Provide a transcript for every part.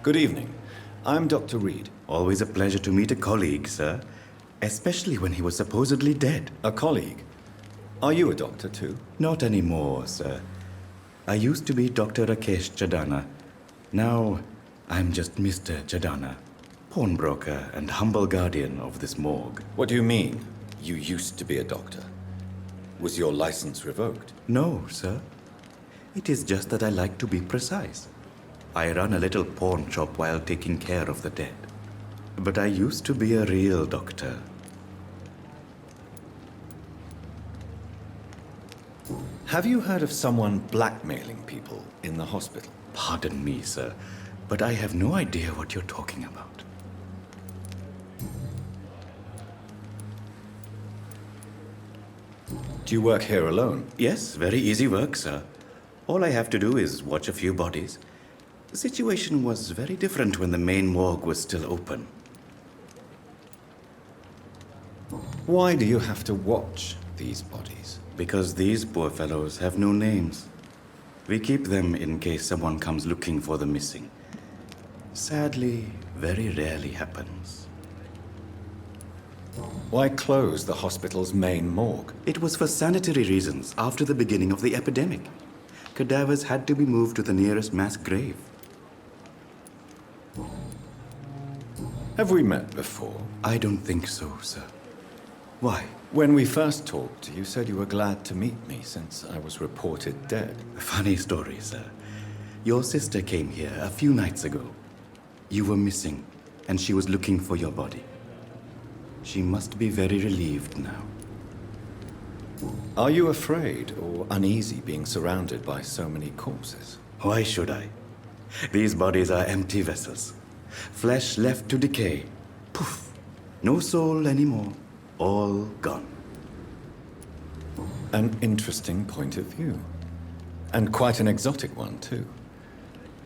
Good evening. I'm Dr. Reed. Always a pleasure to meet a colleague, sir. Especially when he was supposedly dead. A colleague. Are you a doctor too? Not anymore, sir. I used to be Dr. Rakesh Chadana. Now, I'm just Mr. Chadana, pawnbroker and humble guardian of this morgue. What do you mean, you used to be a doctor? Was your license revoked? No, sir. It is just that I like to be precise. I run a little pawn shop while taking care of the dead. But I used to be a real doctor. Have you heard of someone blackmailing people in the hospital? Pardon me, sir, but I have no idea what you're talking about. Do you work here alone? Yes, very easy work, sir. All I have to do is watch a few bodies. The situation was very different when the main morgue was still open. Why do you have to watch these bodies? Because these poor fellows have no names. We keep them in case someone comes looking for the missing. Sadly, very rarely happens. Why close the hospital's main morgue? It was for sanitary reasons after the beginning of the epidemic. Cadavers had to be moved to the nearest mass grave. Have we met before? I don't think so, sir. Why? When we first talked, you said you were glad to meet me since I was reported dead. Funny story, sir. Your sister came here a few nights ago. You were missing, and she was looking for your body. She must be very relieved now. Are you afraid or uneasy being surrounded by so many corpses? Why should I? These bodies are empty vessels. Flesh left to decay. Poof! No soul anymore. All gone. An interesting point of view. And quite an exotic one, too.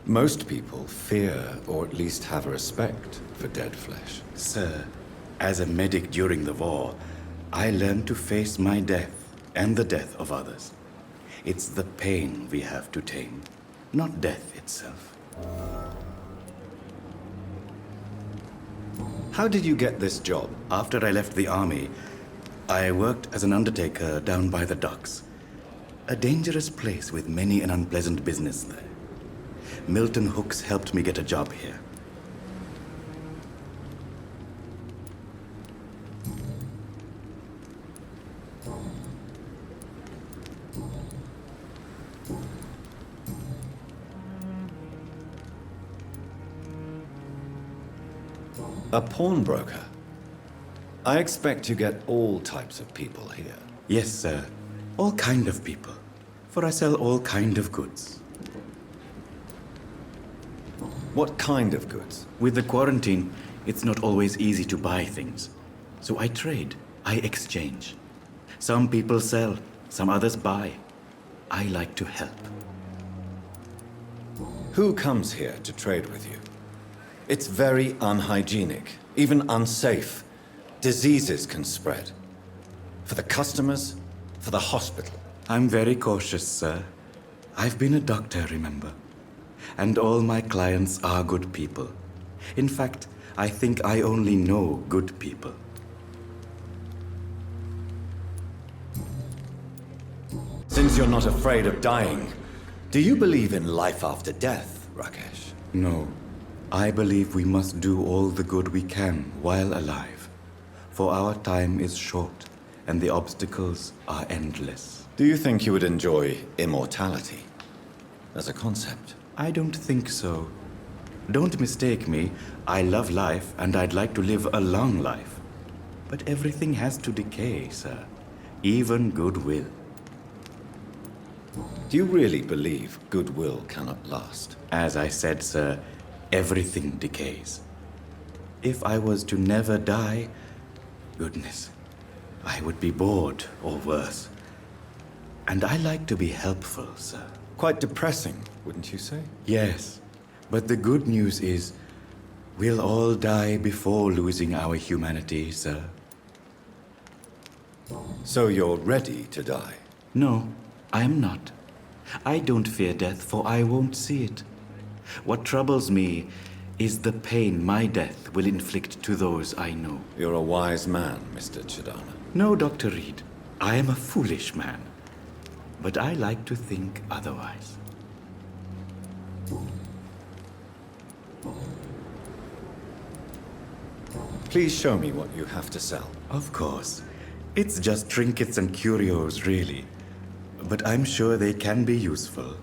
Most people fear, or at least have a respect, for dead flesh. Sir, as a medic during the war, I learned to face my death and the death of others. It's the pain we have to tame, not death itself. How did you get this job? After I left the army, I worked as an undertaker down by the docks. A dangerous place with many an unpleasant business there. Milton Hooks helped me get a job here. A pawnbroker? I expect you get all types of people here. Yes, sir. All kind of people. For I sell all kind of goods. What kind of goods? With the quarantine, it's not always easy to buy things. So I trade. I exchange. Some people sell, some others buy. I like to help. Who comes here to trade with you? It's very unhygienic, even unsafe. Diseases can spread. For the customers, for the hospital. I'm very cautious, sir. I've been a doctor, remember? And all my clients are good people. In fact, I think I only know good people. Since you're not afraid of dying, do you believe in life after death, Rakesh? No. I believe we must do all the good we can while alive. For our time is short, and the obstacles are endless. Do you think you would enjoy immortality as a concept? I don't think so. Don't mistake me. I love life, and I'd like to live a long life. But everything has to decay, sir. Even goodwill. Do you really believe goodwill cannot last? As I said, sir, everything decays. If I was to never die, goodness, I would be bored or worse. And I like to be helpful, sir. Quite depressing, wouldn't you say? Yes, but the good news is we'll all die before losing our humanity, sir. So you're ready to die? No, I'm not. I don't fear death, for I won't see it. What troubles me is the pain my death will inflict to those I know. You're a wise man, Mr. Chidana. No, Dr. Reed. I am a foolish man. But I like to think otherwise. Please show me what you have to sell. Of course. It's just trinkets and curios, really. But I'm sure they can be useful.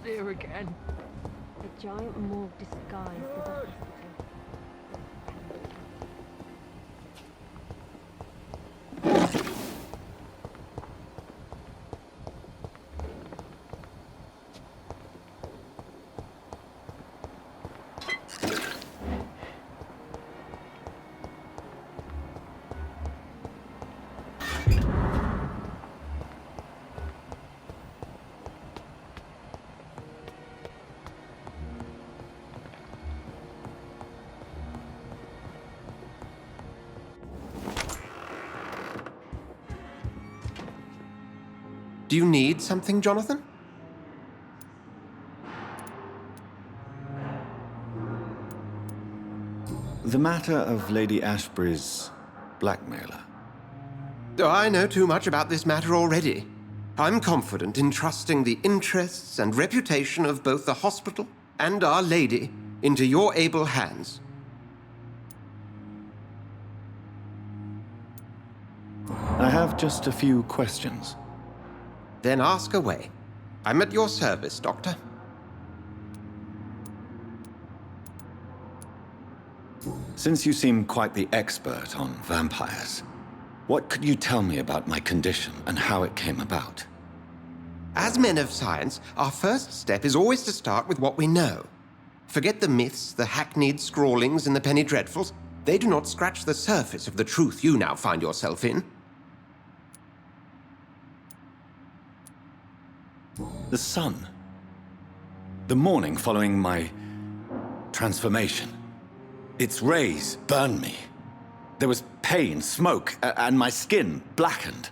There again. The giant morgue disguised as a hospital. Do you need something, Jonathan? The matter of Lady Ashbury's blackmailer. Oh, I know too much about this matter already. I'm confident in trusting the interests and reputation of both the hospital and Our Lady into your able hands. I have just a few questions. Then ask away. I'm at your service, Doctor. Since you seem quite the expert on vampires, what could you tell me about my condition and how it came about? As men of science, our first step is always to start with what we know. Forget the myths, the hackneyed scrawlings in the penny dreadfuls. They do not scratch the surface of the truth you now find yourself in. The sun. The morning following my transformation. Its rays burned me. There was pain, smoke, and my skin blackened.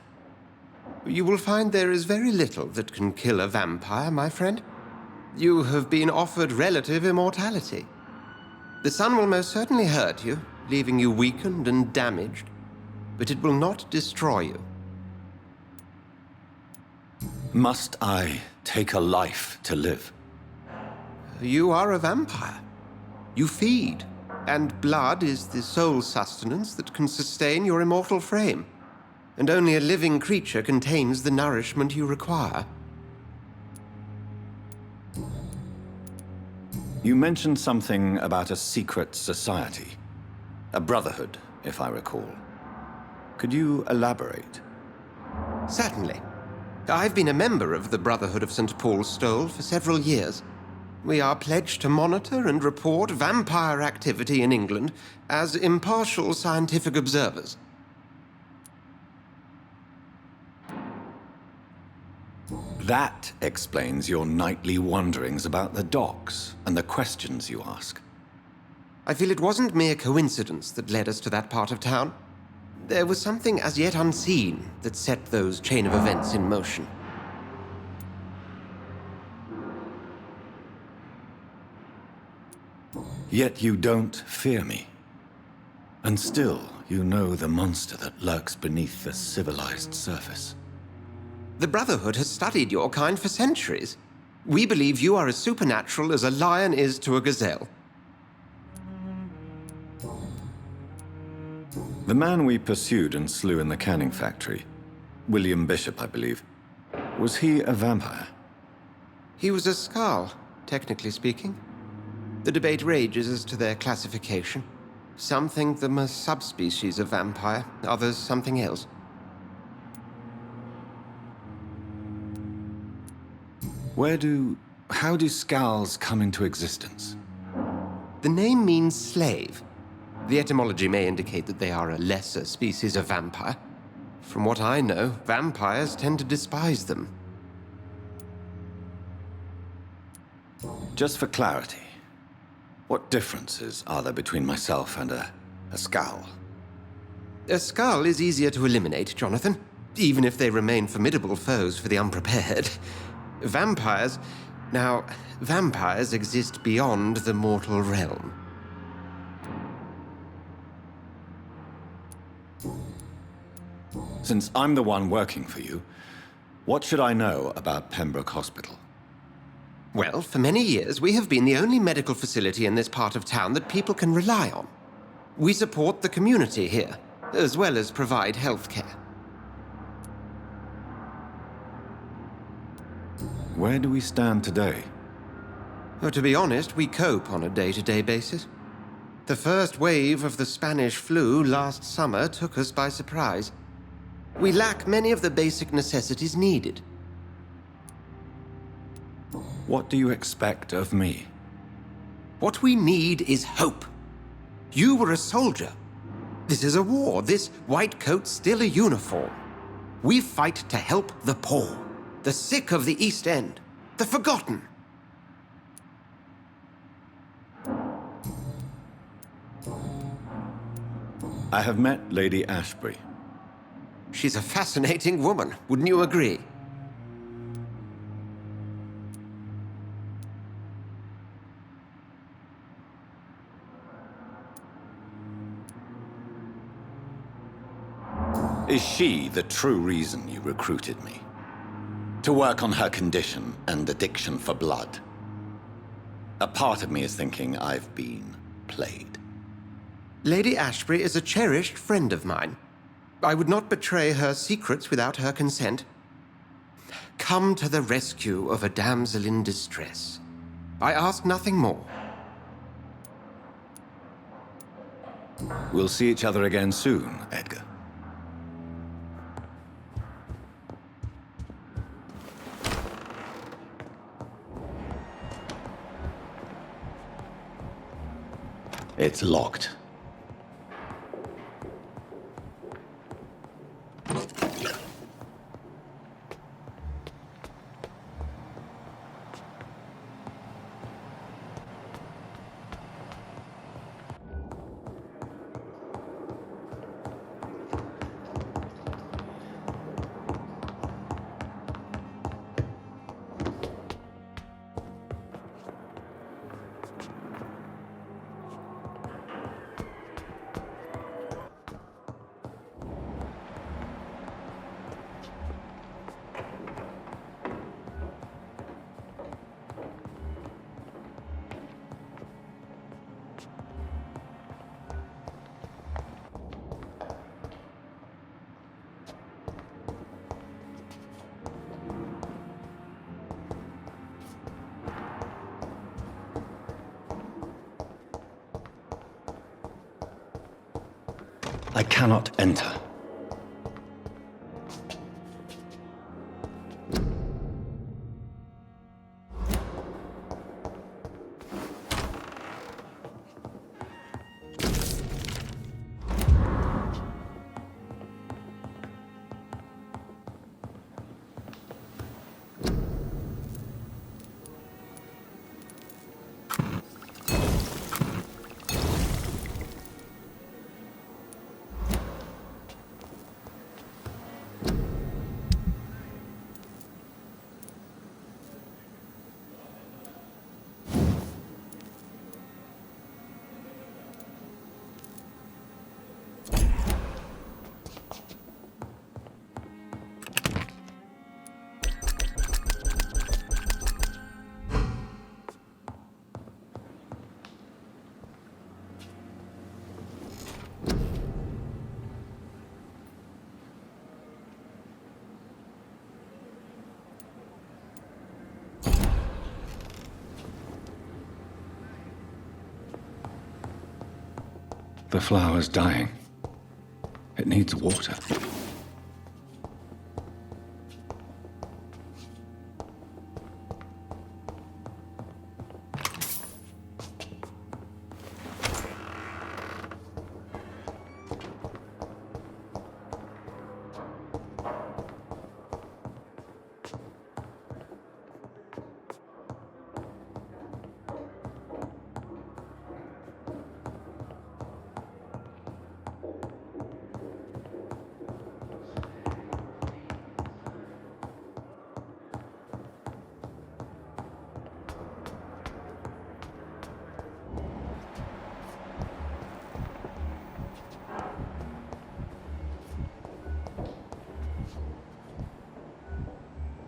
You will find there is very little that can kill a vampire, my friend. You have been offered relative immortality. The sun will most certainly hurt you, leaving you weakened and damaged, but it will not destroy you. Must I take a life to live? You are a vampire. You feed, and blood is the sole sustenance that can sustain your immortal frame. And only a living creature contains the nourishment you require. You mentioned something about a secret society. A brotherhood, if I recall. Could you elaborate? Certainly. I've been a member of the Brotherhood of St. Paul's Stole for several years. We are pledged to monitor and report vampire activity in England as impartial scientific observers. That explains your nightly wanderings about the docks and the questions you ask. I feel it wasn't mere coincidence that led us to that part of town. There was something as yet unseen that set those chain of events in motion. Yet you don't fear me. And still, you know the monster that lurks beneath the civilized surface. The Brotherhood has studied your kind for centuries. We believe you are as supernatural as a lion is to a gazelle. The man we pursued and slew in the canning factory, William Bishop, I believe, was he a vampire? He was a Skald, technically speaking. The debate rages as to their classification. Some think them a subspecies of vampire, others something else. How do Skalds come into existence? The name means slave. The etymology may indicate that they are a lesser species of vampire. From what I know, vampires tend to despise them. Just for clarity, what differences are there between myself and a Skald? A Skald is easier to eliminate, Jonathan, even if they remain formidable foes for the unprepared. Vampires... Now, vampires exist beyond the mortal realm. Since I'm the one working for you, what should I know about Pembroke Hospital? Well, for many years, we have been the only medical facility in this part of town that people can rely on. We support the community here, as well as provide health care. Where do we stand today? Well, to be honest, we cope on a day-to-day basis. The first wave of the Spanish flu last summer took us by surprise. We lack many of the basic necessities needed. What do you expect of me? What we need is hope. You were a soldier. This is a war. This white coat's still a uniform. We fight to help the poor, the sick of the East End, the forgotten. I have met Lady Ashbury. She's a fascinating woman, wouldn't you agree? Is she the true reason you recruited me? To work on her condition and addiction for blood? A part of me is thinking I've been played. Lady Ashbury is a cherished friend of mine. I would not betray her secrets without her consent. Come to the rescue of a damsel in distress. I ask nothing more. We'll see each other again soon, Edgar. It's locked. I cannot enter. The flower's dying. It needs water.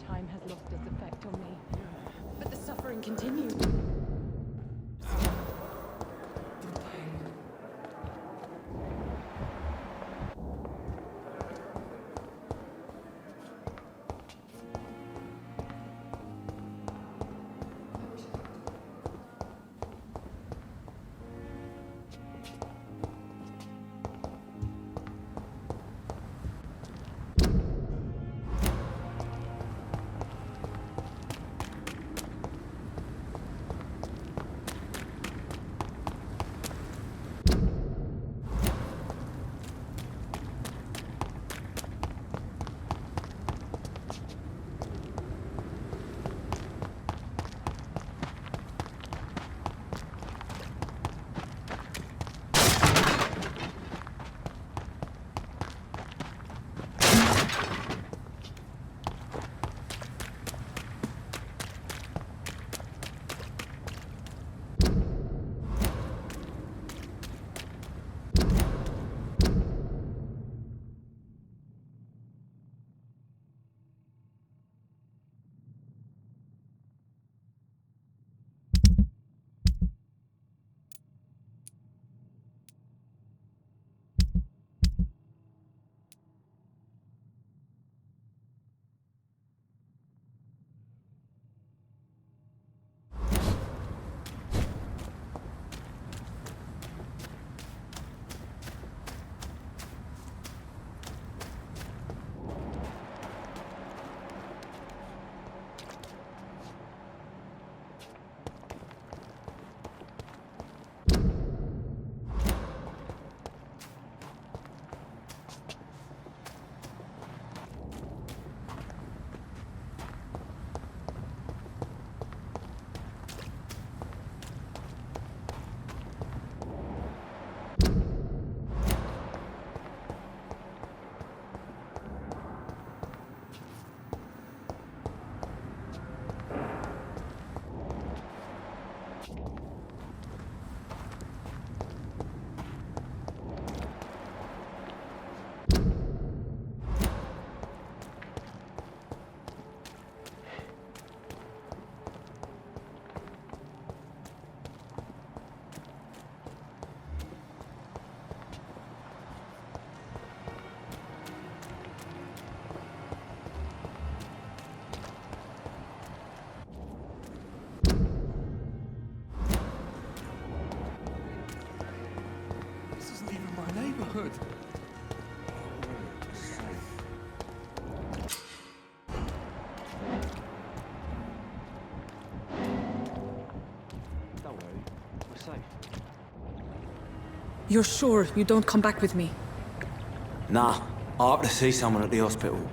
Time has lost its effect on me, but the suffering continues. Good. Don't worry, we're safe. You're sure you don't come back with me? Nah, I have to see someone at the hospital.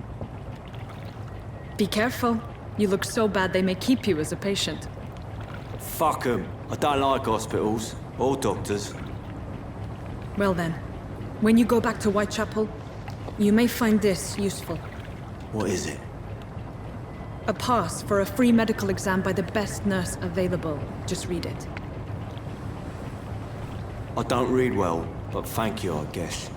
Be careful. You look so bad they may keep you as a patient. Fuck 'em. I don't like hospitals or doctors. Well then, when you go back to Whitechapel, you may find this useful. What is it? A pass for a free medical exam by the best nurse available. Just read it. I don't read well, but thank you, I guess.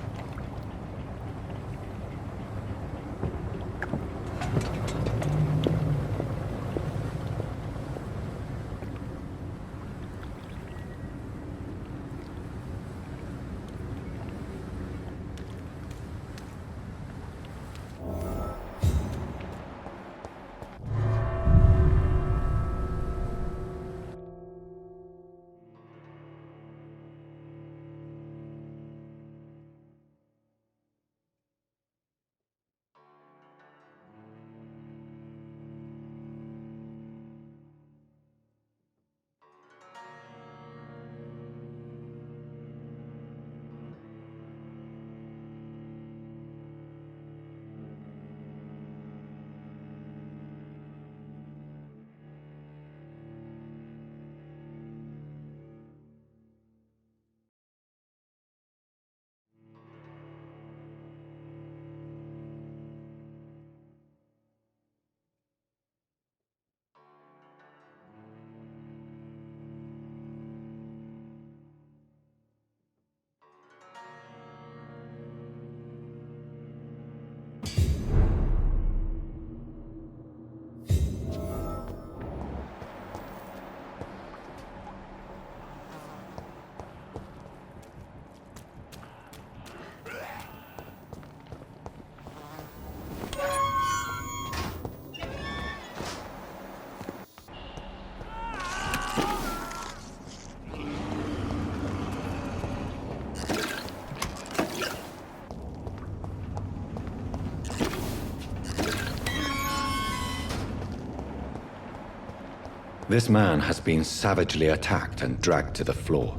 This man has been savagely attacked and dragged to the floor.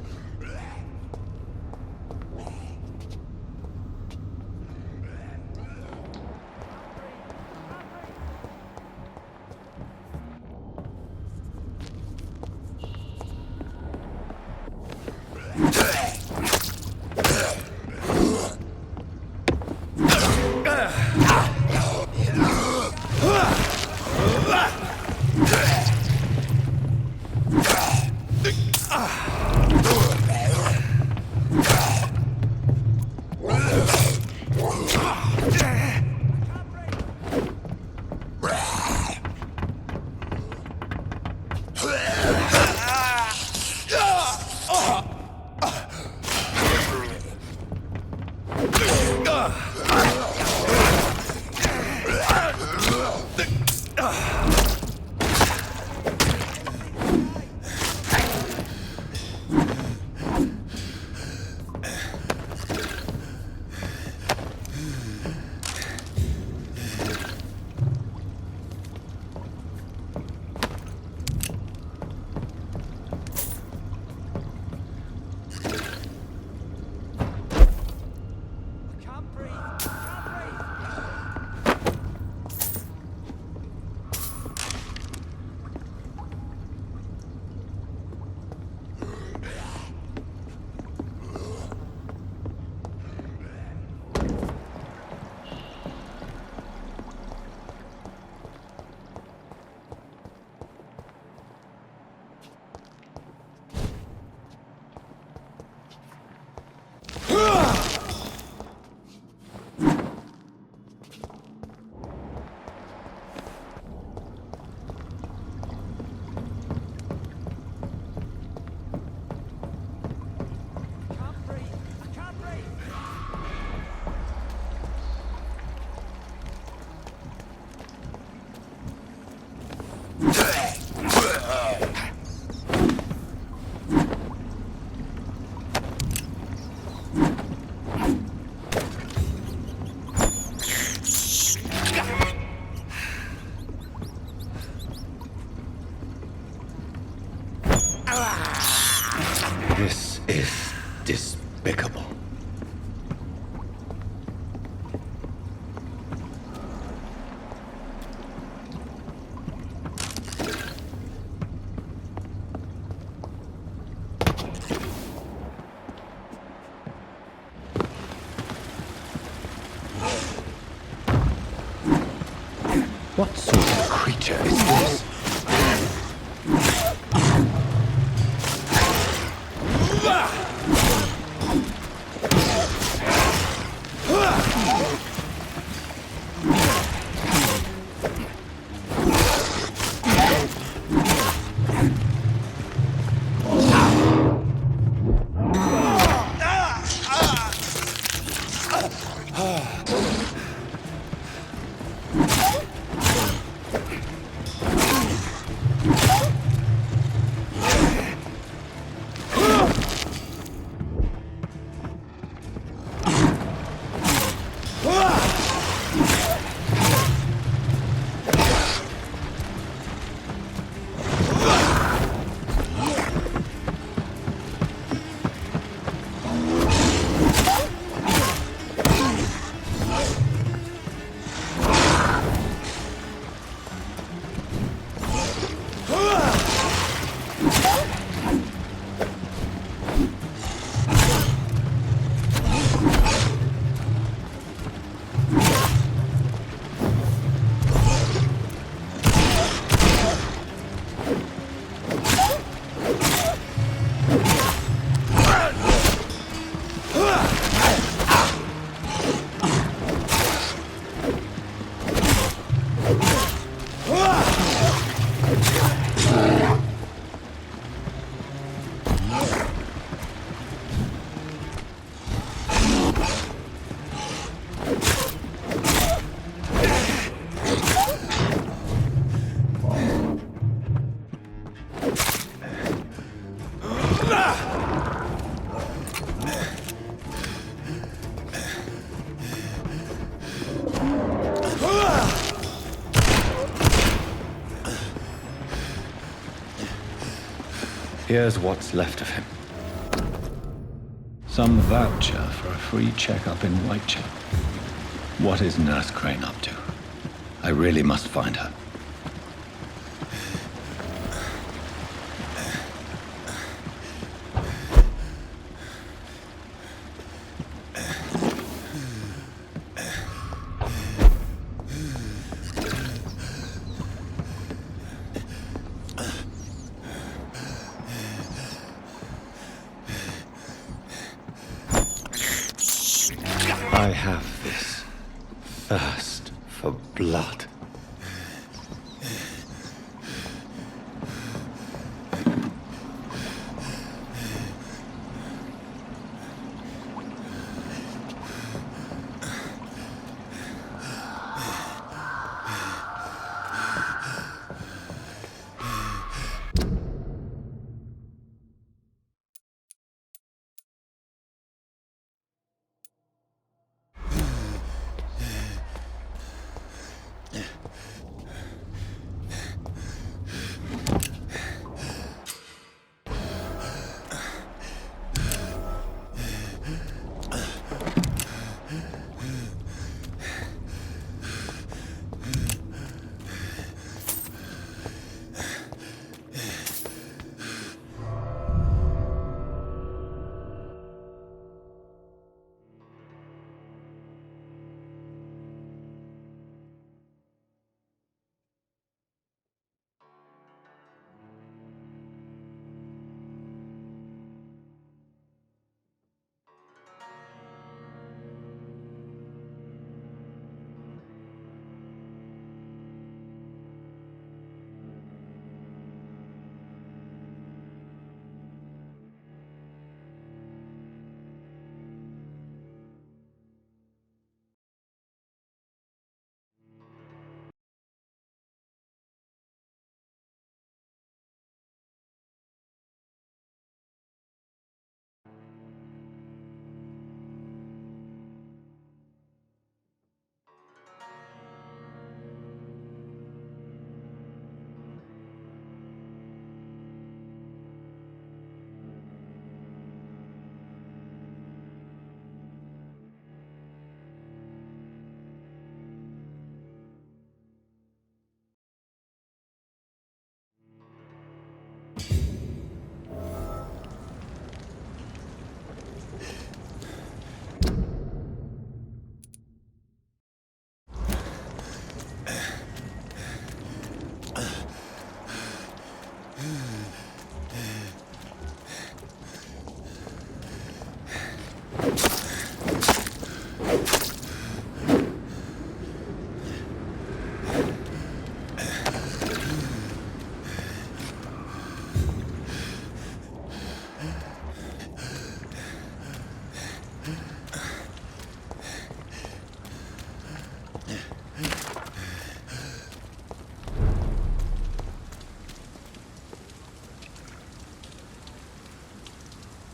This is despicable. What sort of creature is this? Here's what's left of him. Some voucher for a free checkup in Whitechapel. What is Nurse Crane up to? I really must find her. I have this thirst for blood.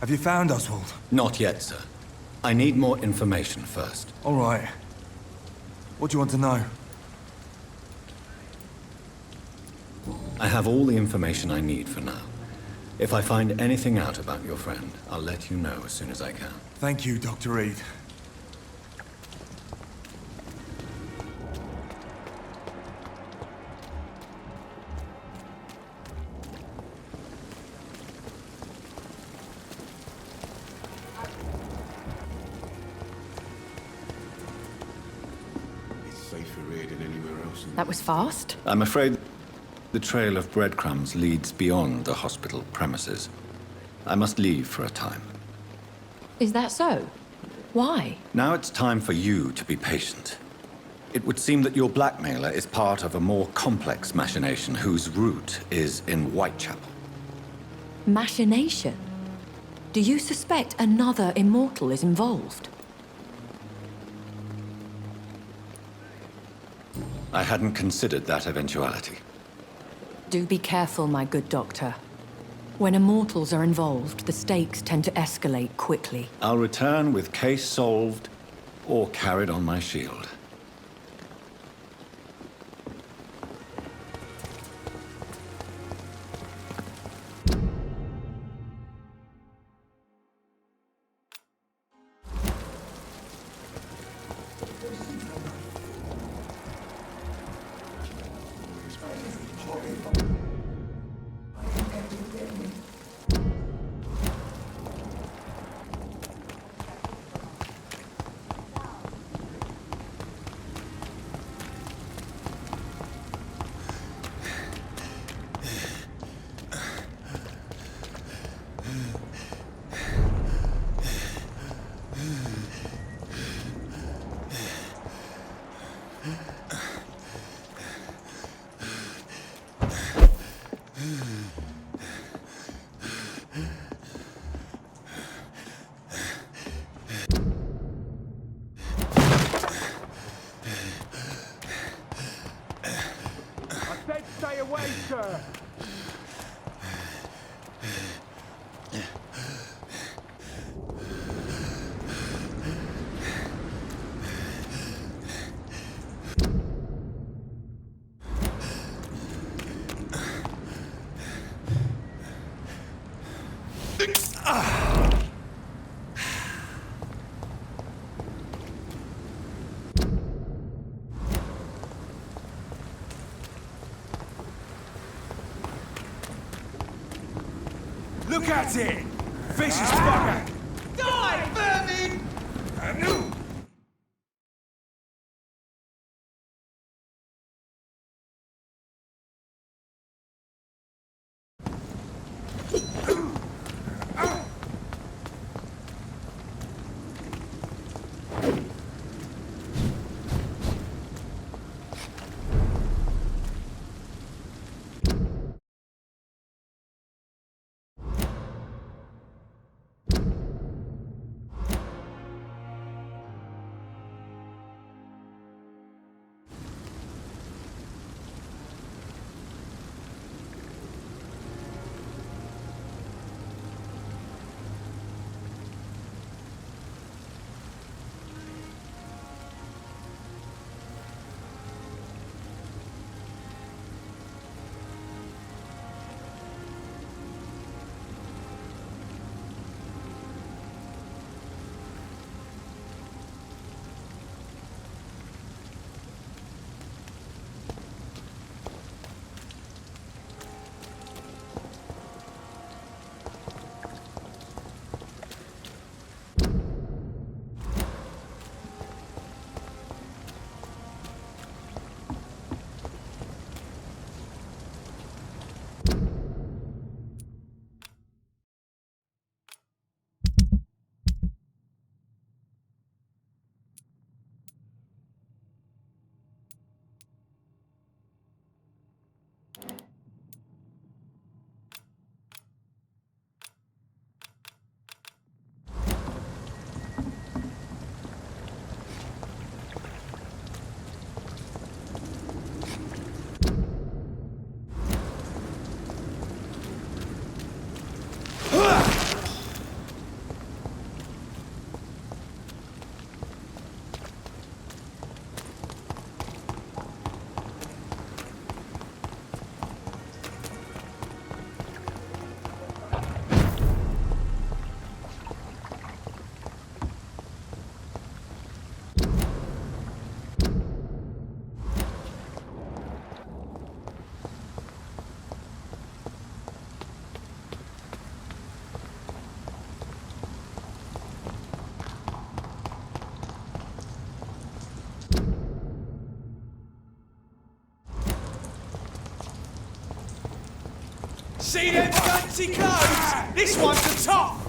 Have you found Oswald? Not yet, sir. I need more information first. All right. What do you want to know? I have all the information I need for now. If I find anything out about your friend, I'll let you know as soon as I can. Thank you, Dr. Reed. That was fast. I'm afraid the trail of breadcrumbs leads beyond the hospital premises. I must leave for a time. Is that so? Why? Now it's time for you to be patient. It would seem that your blackmailer is part of a more complex machination whose root is in Whitechapel. Machination? Do you suspect another immortal is involved? I hadn't considered that eventuality. Do be careful, my good doctor. When immortals are involved, the stakes tend to escalate quickly. I'll return with case solved or carried on my shield. Stay away, sir! Look at it! Vicious fucker! Die, vermin! See them fancy clothes? This one's the top!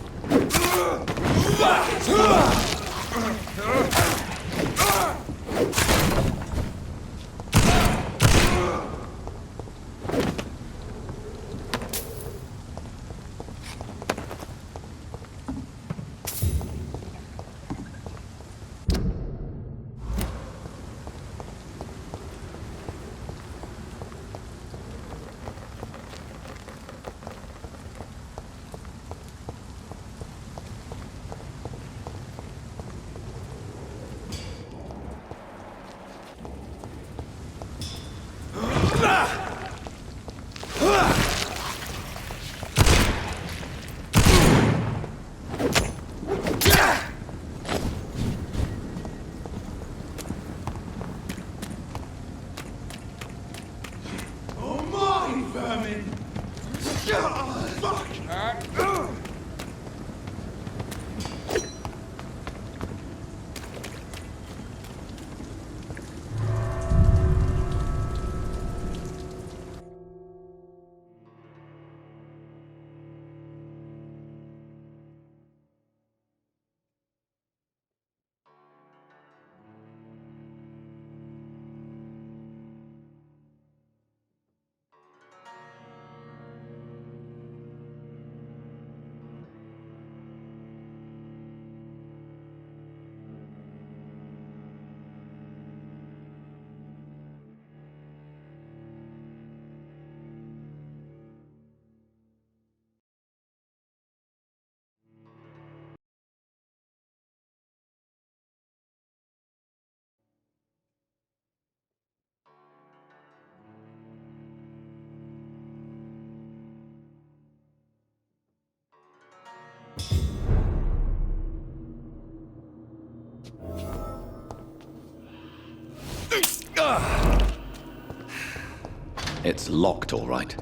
It's locked, all right.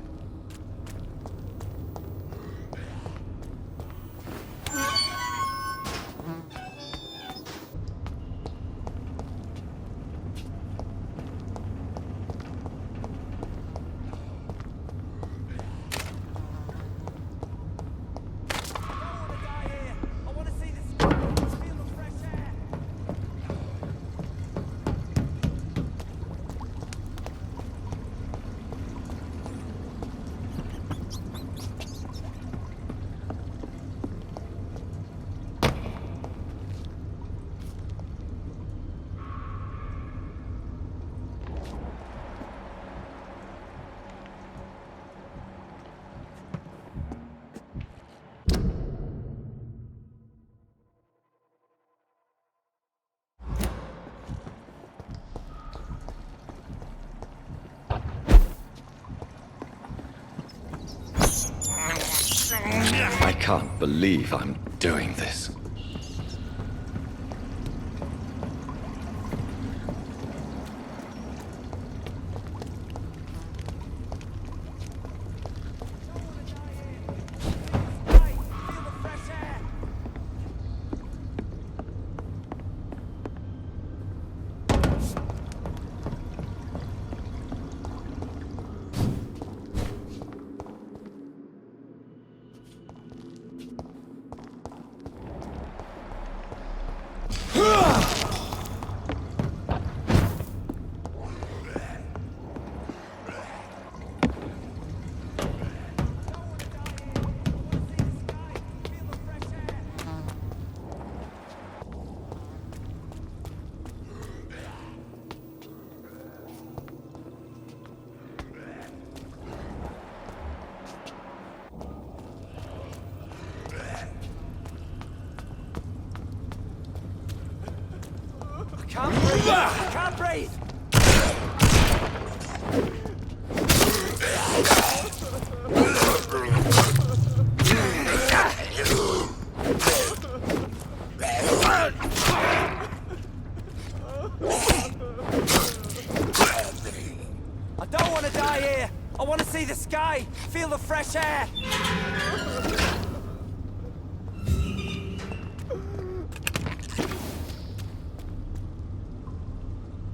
I can't believe I'm doing this. I can't breathe! I don't want to die here! I want to see the sky, feel the fresh air!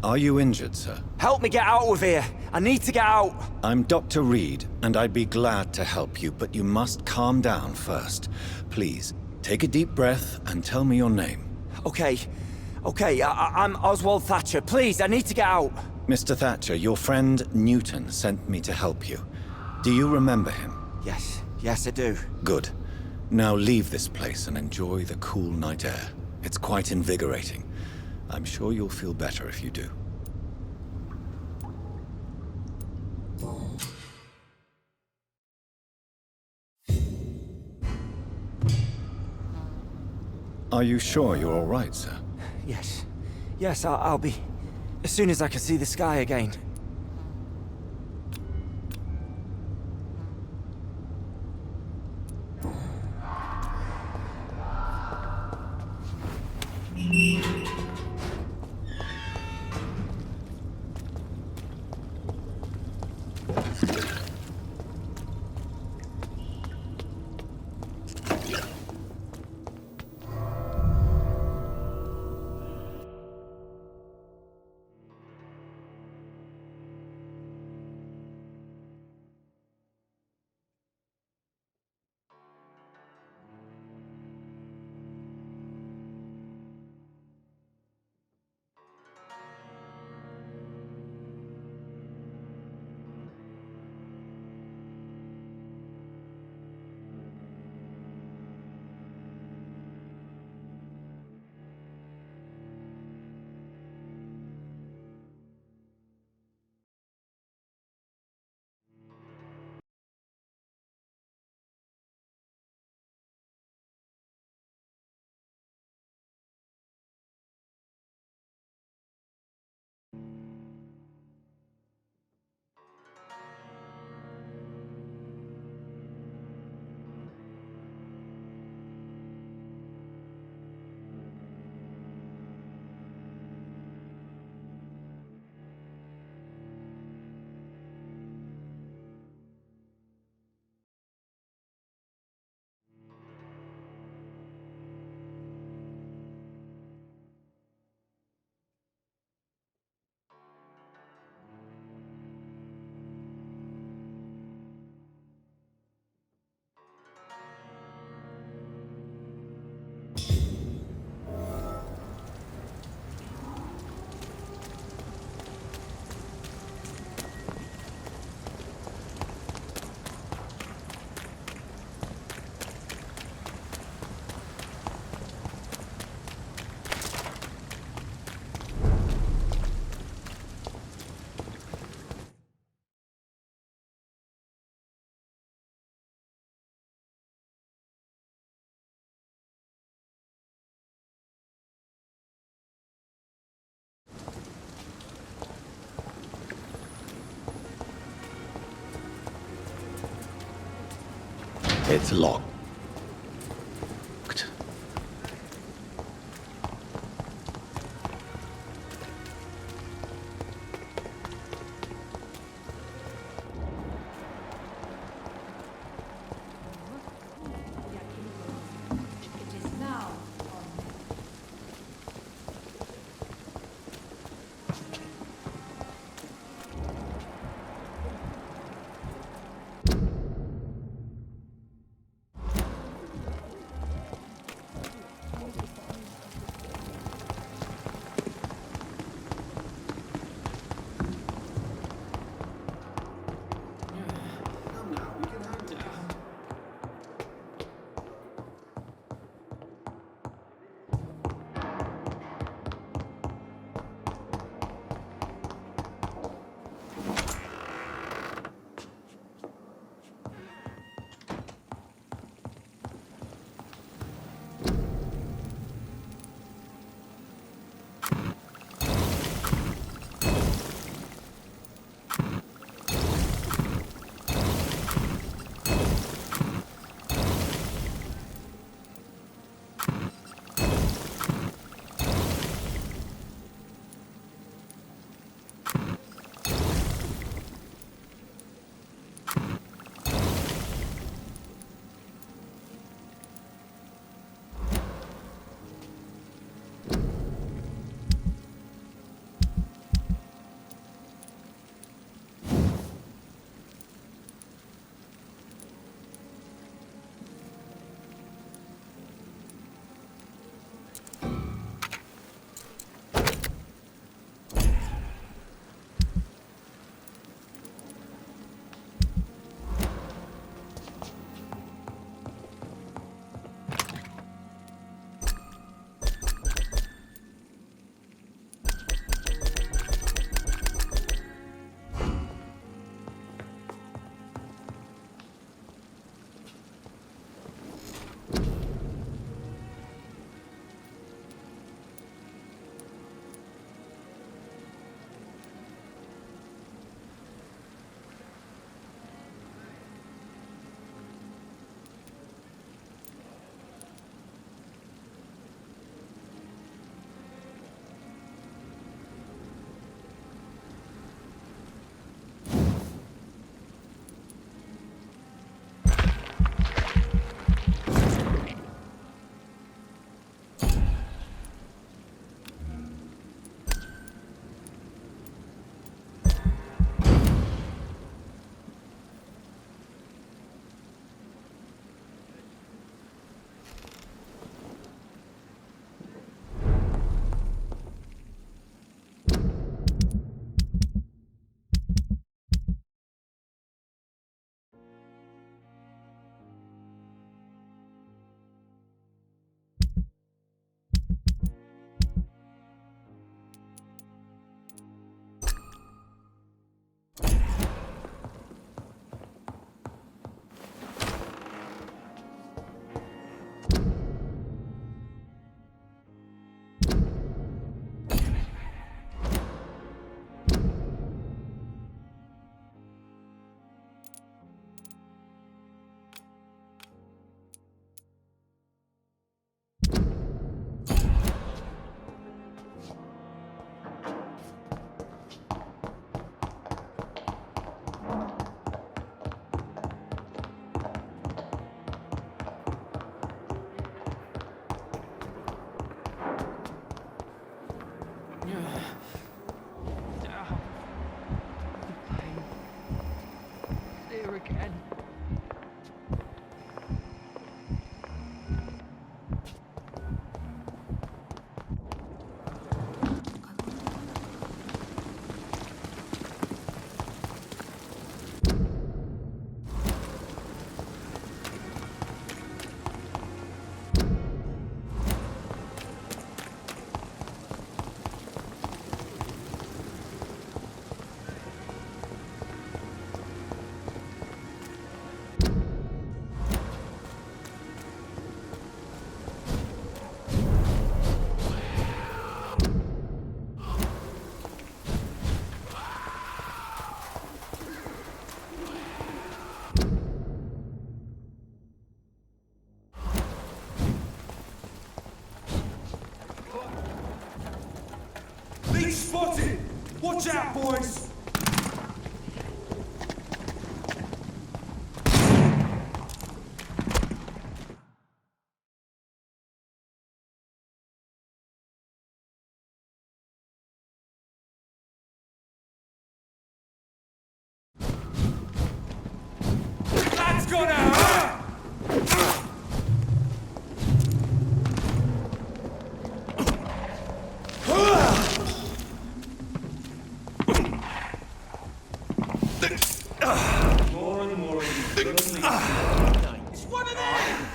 Are you injured, sir? Help me get out of here! I need to get out! I'm Dr. Reed, and I'd be glad to help you, but you must calm down first. Please, take a deep breath and tell me your name. Okay, I'm Oswald Thatcher. Please, I need to get out! Mr. Thatcher, your friend Newton sent me to help you. Do you remember him? Yes I do. Good. Now leave this place and enjoy the cool night air. It's quite invigorating. I'm sure you'll feel better if you do. Are you sure you're all right, sir? Yes, I'll be... as soon as I can see the sky again. It's locked. Watch out, boys! That's gonna hurt! It's one of them!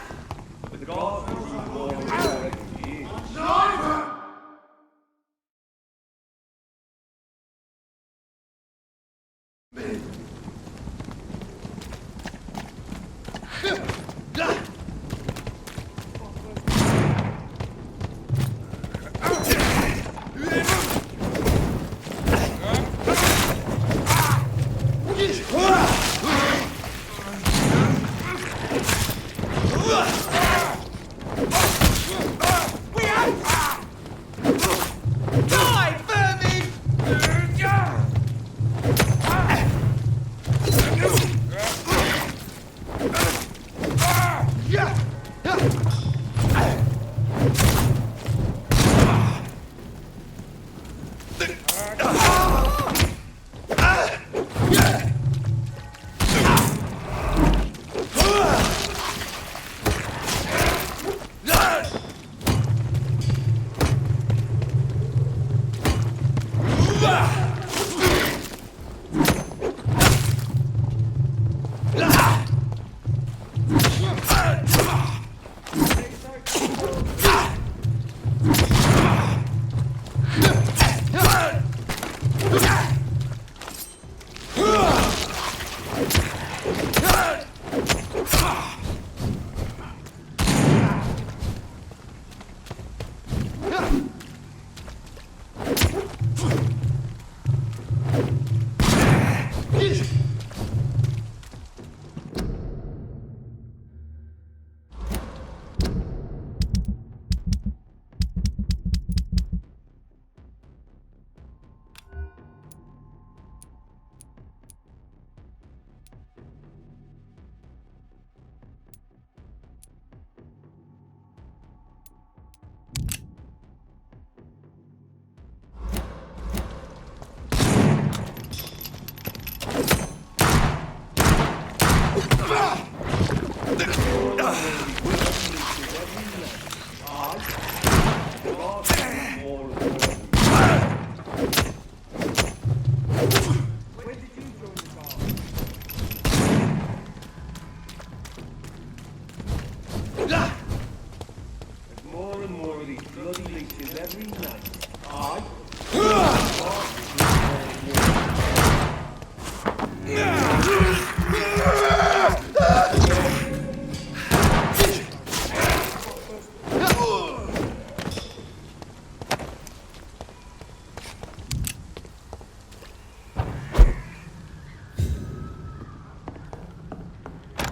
Die, vermin!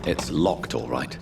It's locked, all right.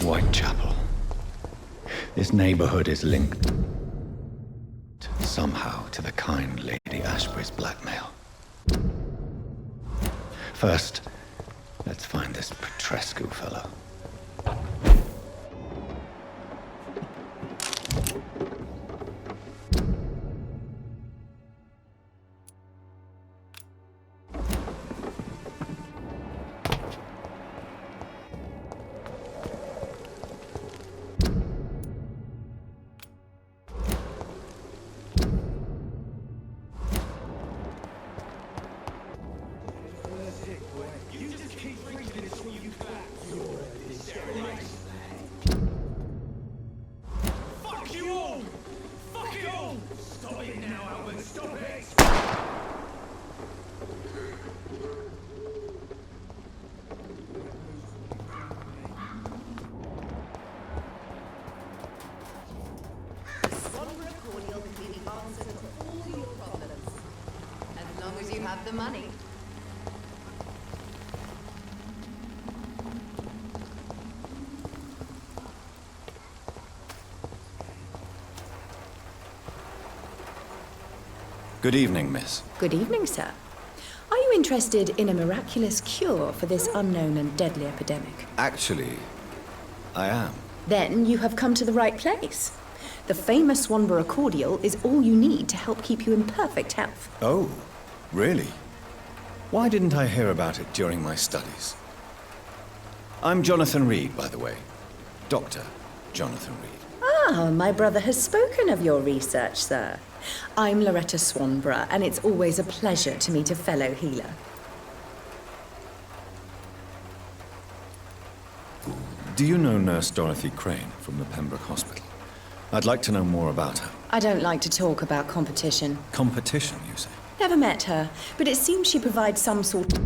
Whitechapel. This neighborhood is linked somehow to the kind Lady Ashbury's blackmail. First, let's find this Petrescu fellow. The money. Good evening, miss. Good evening, sir. Are you interested in a miraculous cure for this unknown and deadly epidemic? Actually, I am. Then you have come to the right place. The famous Swanborough cordial is all you need to help keep you in perfect health. Oh, really? Why didn't I hear about it during my studies? I'm Jonathan Reed, by the way. Dr. Jonathan Reed. Ah, my brother has spoken of your research, sir. I'm Loretta Swanborough, and it's always a pleasure to meet a fellow healer. Do you know Nurse Dorothy Crane from the Pembroke Hospital? I'd like to know more about her. I don't like to talk about competition. Competition, you say? Never met her, but it seems she provides some sort of...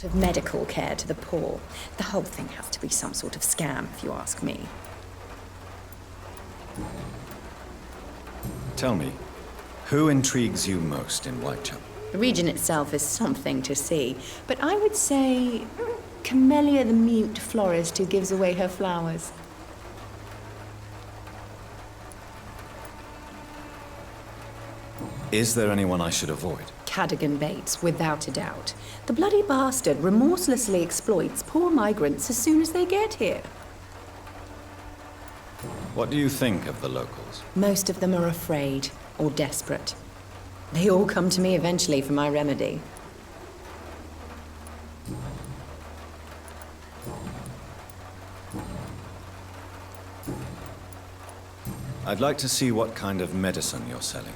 of medical care to the poor. The whole thing has to be some sort of scam, if you ask me. Tell me, who intrigues you most in Whitechapel? The region itself is something to see, but I would say Camellia the mute florist who gives away her flowers. Is there anyone I should avoid? Cadogan Bates, without a doubt. The bloody bastard remorselessly exploits poor migrants as soon as they get here. What do you think of the locals? Most of them are afraid or desperate. They all come to me eventually for my remedy. I'd like to see what kind of medicine you're selling.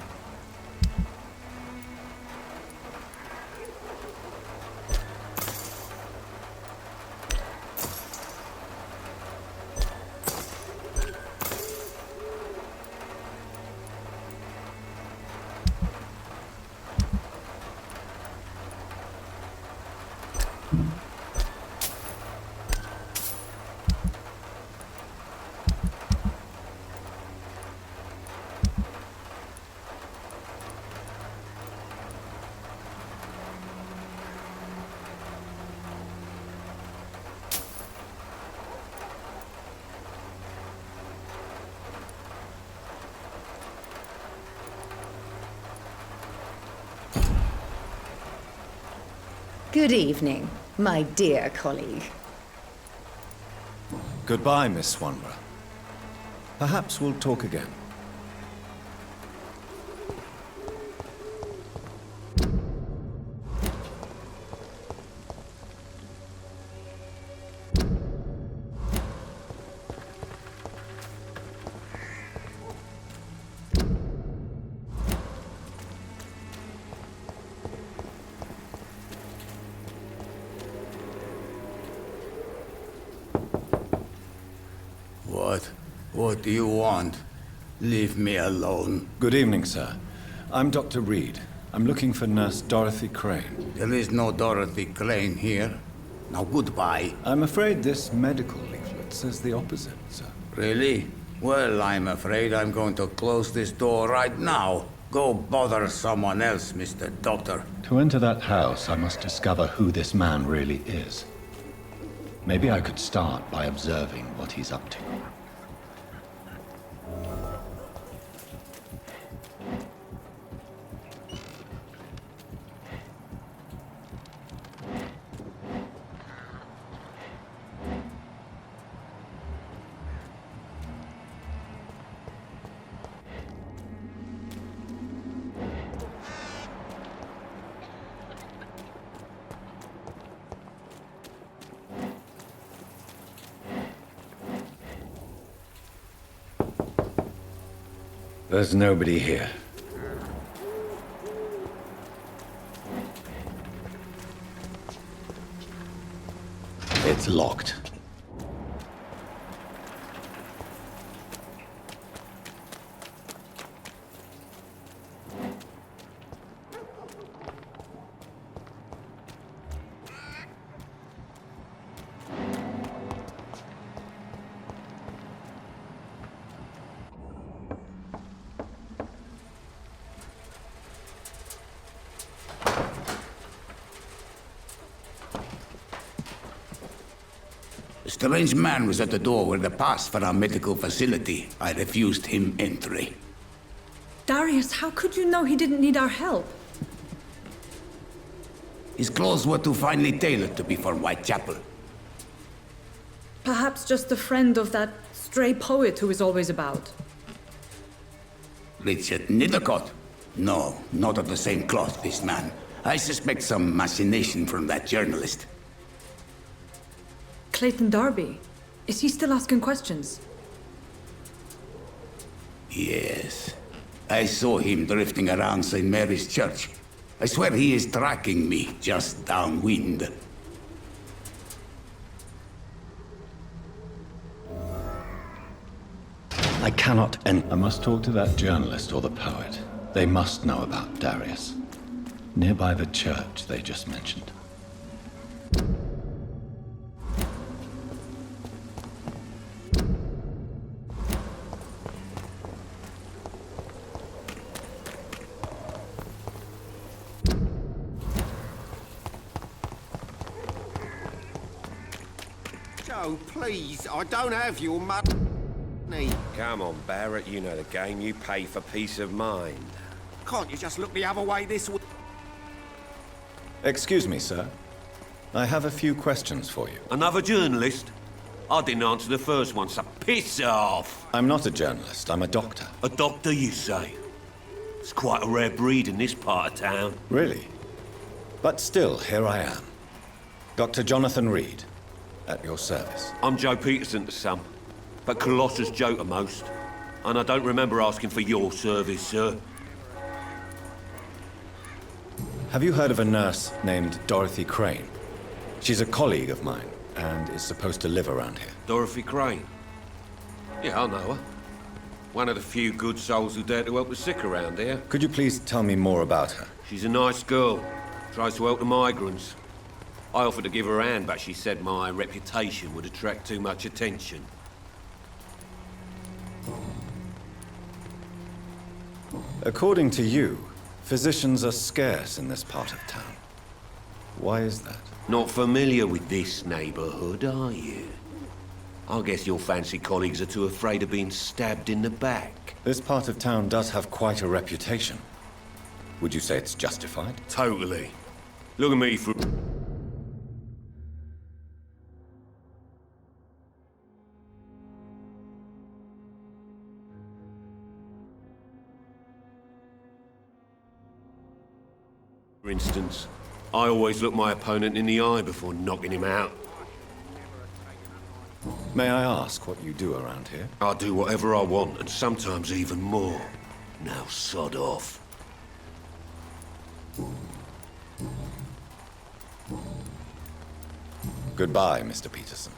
Good evening, my dear colleague. Goodbye, Miss Swanborough. Perhaps we'll talk again. What do you want? Leave me alone. Good evening, sir. I'm Dr. Reed. I'm looking for Nurse Dorothy Crane. There is no Dorothy Crane here. Now goodbye. I'm afraid this medical leaflet says the opposite, sir. Really? Well, I'm afraid I'm going to close this door right now. Go bother someone else, Mr. Doctor. To enter that house, I must discover who this man really is. Maybe I could start by observing what he's up to. There's nobody here. It's locked. A strange man was at the door with a pass for our medical facility. I refused him entry. Darius, how could you know he didn't need our help? His clothes were too finely tailored to be for Whitechapel. Perhaps just a friend of that stray poet who is always about. Richard Nithercott? No, not of the same cloth, this man. I suspect some machination from that journalist. Clayton Darby. Is he still asking questions? Yes. I saw him drifting around St. Mary's Church. I swear he is tracking me just downwind. I cannot I must talk to that journalist or the poet. They must know about Darius. Nearby the church they just mentioned. Oh, please, I don't have your money. Come on, Barrett, you know the game. You pay for peace of mind. Can't you just look the other way this way? Excuse me, sir. I have a few questions for you. Another journalist? I didn't answer the first one, so piss off! I'm not a journalist, I'm a doctor. A doctor, you say? It's quite a rare breed in this part of town. Really? But still, here I am. Dr. Jonathan Reed, at your service. I'm Joe Peterson to some, but Colossus Joe to most. And I don't remember asking for your service, sir. Have you heard of a nurse named Dorothy Crane? She's a colleague of mine, and is supposed to live around here. Dorothy Crane? Yeah, I know her. One of the few good souls who dare to help the sick around here. Could you please tell me more about her? She's a nice girl. Tries to help the migrants. I offered to give her a hand, but she said my reputation would attract too much attention. According to you, physicians are scarce in this part of town. Why is that? Not familiar with this neighborhood, are you? I guess your fancy colleagues are too afraid of being stabbed in the back. This part of town does have quite a reputation. Would you say it's justified? Totally. Look at me for... For instance, I always look my opponent in the eye before knocking him out. May I ask what you do around here? I do whatever I want, and sometimes even more. Now sod off. Goodbye, Mr. Peterson.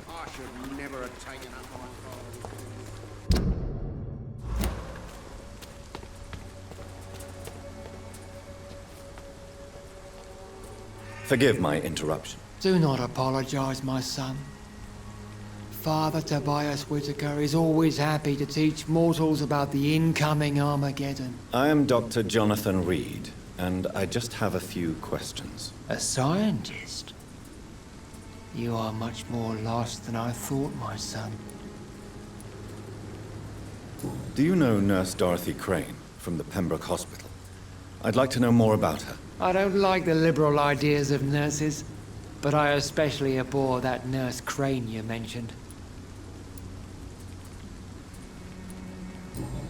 I should never have taken up my father. Forgive my interruption. Do not apologize, my son. Father Tobias Whitaker is always happy to teach mortals about the incoming Armageddon. I am Dr. Jonathan Reed, and I just have a few questions. A scientist? You are much more lost than I thought, my son. Do you know Nurse Dorothy Crane from the Pembroke Hospital? I'd like to know more about her. I don't like the liberal ideas of nurses, but I especially abhor that Nurse Crane you mentioned.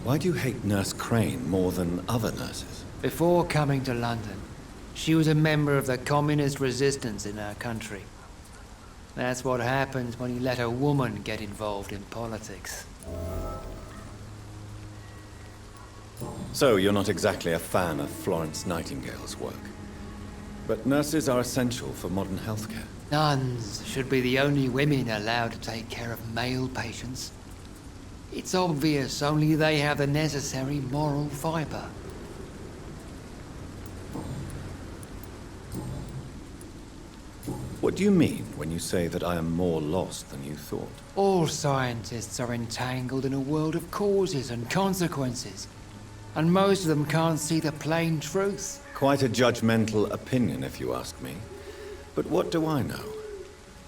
Why do you hate Nurse Crane more than other nurses? Before coming to London, she was a member of the communist resistance in her country. That's what happens when you let a woman get involved in politics. So you're not exactly a fan of Florence Nightingale's work. But nurses are essential for modern healthcare. Nuns should be the only women allowed to take care of male patients. It's obvious only they have the necessary moral fiber. What do you mean when you say that I am more lost than you thought? All scientists are entangled in a world of causes and consequences, and most of them can't see the plain truth. Quite a judgmental opinion, if you ask me. But what do I know?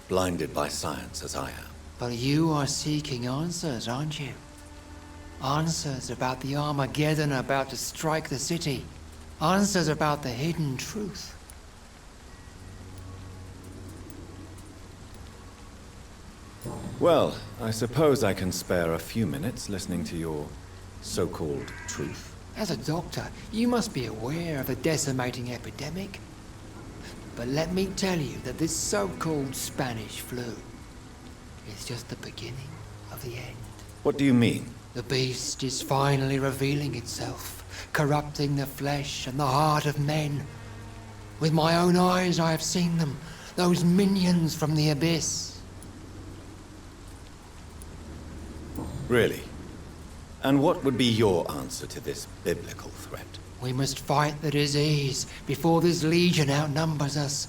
Blinded by science as I am. But you are seeking answers, aren't you? Answers about the Armageddon about to strike the city. Answers about the hidden truth. Well, I suppose I can spare a few minutes listening to your so-called truth. As a doctor, you must be aware of the decimating epidemic. But let me tell you that this so-called Spanish flu is just the beginning of the end. What do you mean? The beast is finally revealing itself, corrupting the flesh and the heart of men. With my own eyes I have seen them, those minions from the abyss. Really? And what would be your answer to this biblical threat? We must fight the disease before this legion outnumbers us.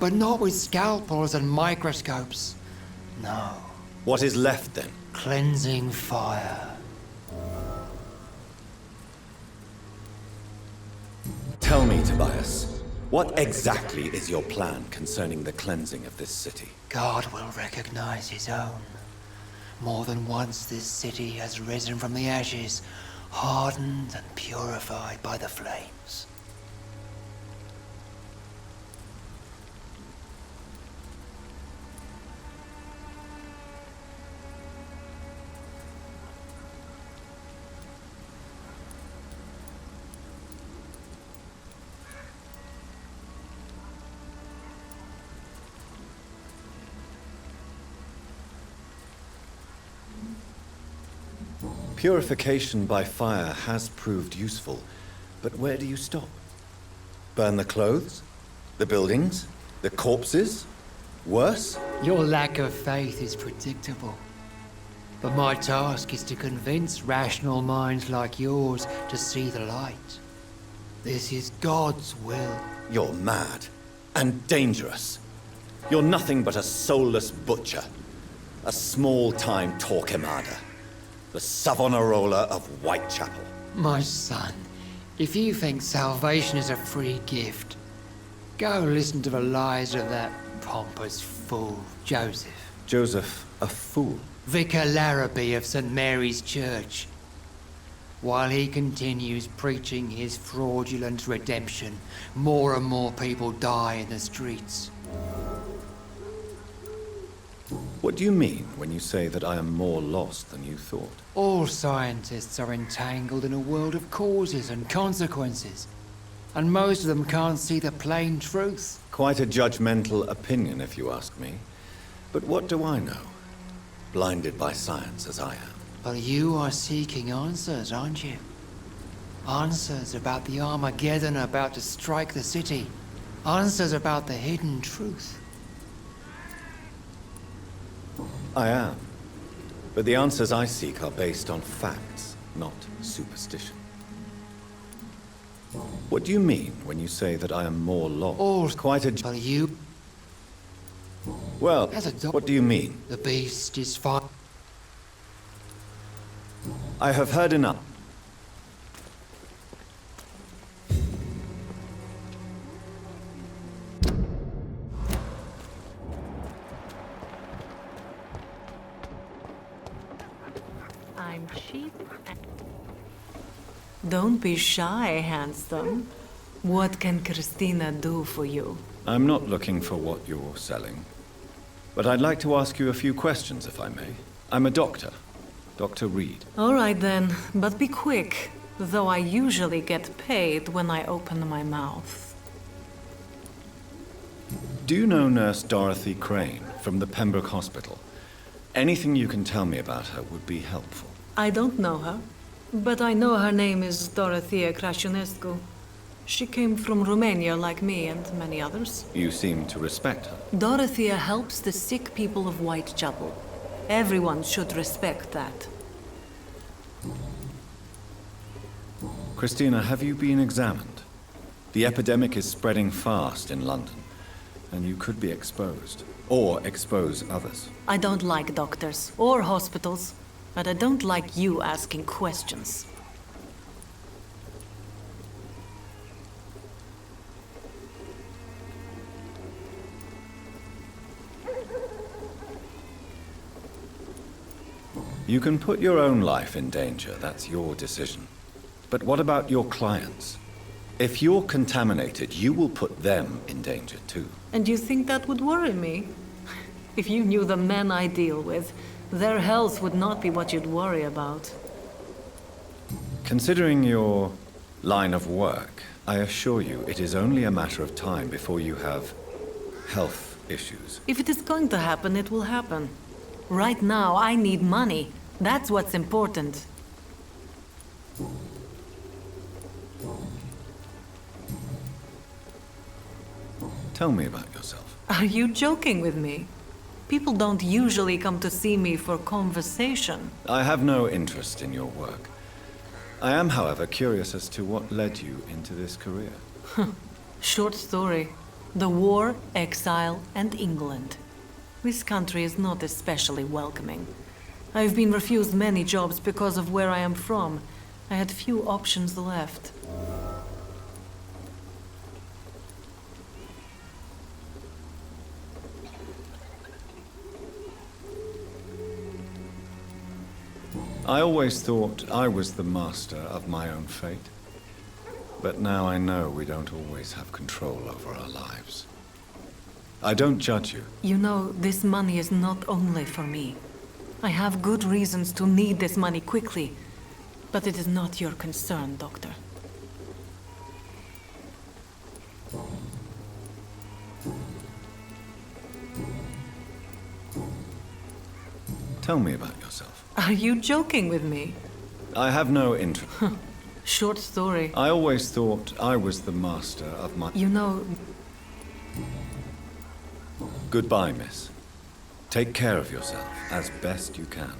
But not with scalpels and microscopes. No. What is left then? Cleansing fire. Tell me, Tobias, What exactly is your plan concerning the cleansing of this city? God will recognize his own. More than once this city has risen from the ashes, hardened and purified by the flames. Purification by fire has proved useful, but where do you stop? Burn the clothes? The buildings? The corpses? Worse? Your lack of faith is predictable. But my task is to convince rational minds like yours to see the light. This is God's will. You're mad. And dangerous. You're nothing but a soulless butcher. A small-time Torquemada. The Savonarola of Whitechapel. My son, if you think salvation is a free gift, go listen to the lies of that pompous fool, Joseph. Joseph, a fool? Vicar Larrabee of St. Mary's Church. While he continues preaching his fraudulent redemption, more and more people die in the streets. What do you mean when you say that I am more lost than you thought? All scientists are entangled in a world of causes and consequences, and most of them can't see the plain truth. Quite a judgmental opinion, if you ask me. But what do I know? Blinded by science as I am. But you are seeking answers, aren't you? Answers about the Armageddon about to strike the city. Answers about the hidden truth. I am. But the answers I seek are based on facts, not superstition. What do you mean when you say that I am more lost? All quite a... Are you? Well, what do you mean? The beast is far. I have heard enough. I'm cheap and... Don't be shy, handsome. What can Christina do for you? I'm not looking for what you're selling. But I'd like to ask you a few questions, if I may. I'm a doctor. Dr. Reed. All right then, but be quick. Though I usually get paid when I open my mouth. Do you know Nurse Dorothy Crane from the Pembroke Hospital? Anything you can tell me about her would be helpful. I don't know her, but I know her name is Dorothea Crăciunescu. She came from Romania like me and many others. You seem to respect her. Dorothea helps the sick people of Whitechapel. Everyone should respect that. Christina, have you been examined? The epidemic is spreading fast in London, and you could be exposed, or expose others. I don't like doctors or hospitals, but I don't like you asking questions. You can put your own life in danger, that's your decision. But what about your clients? If you're contaminated, you will put them in danger too. And you think that would worry me? If you knew the men I deal with, their health would not be what you'd worry about. Considering your line of work, I assure you it is only a matter of time before you have health issues. If it is going to happen, it will happen. Right now, I need money. That's what's important. Tell me about yourself. Are you joking with me? People don't usually come to see me for conversation. I have no interest in your work. I am, however, curious as to what led you into this career. Short story. The war, exile, and England. This country is not especially welcoming. I've been refused many jobs because of where I am from. I had few options left. I always thought I was the master of my own fate. But now I know we don't always have control over our lives. I don't judge you. You know, this money is not only for me. I have good reasons to need this money quickly, but it is not your concern, Doctor. Tell me about yourself. Are you joking with me? I have no interest. Short story. I always thought I was the master of my... You know... Goodbye, miss. Take care of yourself as best you can.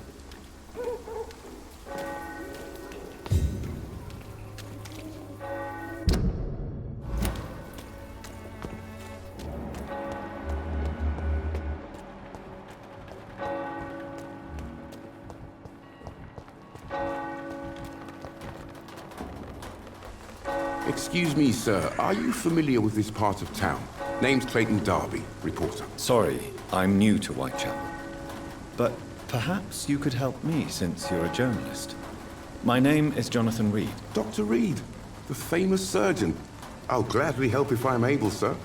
Excuse me, sir. Are you familiar with this part of town? Name's Clayton Darby, reporter. Sorry, I'm new to Whitechapel. But perhaps you could help me since you're a journalist. My name is Jonathan Reed. Dr. Reed, the famous surgeon. I'll gladly help if I'm able, sir.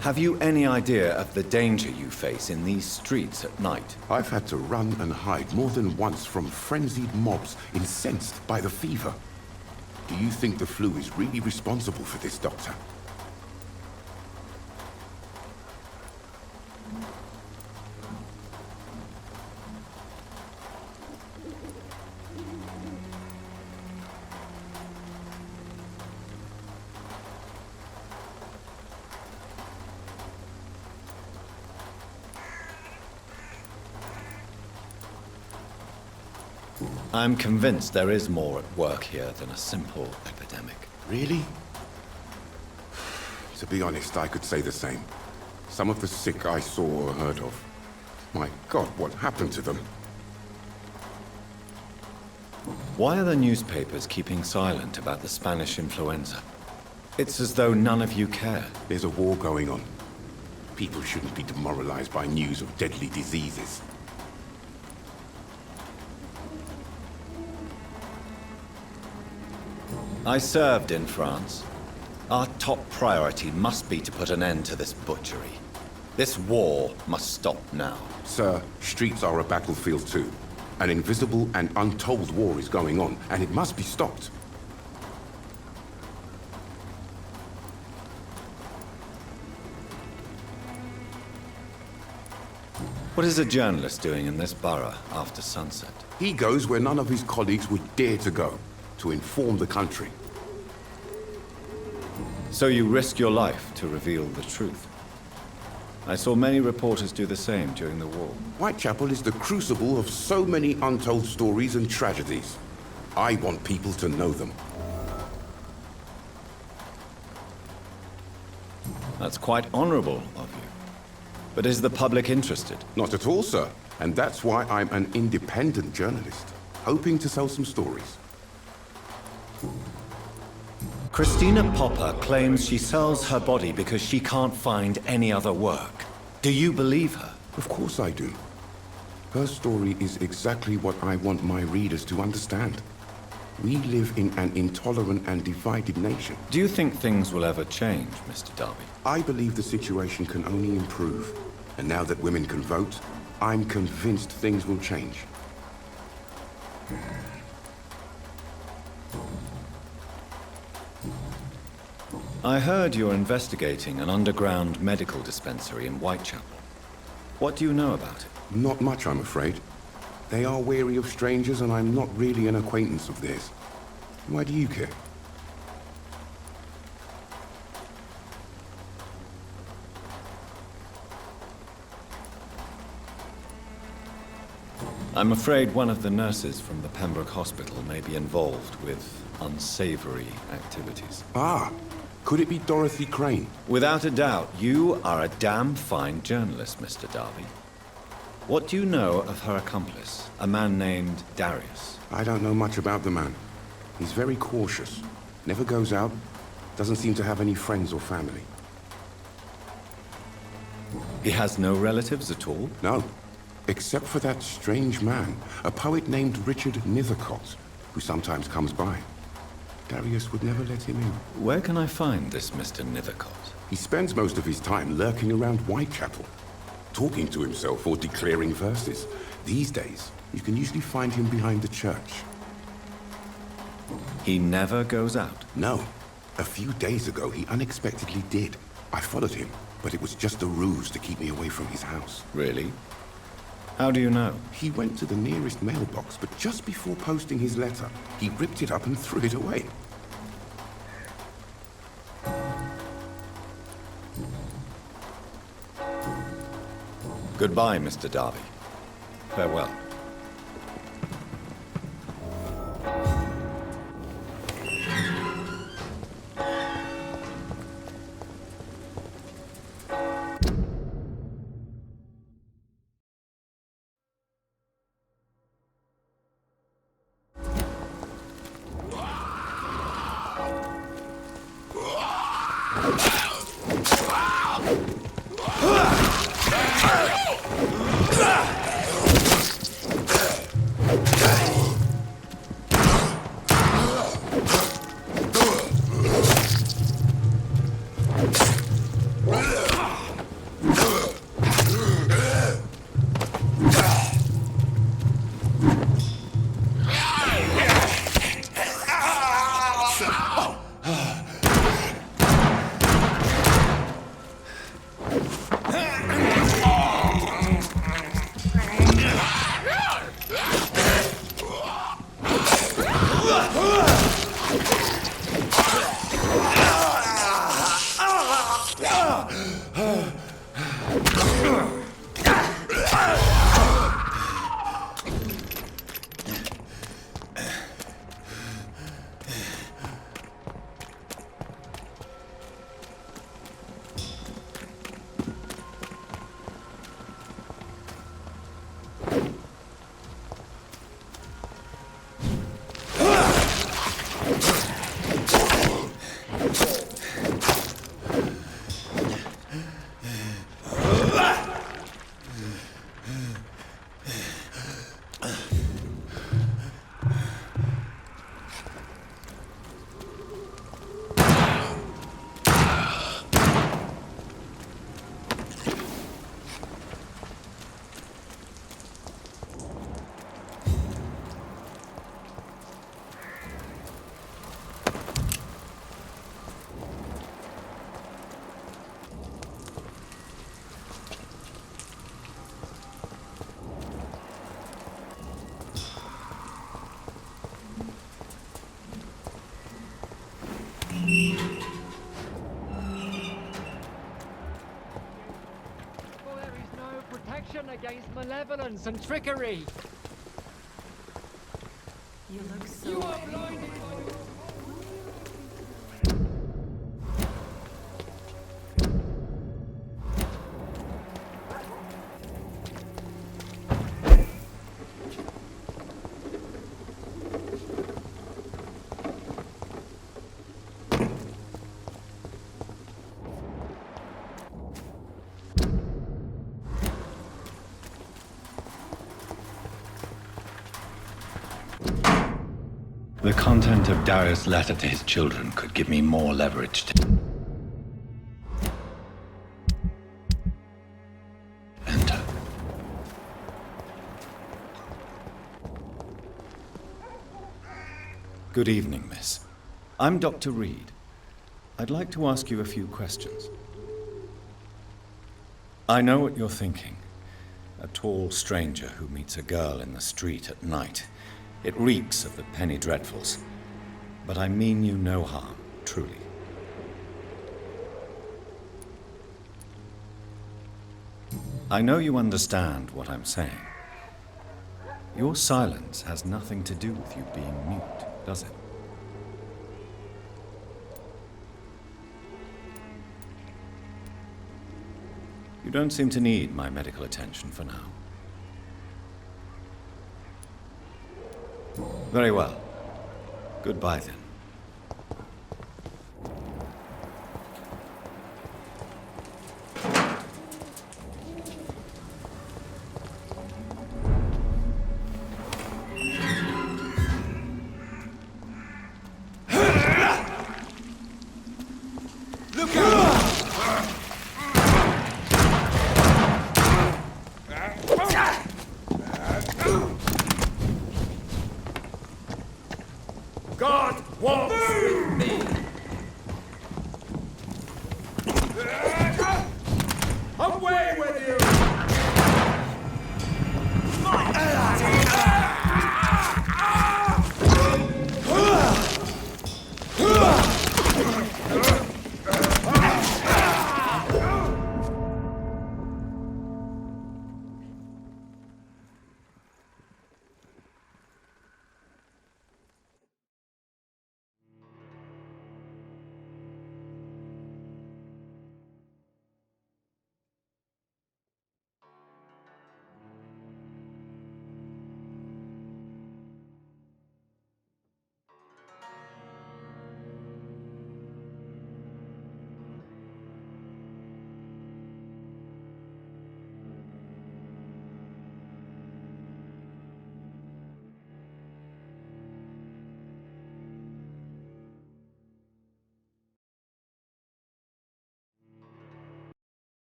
Have you any idea of the danger you face in these streets at night? I've had to run and hide more than once from frenzied mobs incensed by the fever. Do you think the flu is really responsible for this, Doctor? I'm convinced there is more at work here than a simple epidemic. Really? To be honest, I could say the same. Some of the sick I saw or heard of. My God, what happened to them? Why are the newspapers keeping silent about the Spanish influenza? It's as though none of you care. There's a war going on. People shouldn't be demoralized by news of deadly diseases. I served in France. Our top priority must be to put an end to this butchery. This war must stop now. Sir, streets are a battlefield too. An invisible and untold war is going on, and it must be stopped. What is a journalist doing in this borough after sunset? He goes where none of his colleagues would dare to go, to inform the country. So you risk your life to reveal the truth. I saw many reporters do the same during the war. Whitechapel is the crucible of so many untold stories and tragedies. I want people to know them. That's quite honorable of you. But is the public interested? Not at all, sir. And that's why I'm an independent journalist, hoping to sell some stories. Christina Popper claims she sells her body because she can't find any other work. Do you believe her? Of course I do. Her story is exactly what I want my readers to understand. We live in an intolerant and divided nation. Do you think things will ever change, Mr. Darby? I believe the situation can only improve. And now that women can vote, I'm convinced things will change. I heard you're investigating an underground medical dispensary in Whitechapel. What do you know about it? Not much, I'm afraid. They are wary of strangers, and I'm not really an acquaintance of theirs. Why do you care? I'm afraid one of the nurses from the Pembroke Hospital may be involved with unsavory activities. Ah, could it be Dorothy Crane? Without a doubt, you are a damn fine journalist, Mr. Darby. What do you know of her accomplice, a man named Darius? I don't know much about the man. He's very cautious. Never goes out. Doesn't seem to have any friends or family. He has no relatives at all? No. Except for that strange man, a poet named Richard Nethercott, who sometimes comes by. Darius would never let him in. Where can I find this Mr. Nethercott? He spends most of his time lurking around Whitechapel, talking to himself or declaring verses. These days, you can usually find him behind the church. He never goes out? No. A few days ago, he unexpectedly did. I followed him, but it was just a ruse to keep me away from his house. Really? How do you know? He went to the nearest mailbox, but just before posting his letter, he ripped it up and threw it away. Goodbye, Mr. Darby. Farewell. Against malevolence and trickery. You look so... You are blinded by... The content of Darius' letter to his children could give me more leverage to enter. Good evening, miss. I'm Dr. Reed. I'd like to ask you a few questions. I know what you're thinking. A tall stranger who meets a girl in the street at night. It reeks of the penny dreadfuls. But I mean you no harm, truly. I know you understand what I'm saying. Your silence has nothing to do with you being mute, does it? You don't seem to need my medical attention for now. Very well. Goodbye, then.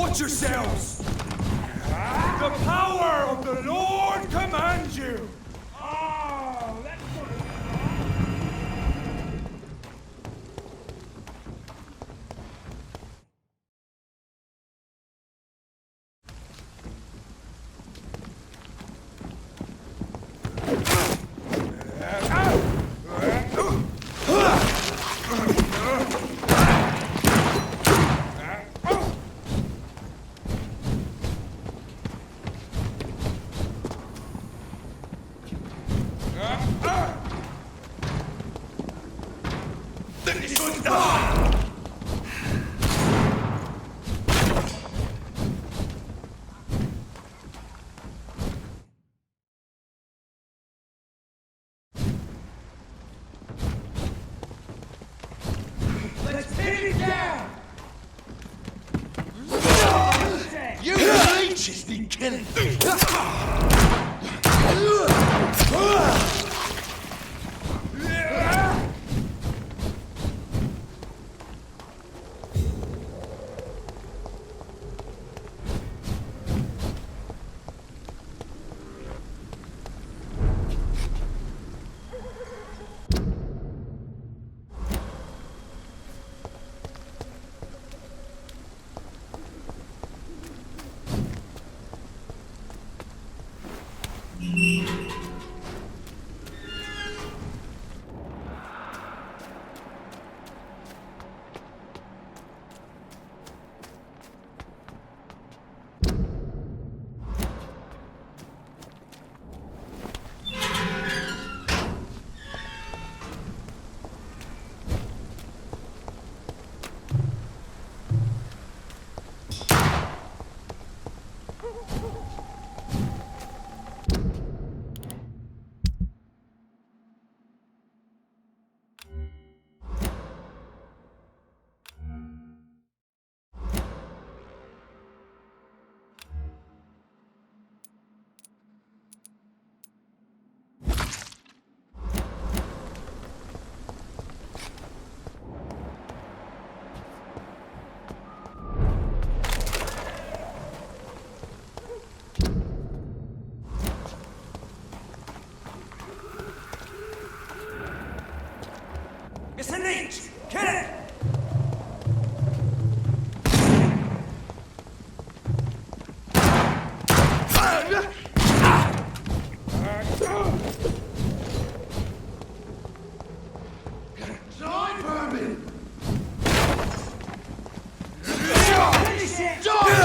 Watch yourselves! The power of the Lord commands you! Oh, that's what Let's hit it down! You leeches need killing! It's a leech! Kill it! Die, vermin! Die!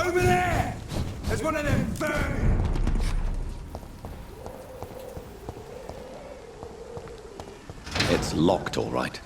Over there! There's one of them vermin! It's locked, all right.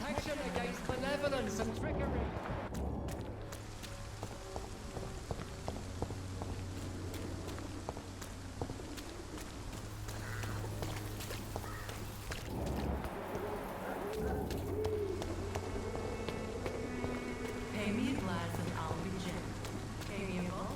Protection against malevolence and trickery. Pay me a glass and I'll be gentle. Pay me a bottle.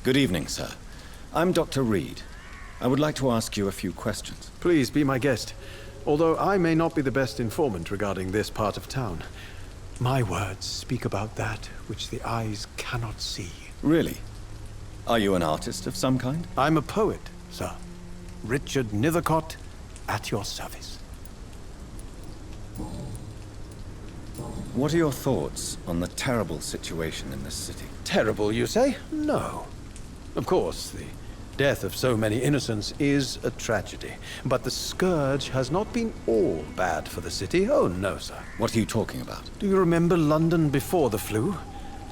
Good evening, sir. I'm Dr. Reed. I would like to ask you a few questions. Please be my guest. Although I may not be the best informant regarding this part of town, my words speak about that which the eyes cannot see. Really? Are you an artist of some kind? I'm a poet, sir. Richard Nethercott, at your service. What are your thoughts on the terrible situation in this city? Terrible, you say? No. Of course, the death of so many innocents is a tragedy. But the scourge has not been all bad for the city. Oh, no, sir. What are you talking about? Do you remember London before the flu?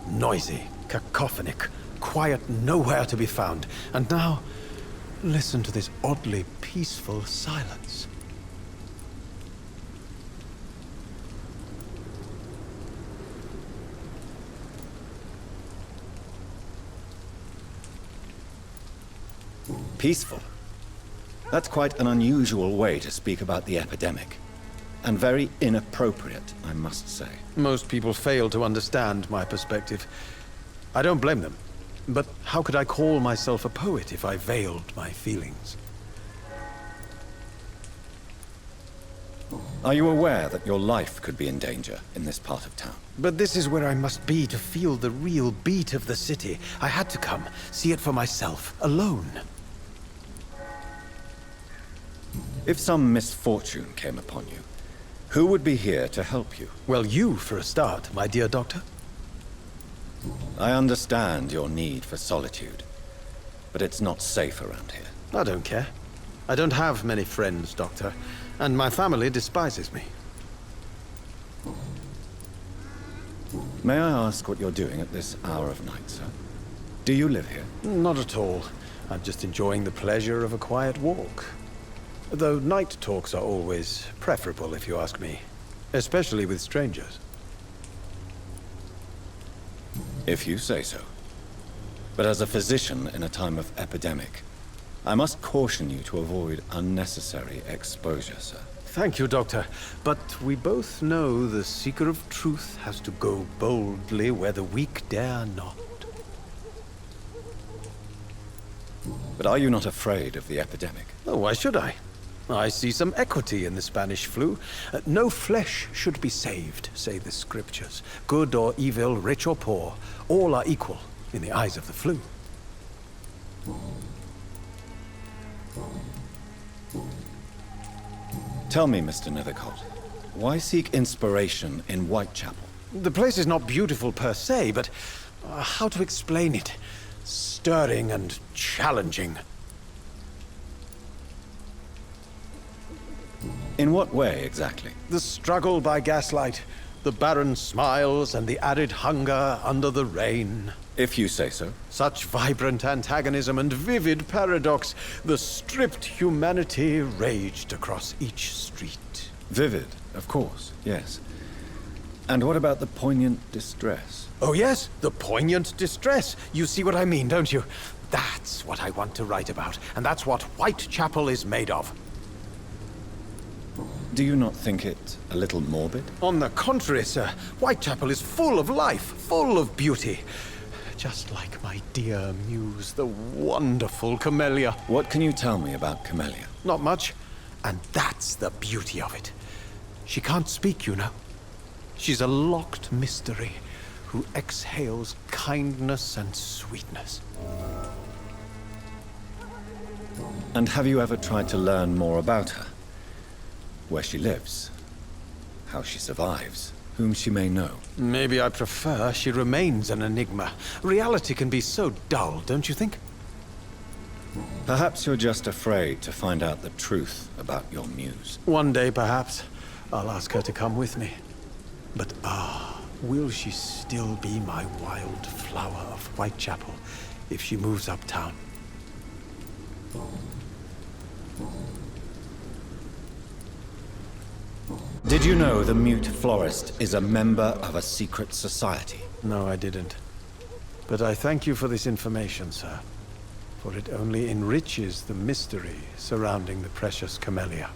Noisy, cacophonic, quiet nowhere to be found. And now, listen to this oddly peaceful silence. Peaceful? That's quite an unusual way to speak about the epidemic. And very inappropriate, I must say. Most people fail to understand my perspective. I don't blame them. But how could I call myself a poet if I veiled my feelings? Are you aware that your life could be in danger in this part of town? But this is where I must be to feel the real beat of the city. I had to come, see it for myself, alone. If some misfortune came upon you, who would be here to help you? Well, you, for a start, my dear doctor. I understand your need for solitude, but it's not safe around here. I don't care. I don't have many friends, Doctor, and my family despises me. May I ask what you're doing at this hour of night, sir? Do you live here? Not at all. I'm just enjoying the pleasure of a quiet walk. Though night talks are always preferable, if you ask me. Especially with strangers. If you say so. But as a physician in a time of epidemic, I must caution you to avoid unnecessary exposure, sir. Thank you, Doctor. But we both know the seeker of truth has to go boldly where the weak dare not. But are you not afraid of the epidemic? Oh, why should I? I see some equity in the Spanish flu. No flesh should be saved, say the scriptures. Good or evil, rich or poor, all are equal in the eyes of the flu. Tell me, Mr. Nethercott, why seek inspiration in Whitechapel? The place is not beautiful per se, but how to explain it? Stirring and challenging. In what way, exactly? The struggle by gaslight, the barren smiles and the arid hunger under the rain. If you say so. Such vibrant antagonism and vivid paradox, the stripped humanity raged across each street. Vivid, of course, yes. And what about the poignant distress? Oh yes, the poignant distress. You see what I mean, don't you? That's what I want to write about, and that's what Whitechapel is made of. Do you not think it a little morbid? On the contrary, sir. Whitechapel is full of life, full of beauty. Just like my dear muse, the wonderful Camellia. What can you tell me about Camellia? Not much. And that's the beauty of it. She can't speak, you know. She's a locked mystery who exhales kindness and sweetness. And have you ever tried to learn more about her? Where she lives, how she survives, whom she may know? Maybe I prefer she remains an enigma. Reality can be so dull, don't you think? Perhaps you're just afraid to find out the truth about your muse. One day, perhaps, I'll ask her to come with me. But will she still be my wild flower of Whitechapel if she moves uptown? Did you know the mute florist is a member of a secret society? No, I didn't. But I thank you for this information, sir. For it only enriches the mystery surrounding the precious Camellia.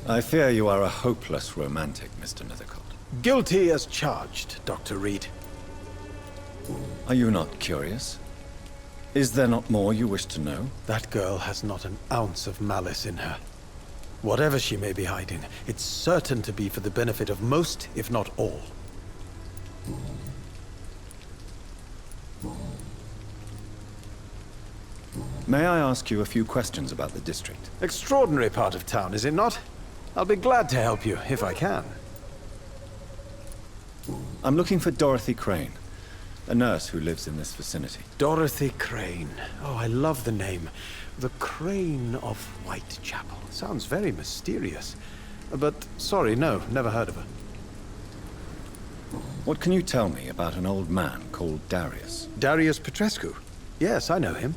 I fear you are a hopeless romantic, Mr. Nethercott. Guilty as charged, Dr. Reed. Are you not curious? Is there not more you wish to know? That girl has not an ounce of malice in her. Whatever she may be hiding, it's certain to be for the benefit of most, if not all. May I ask you a few questions about the district? Extraordinary part of town, is it not? I'll be glad to help you, if I can. I'm looking for Dorothy Crane, a nurse who lives in this vicinity. Dorothy Crane. Oh, I love the name. The Crane of Whitechapel. Sounds very mysterious. But, sorry, no, never heard of her. What can you tell me about an old man called Darius? Darius Petrescu? Yes, I know him.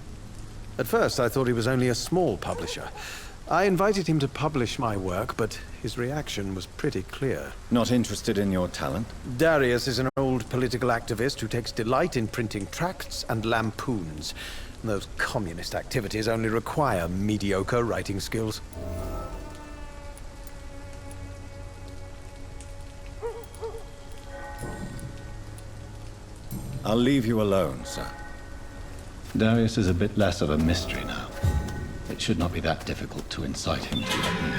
At first, I thought he was only a small publisher. I invited him to publish my work, but his reaction was pretty clear. Not interested in your talent? Darius is an old political activist who takes delight in printing tracts and lampoons. Those communist activities only require mediocre writing skills. I'll leave you alone, sir. Darius is a bit less of a mystery now. It should not be that difficult to incite him to let me.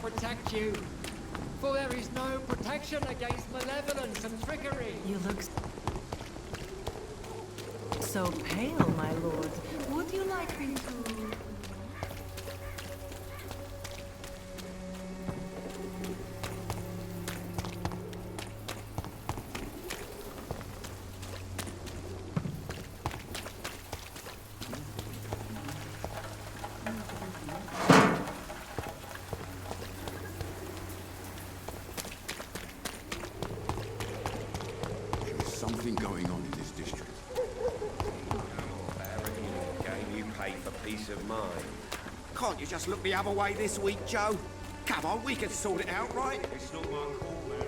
Protect you, for there is no protection against malevolence and trickery. You look so pale, my lord. Would you like me to... something going on in this district. Game you pay for peace of mind. Can't you just look the other way this week, Joe? Come on, we can sort it out, right? It's not my call, man.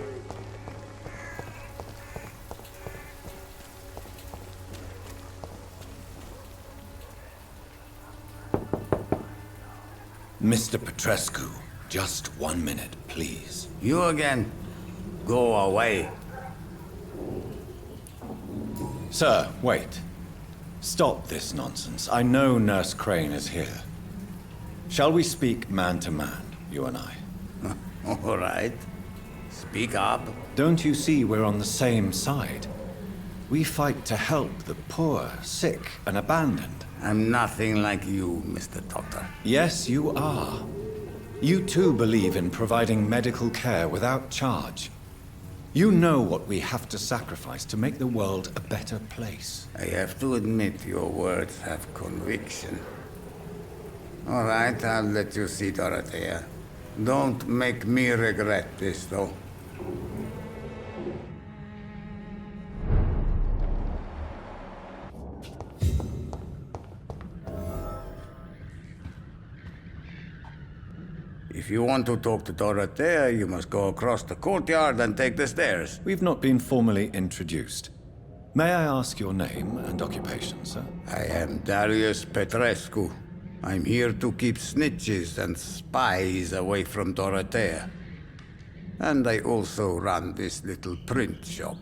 Mr. Petrescu, just 1 minute, please. You again? Go away. Sir, wait. Stop this nonsense. I know Nurse Crane is here. Shall we speak man to man, you and I? All right. Speak up. Don't you see we're on the same side? We fight to help the poor, sick, and abandoned. I'm nothing like you, Mr. Doctor. Yes, you are. You too believe in providing medical care without charge. You know what we have to sacrifice to make the world a better place. I have to admit your words have conviction. All right, I'll let you see Dorothea. Don't make me regret this, though. If you want to talk to Dorothea, you must go across the courtyard and take the stairs. We've not been formally introduced. May I ask your name and occupation, sir? I am Darius Petrescu. I'm here to keep snitches and spies away from Dorothea. And I also run this little print shop.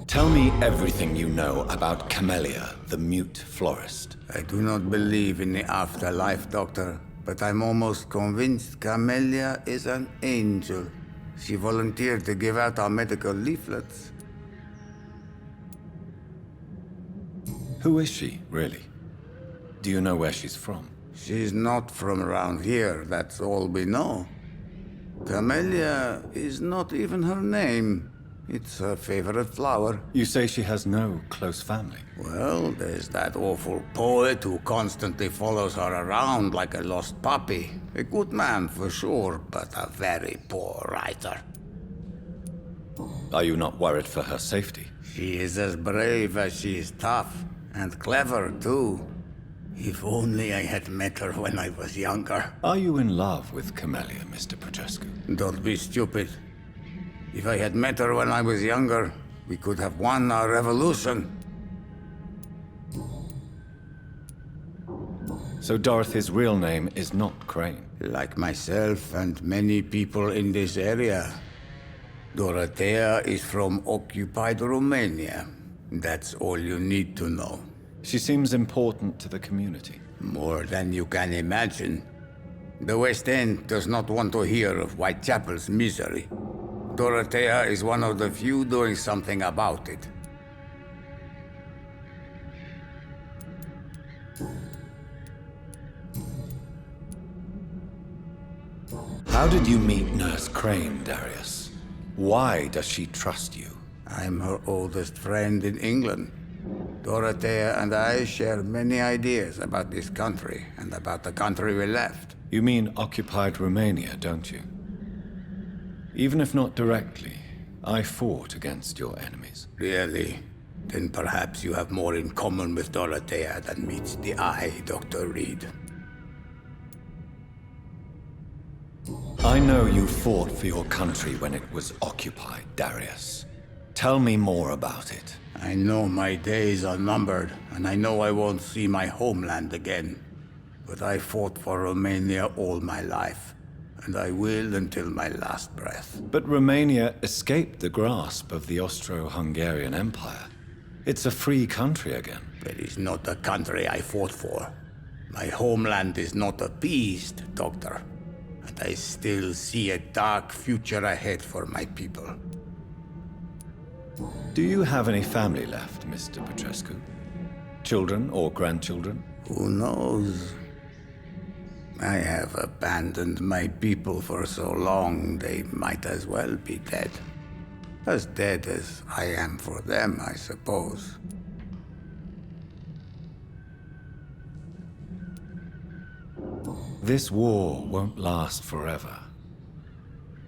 Tell me everything you know about Camellia, the mute florist. I do not believe in the afterlife, Doctor, but I'm almost convinced Camellia is an angel. She volunteered to give out our medical leaflets. Who is she, really? Do you know where she's from? She's not from around here, that's all we know. Camellia is not even her name. It's her favorite flower. You say she has no close family? Well, there's that awful poet who constantly follows her around like a lost puppy. A good man for sure, but a very poor writer. Are you not worried for her safety? She is as brave as she is tough. And clever, too. If only I had met her when I was younger. Are you in love with Camellia, Mr. Petrescu? Don't be stupid. If I had met her when I was younger, we could have won our revolution. So Dorothy's real name is not Crane? Like myself and many people in this area. Dorothea is from occupied Romania. That's all you need to know. She seems important to the community. More than you can imagine. The West End does not want to hear of Whitechapel's misery. Dorothea is one of the few doing something about it. How did you meet Nurse Crane, Darius? Why does she trust you? I'm her oldest friend in England. Dorothea and I share many ideas about this country and about the country we left. You mean occupied Romania, don't you? Even if not directly, I fought against your enemies. Really? Then perhaps you have more in common with Dorothea than meets the eye, Dr. Reed. I know you fought for your country when it was occupied, Darius. Tell me more about it. I know my days are numbered, and I know I won't see my homeland again. But I fought for Romania all my life, and I will until my last breath. But Romania escaped the grasp of the Austro-Hungarian Empire. It's a free country again. That is not the country I fought for. My homeland is not appeased, Doctor. And I still see a dark future ahead for my people. Do you have any family left, Mr. Petrescu? Children or grandchildren? Who knows? I have abandoned my people for so long, they might as well be dead. As dead as I am for them, I suppose. This war won't last forever.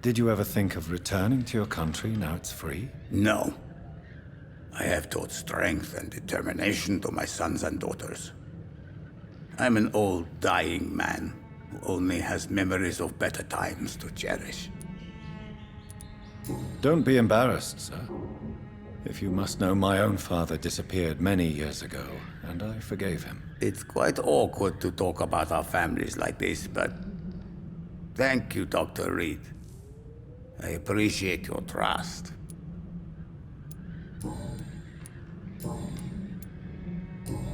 Did you ever think of returning to your country now it's free? No. I have taught strength and determination to my sons and daughters. I'm an old, dying man who only has memories of better times to cherish. Don't be embarrassed, sir. If you must know, my own father disappeared many years ago, and I forgave him. It's quite awkward to talk about our families like this, but thank you, Dr. Reed. I appreciate your trust.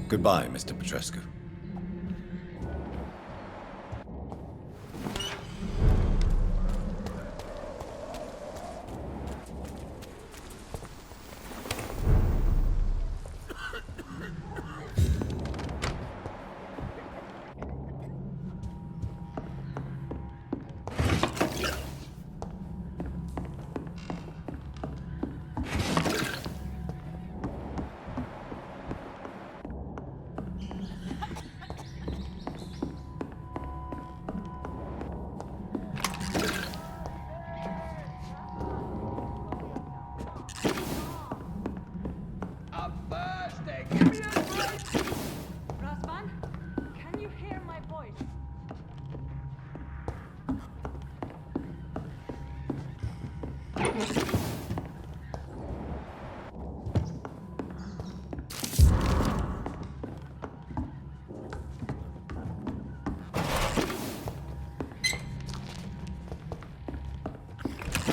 Goodbye, Mr. Petrescu. Razvan, can you hear my voice?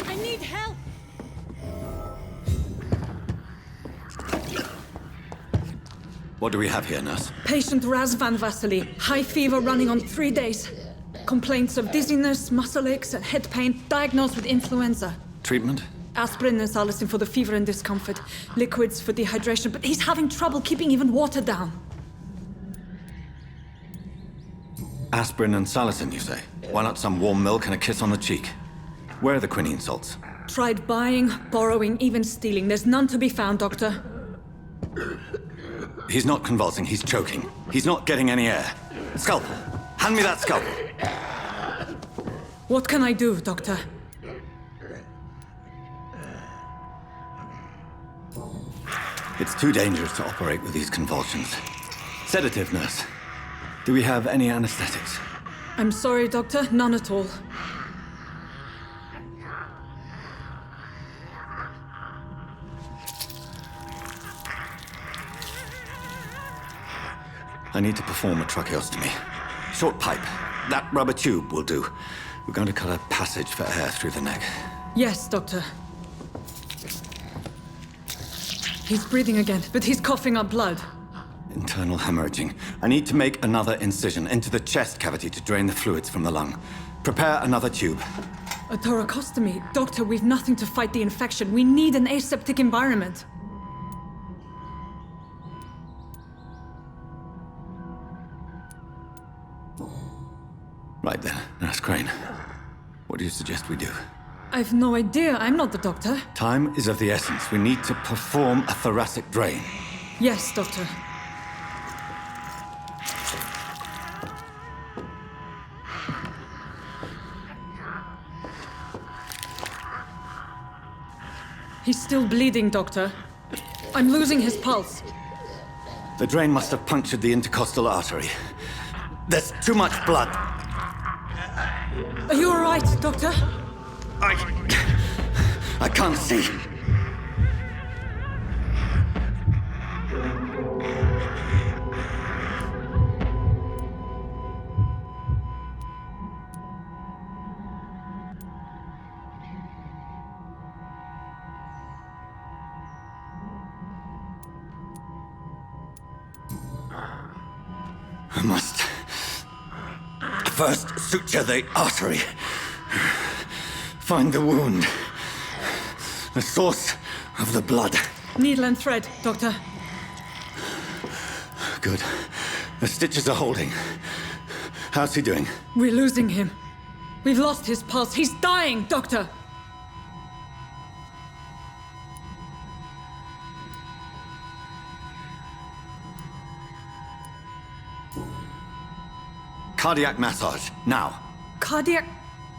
I need help! What do we have here, nurse? Patient Razvan Vasily. High fever running on 3 days. Complaints of dizziness, muscle aches, and head pain. Diagnosed with influenza. Treatment? Aspirin and salicin for the fever and discomfort. Liquids for dehydration, but he's having trouble keeping even water down. Aspirin and salicin, you say? Why not some warm milk and a kiss on the cheek? Where are the quinine salts? Tried buying, borrowing, even stealing. There's none to be found, Doctor. He's not convulsing, he's choking. He's not getting any air. Scalpel! Hand me that scalpel! What can I do, Doctor? It's too dangerous to operate with these convulsions. Sedative, nurse. Do we have any anesthetics? I'm sorry, Doctor. None at all. I need to perform a tracheostomy. Short pipe. That rubber tube will do. We're going to cut a passage for air through the neck. Yes, Doctor. He's breathing again, but he's coughing up blood. Internal hemorrhaging. I need to make another incision into the chest cavity to drain the fluids from the lung. Prepare another tube. A thoracostomy? Doctor, we've nothing to fight the infection. We need an aseptic environment. Right then, Nurse Crane. What do you suggest we do? I've no idea. I'm not the doctor. Time is of the essence. We need to perform a thoracic drain. Yes, Doctor. He's still bleeding, Doctor. I'm losing his pulse. The drain must have punctured the intercostal artery. There's too much blood. Are you all right, Doctor? I can't see. I must first suture the artery. Find the wound. The source of the blood. Needle and thread, Doctor. Good. The stitches are holding. How's he doing? We're losing him. We've lost his pulse. He's dying, Doctor! Cardiac massage, now. Cardiac...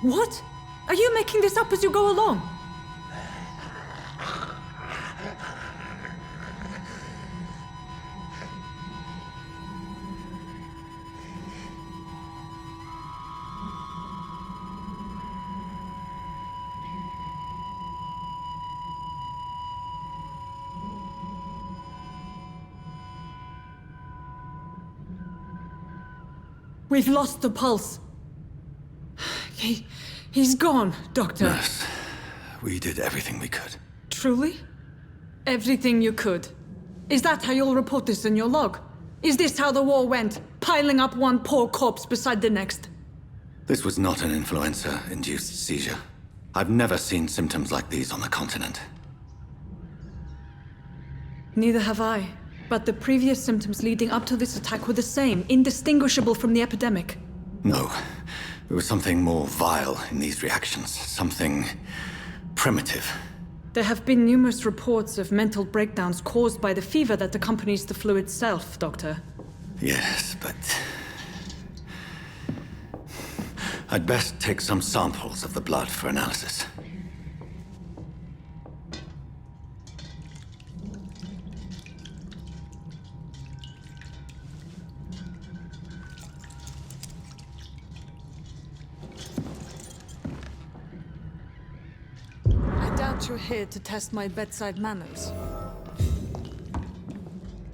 What? Are you making this up as you go along? We've lost the pulse. He's gone, Doctor. Nurse, we did everything we could. Truly? Everything you could. Is that how you'll report this in your log? Is this how the war went? Piling up one poor corpse beside the next? This was not an influenza-induced seizure. I've never seen symptoms like these on the continent. Neither have I. But the previous symptoms leading up to this attack were the same, indistinguishable from the epidemic. No. There was something more vile in these reactions. Something primitive. There have been numerous reports of mental breakdowns caused by the fever that accompanies the flu itself, Doctor. Yes, but... I'd best take some samples of the blood for analysis. You're here to test my bedside manners.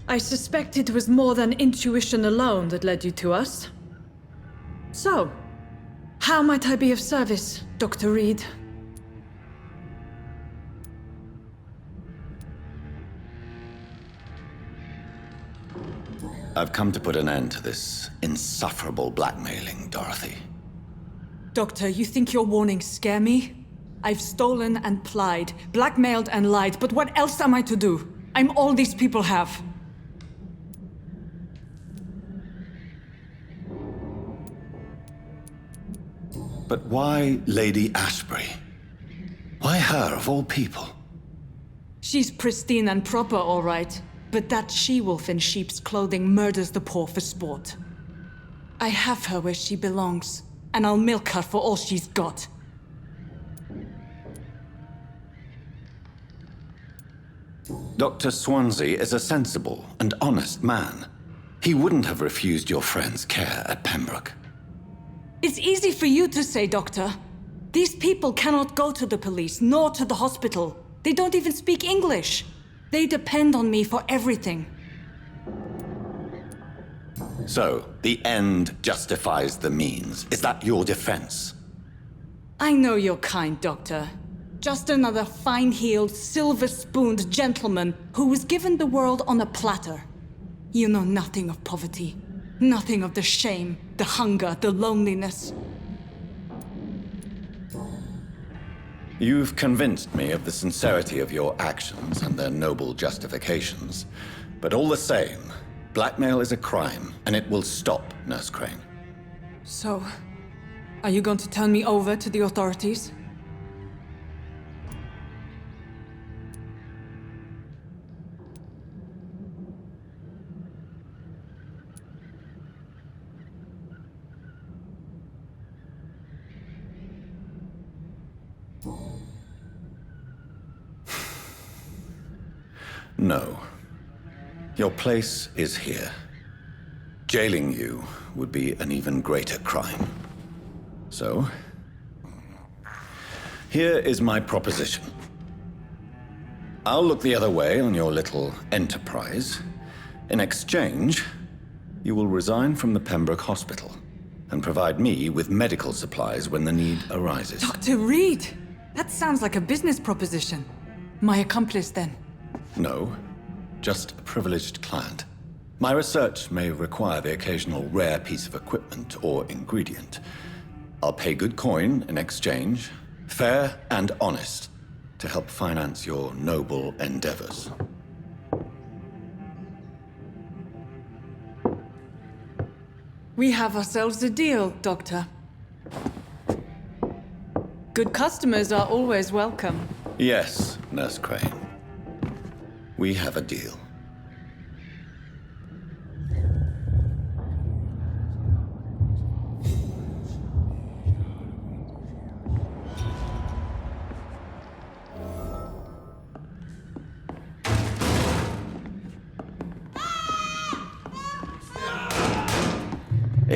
I suspect it was more than intuition alone that led you to us. So, how might I be of service, Dr. Reed? I've come to put an end to this insufferable blackmailing, Dorothy. Doctor, you think your warnings scare me? I've stolen and plied, blackmailed and lied, but what else am I to do? I'm all these people have. But why Lady Ashbury? Why her, of all people? She's pristine and proper, all right. But that she-wolf in sheep's clothing murders the poor for sport. I have her where she belongs, and I'll milk her for all she's got. Dr. Swansea is a sensible and honest man. He wouldn't have refused your friend's care at Pembroke. It's easy for you to say, Doctor. These people cannot go to the police, nor to the hospital. They don't even speak English. They depend on me for everything. So, the end justifies the means. Is that your defense? I know you're kind, Doctor. Just another fine-heeled, silver-spooned gentleman who was given the world on a platter. You know nothing of poverty. Nothing of the shame, the hunger, the loneliness. You've convinced me of the sincerity of your actions and their noble justifications. But all the same, blackmail is a crime, and it will stop, Nurse Crane. So, are you going to turn me over to the authorities? No. Your place is here. Jailing you would be an even greater crime. So, here is my proposition. I'll look the other way on your little enterprise. In exchange, you will resign from the Pembroke Hospital and provide me with medical supplies when the need arises. Dr. Reed! That sounds like a business proposition. My accomplice, then. No, just a privileged client. My research may require the occasional rare piece of equipment or ingredient. I'll pay good coin in exchange, fair and honest, to help finance your noble endeavors. We have ourselves a deal, Doctor. Good customers are always welcome. Yes, Nurse Crane. We have a deal.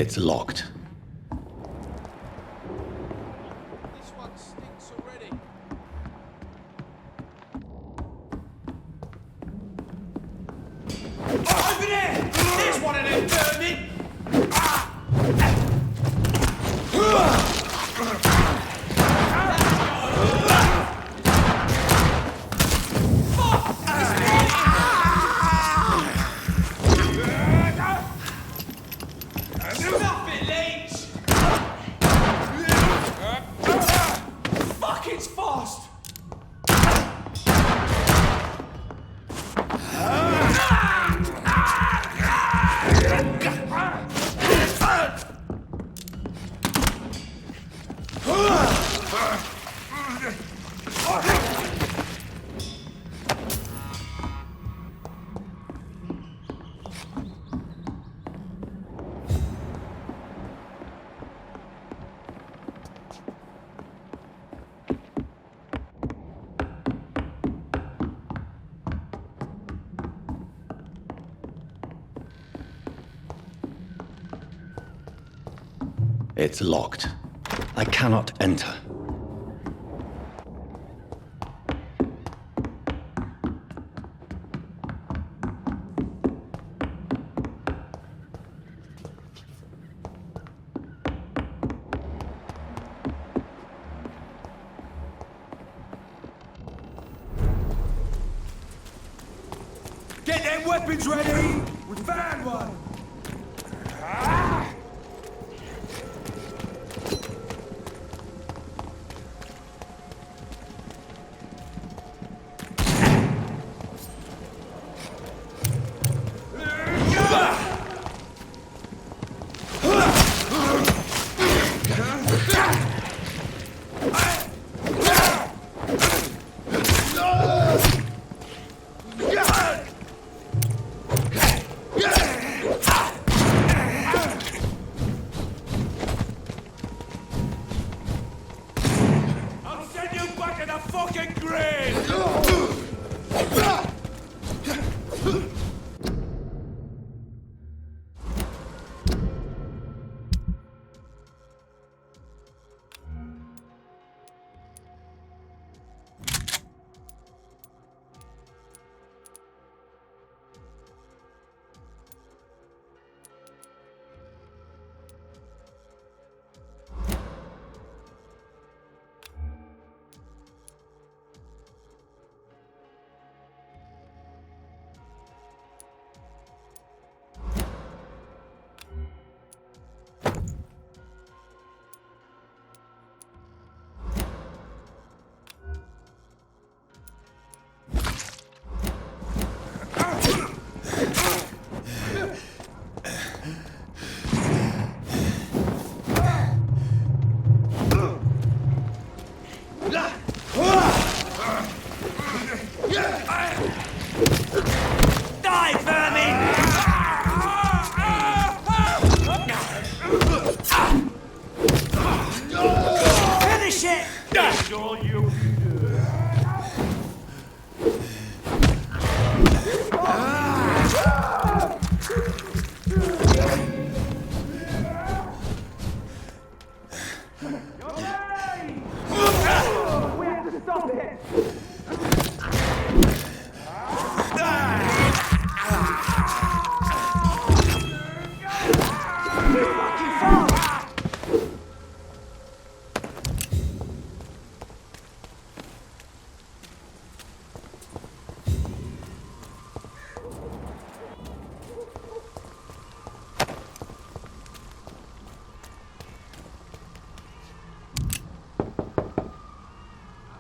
It's locked. This one stinks already. Over there! There's one of them vermin! Stop it, Leech! Fuck, it's fast! It's locked. I cannot enter. Get them weapons ready! We found one! I'll send you back in the fucking grave! Die, vermin! Finish it! That's all you can do. We have to stop it!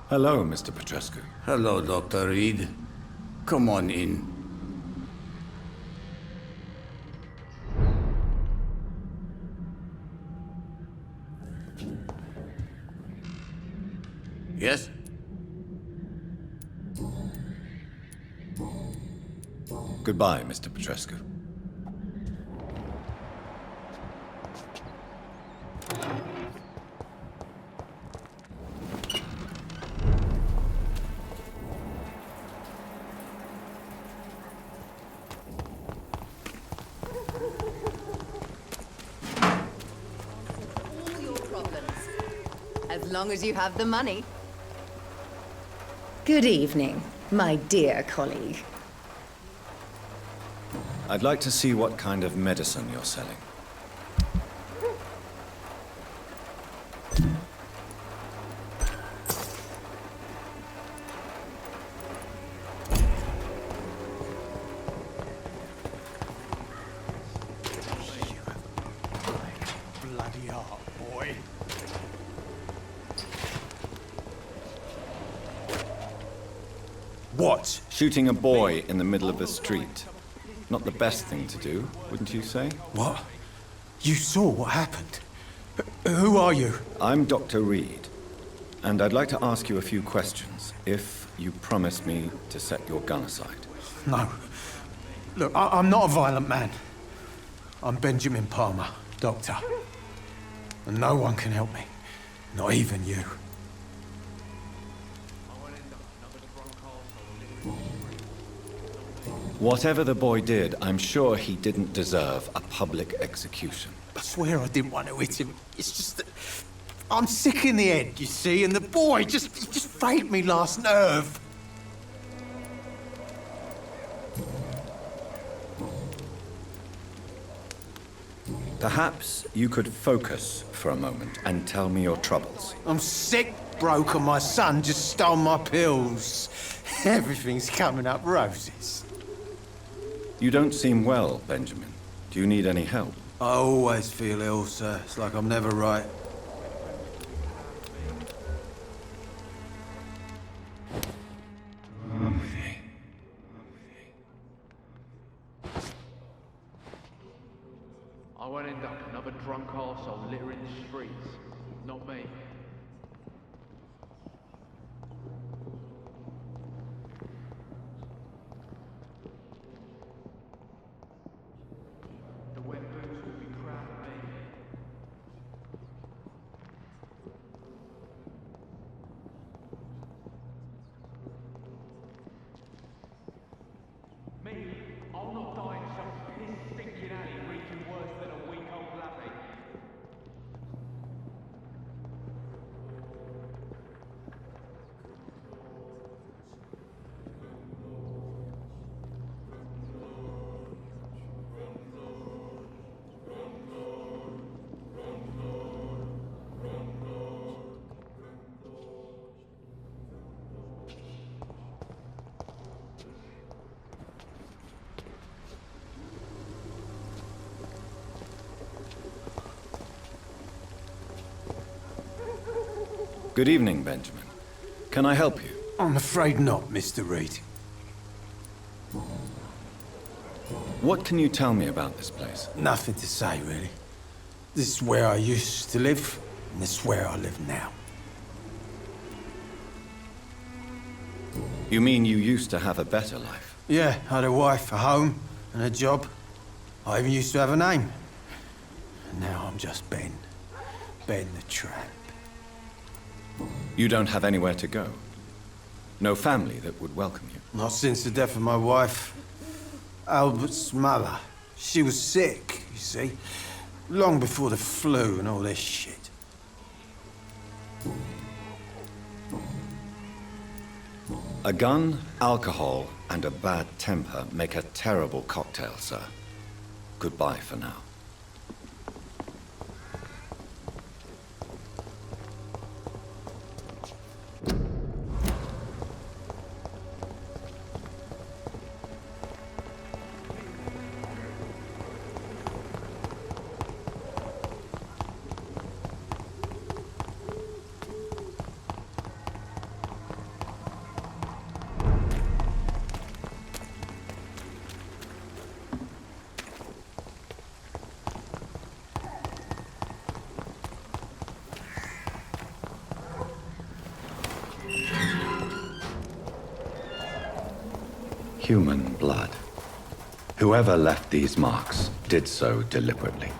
Hello, Mr. Petrescu. Hello, Dr. Reed. Come on in. Yes? Goodbye, Mr. Petrescu. As long as you have the money. Good evening, my dear colleague. I'd like to see what kind of medicine you're selling. Bloody heart, boy. What? Shooting a boy in the middle of the street. Not the best thing to do, wouldn't you say? What? You saw what happened? Who are you? I'm Dr. Reed, and I'd like to ask you a few questions, if you promise me to set your gun aside. No. Look, I'm not a violent man. I'm Benjamin Palmer, doctor. And no one can help me. Not even you. Whatever the boy did, I'm sure he didn't deserve a public execution. I swear I didn't want to hit him. It's just that I'm sick in the head, you see, and the boy just frayed me last nerve. Perhaps you could focus for a moment and tell me your troubles. I'm sick, broke, and my son just stole my pills. Everything's coming up roses. You don't seem well, Benjamin. Do you need any help? I always feel ill, sir. It's like I'm never right. I won't end up another drunk arsehole littering the streets. Not me. The wet boots will be proud of me. Me, I'll not die in some piss stinking alley reeking worse than a week old lappy. Good evening, Benjamin. Can I help you? I'm afraid not, Mr. Reed. What can you tell me about this place? Nothing to say, really. This is where I used to live, and this is where I live now. You mean you used to have a better life? Yeah, I had a wife, a home, and a job. I even used to have a name. And now I'm just Ben. Ben the Tramp. You don't have anywhere to go? No family that would welcome you? Not since the death of my wife, Albert's mother. She was sick, you see. Long before the flu and all this shit. A gun, alcohol, and a bad temper make a terrible cocktail, sir. Goodbye for now. Human blood. Whoever left these marks did so deliberately.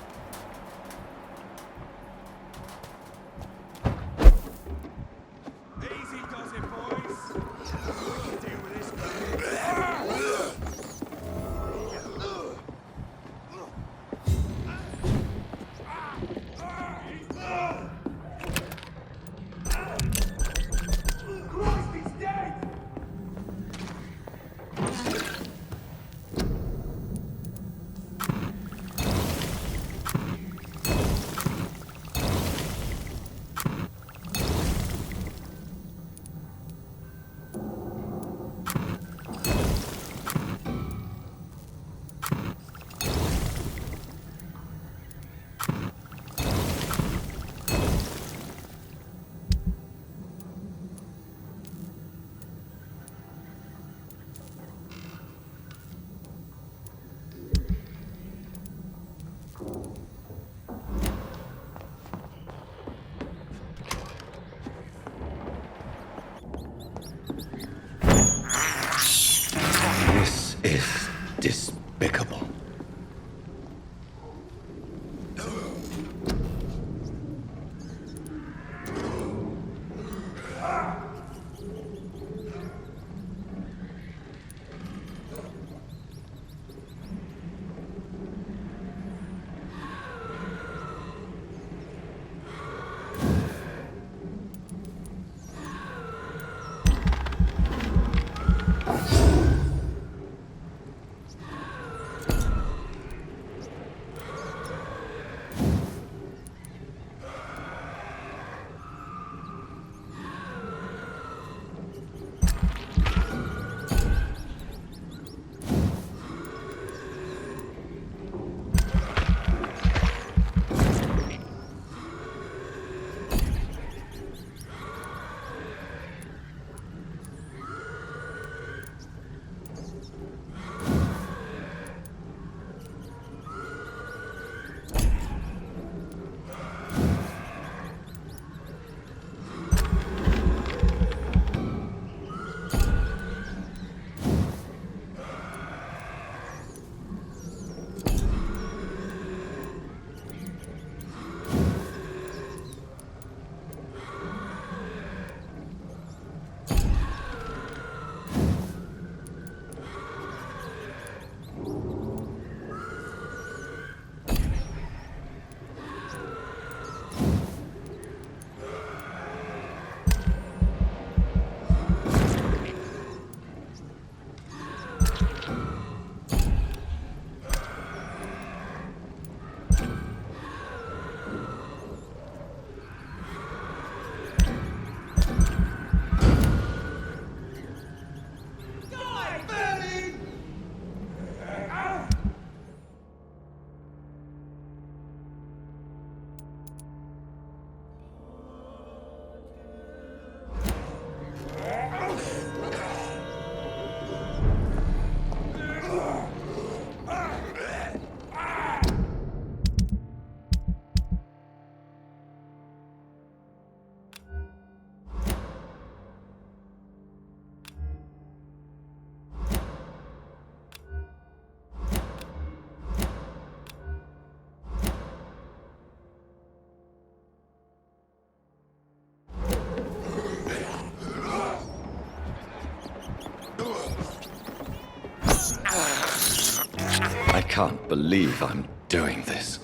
can't believe I'm doing this.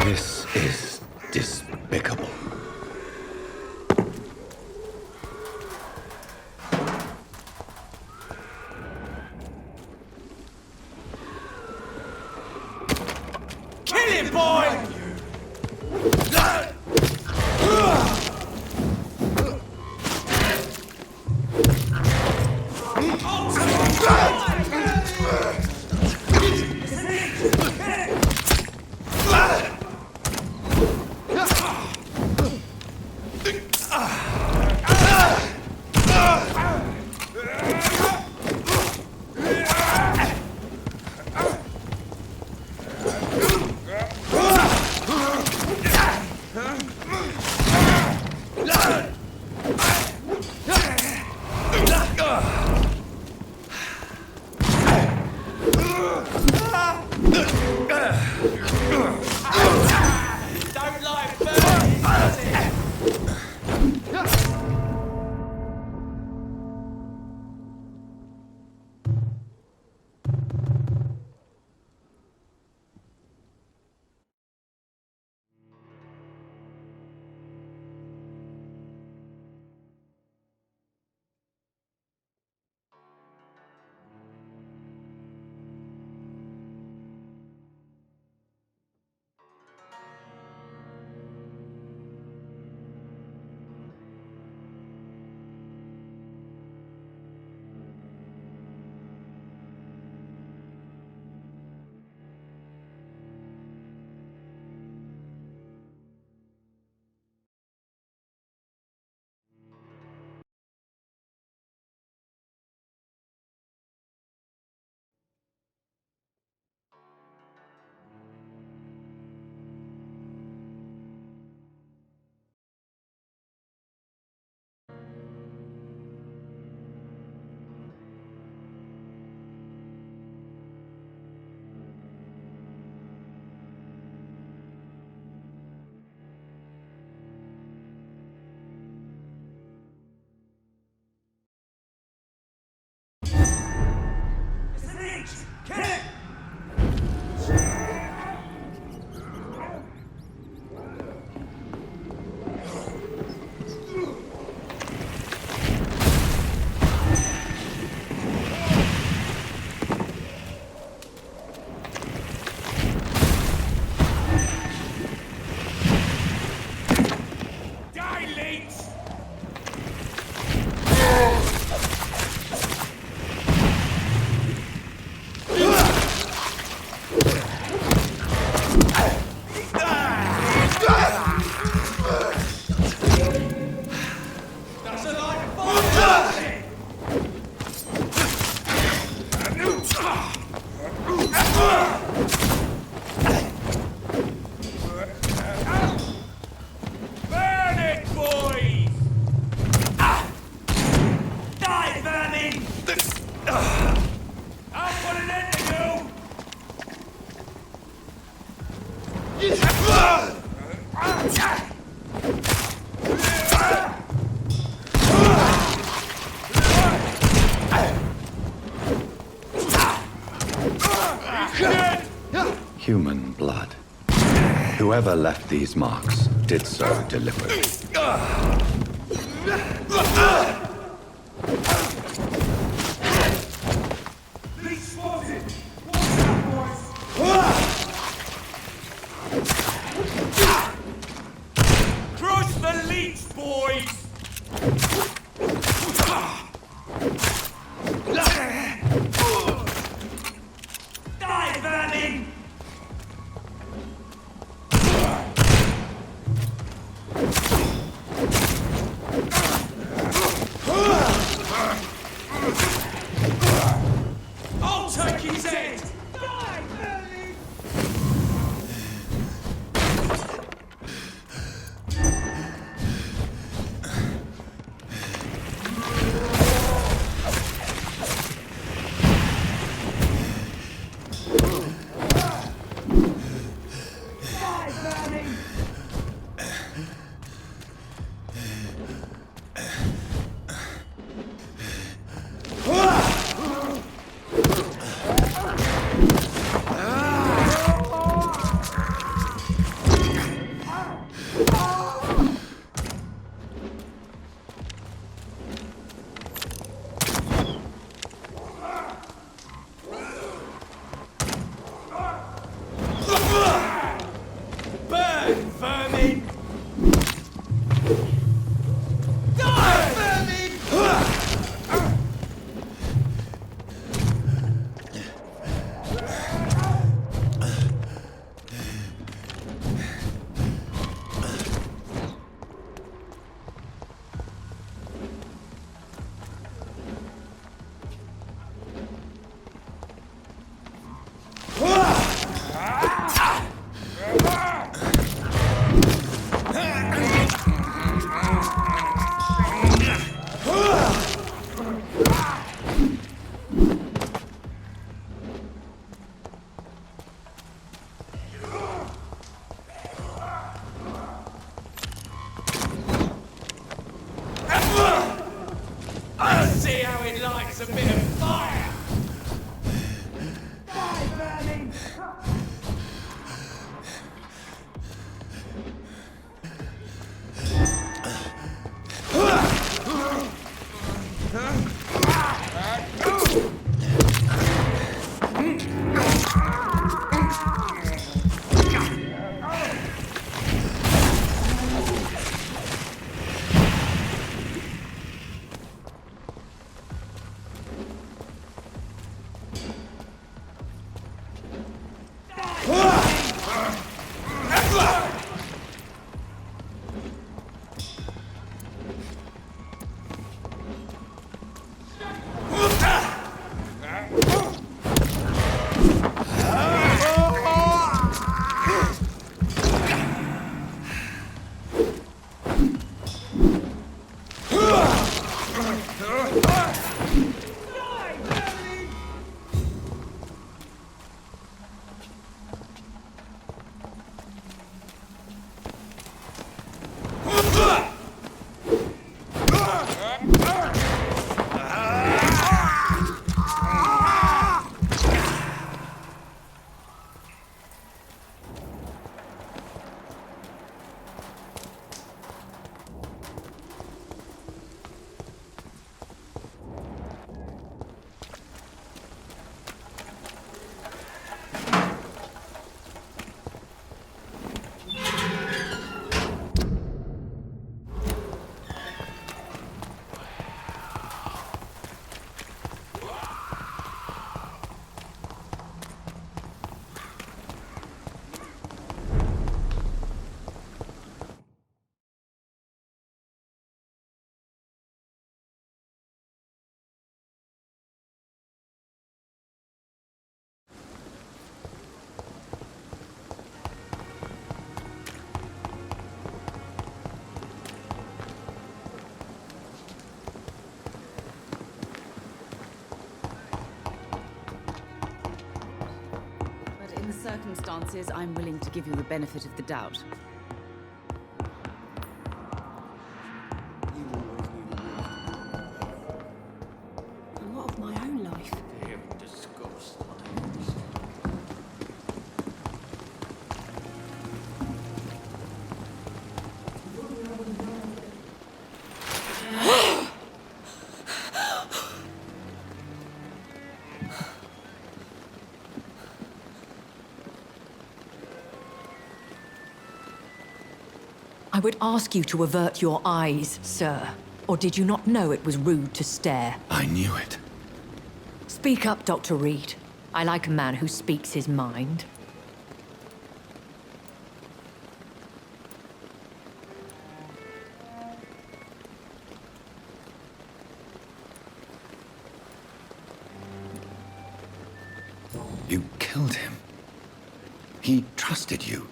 This is despicable. Kill him, boy! Human blood. Whoever left these marks did so deliberately. Crush the leech, boys! Die, vermin! I'll take his head! Die, vermin! But in the circumstances, I'm willing to give you the benefit of the doubt. A lot of my own life. I would ask you to avert your eyes, sir. Or did you not know it was rude to stare? I knew it. Speak up, Dr. Reed. I like a man who speaks his mind. You killed him. He trusted you.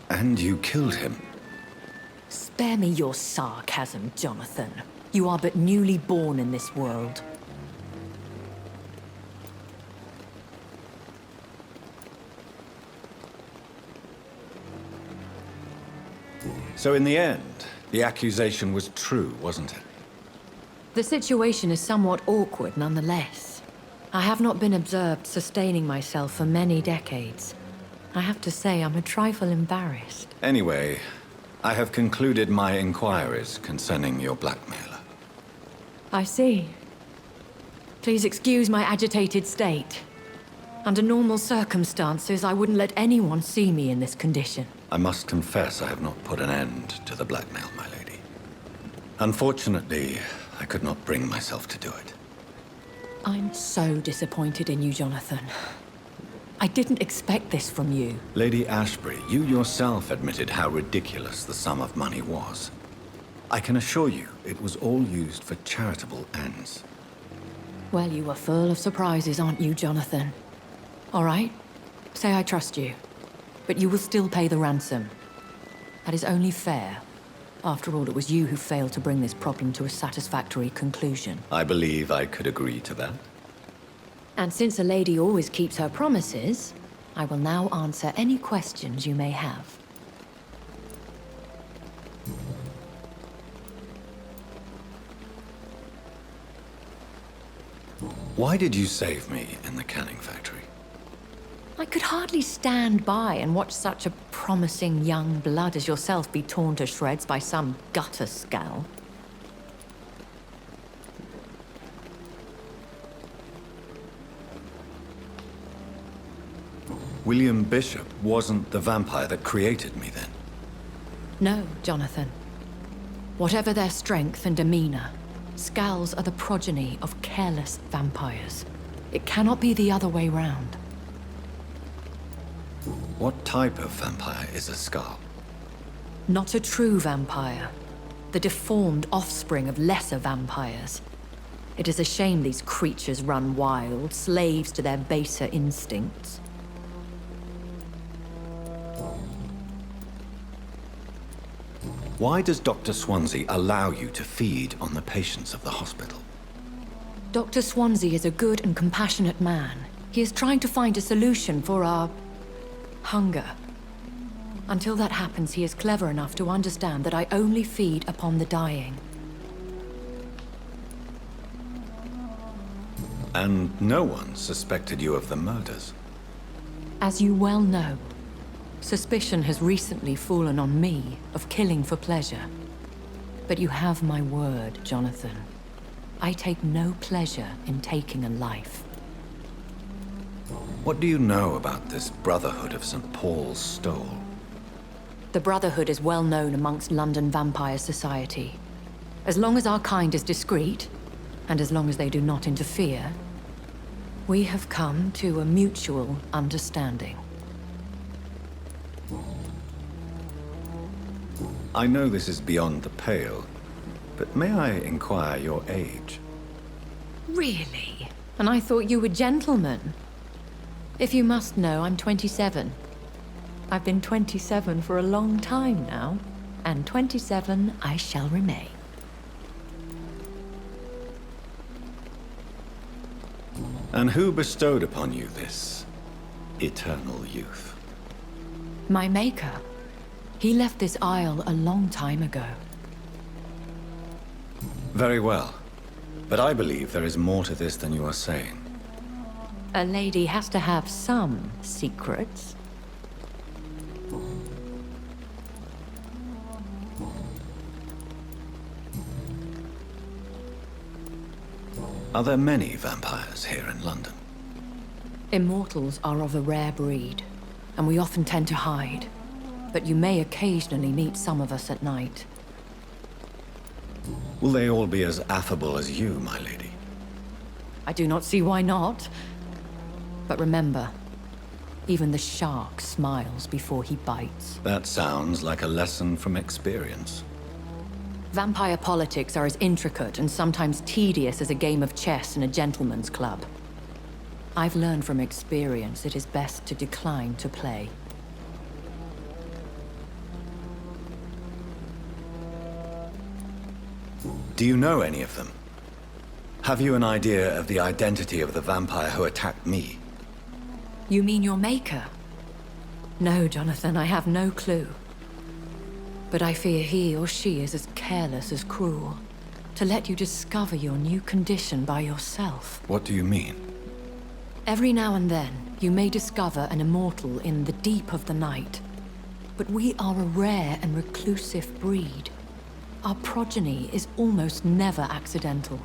And you killed him. Spare me your sarcasm, Jonathan. You are but newly born in this world. So in the end, the accusation was true, wasn't it? The situation is somewhat awkward nonetheless. I have not been observed sustaining myself for many decades. I have to say I'm a trifle embarrassed. Anyway, I have concluded my inquiries concerning your blackmailer. I see. Please excuse my agitated state. Under normal circumstances, I wouldn't let anyone see me in this condition. I must confess I have not put an end to the blackmail, my lady. Unfortunately, I could not bring myself to do it. I'm so disappointed in you, Jonathan. I didn't expect this from you. Lady Ashbury, you yourself admitted how ridiculous the sum of money was. I can assure you, it was all used for charitable ends. Well, you are full of surprises, aren't you, Jonathan? All right, say I trust you. But you will still pay the ransom. That is only fair. After all, it was you who failed to bring this problem to a satisfactory conclusion. I believe I could agree to that. And since a lady always keeps her promises, I will now answer any questions you may have. Why did you save me in the canning factory? I could hardly stand by and watch such a promising young blood as yourself be torn to shreds by some gutter scowl. William Bishop wasn't the vampire that created me then? No, Jonathan. Whatever their strength and demeanor, Skulls are the progeny of careless vampires. It cannot be the other way round. What type of vampire is a Skull? Not a true vampire. The deformed offspring of lesser vampires. It is a shame these creatures run wild, slaves to their baser instincts. Why does Dr. Swansea allow you to feed on the patients of the hospital? Dr. Swansea is a good and compassionate man. He is trying to find a solution for our hunger. Until that happens, he is clever enough to understand that I only feed upon the dying. And no one suspected you of the murders? As you well know, suspicion has recently fallen on me of killing for pleasure. But you have my word, Jonathan. I take no pleasure in taking a life. What do you know about this Brotherhood of St. Paul's Stole? The Brotherhood is well known amongst London vampire society. As long as our kind is discreet, and as long as they do not interfere, we have come to a mutual understanding. I know this is beyond the pale, but may I inquire your age? Really? And I thought you were gentlemen. If you must know, I'm 27. I've been 27 for a long time now, and 27 I shall remain. And who bestowed upon you this eternal youth? My maker. He left this isle a long time ago. Very well. But I believe there is more to this than you are saying. A lady has to have some secrets. Are there many vampires here in London? Immortals are of a rare breed, and we often tend to hide. But you may occasionally meet some of us at night. Will they all be as affable as you, my lady? I do not see why not. But remember, even the shark smiles before he bites. That sounds like a lesson from experience. Vampire politics are as intricate and sometimes tedious as a game of chess in a gentleman's club. I've learned from experience it is best to decline to play. Do you know any of them? Have you an idea of the identity of the vampire who attacked me? You mean your maker? No, Jonathan, I have no clue. But I fear he or she is as careless as cruel. To let you discover your new condition by yourself. What do you mean? Every now and then, you may discover an immortal in the deep of the night. But we are a rare and reclusive breed. Our progeny is almost never accidental.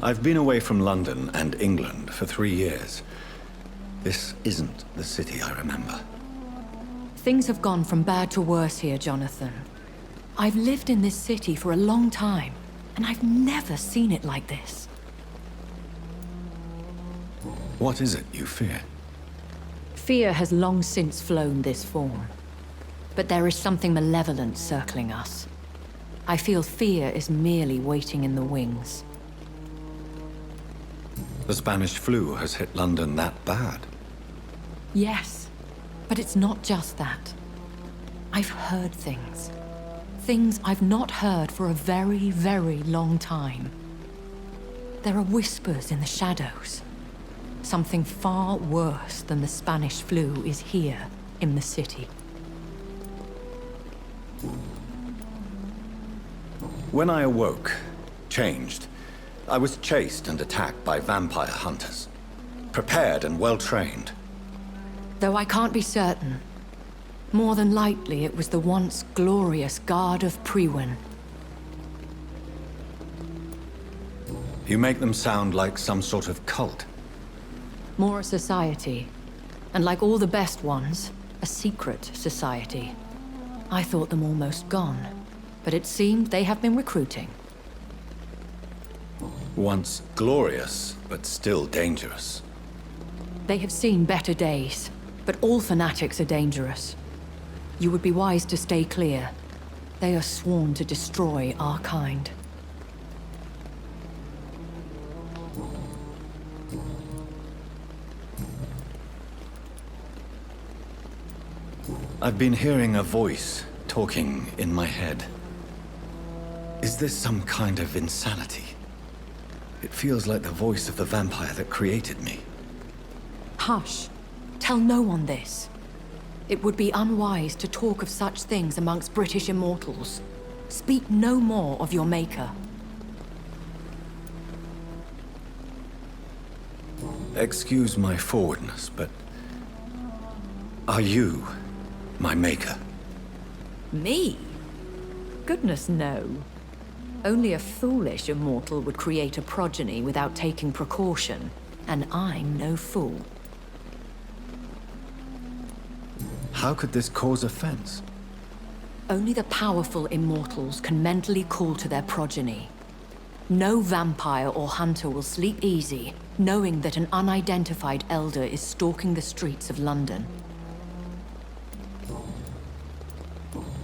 I've been away from London and England for 3 years. This isn't the city I remember. Things have gone from bad to worse here, Jonathan. I've lived in this city for a long time, and I've never seen it like this. What is it you fear? Fear has long since flown this form. But there is something malevolent circling us. I feel fear is merely waiting in the wings. The Spanish flu has hit London that bad? Yes, but it's not just that. I've heard things. Things I've not heard for a very, very long time. There are whispers in the shadows. Something far worse than the Spanish flu is here in the city. When I awoke, changed, I was chased and attacked by vampire hunters. Prepared and well-trained. Though I can't be certain, more than likely it was the once glorious Guard of Priwen. You make them sound like some sort of cult. More a society. And like all the best ones, a secret society. I thought them almost gone, but it seemed they have been recruiting. Once glorious, but still dangerous. They have seen better days, but all fanatics are dangerous. You would be wise to stay clear. They are sworn to destroy our kind. I've been hearing a voice talking in my head. Is this some kind of insanity? It feels like the voice of the vampire that created me. Hush. Tell no one this. It would be unwise to talk of such things amongst British immortals. Speak no more of your maker. Excuse my forwardness, but... are you my maker? Me? Goodness, no. Only a foolish immortal would create a progeny without taking precaution, and I'm no fool. How could this cause offense? Only the powerful immortals can mentally call to their progeny. No vampire or hunter will sleep easy, knowing that an unidentified elder is stalking the streets of London.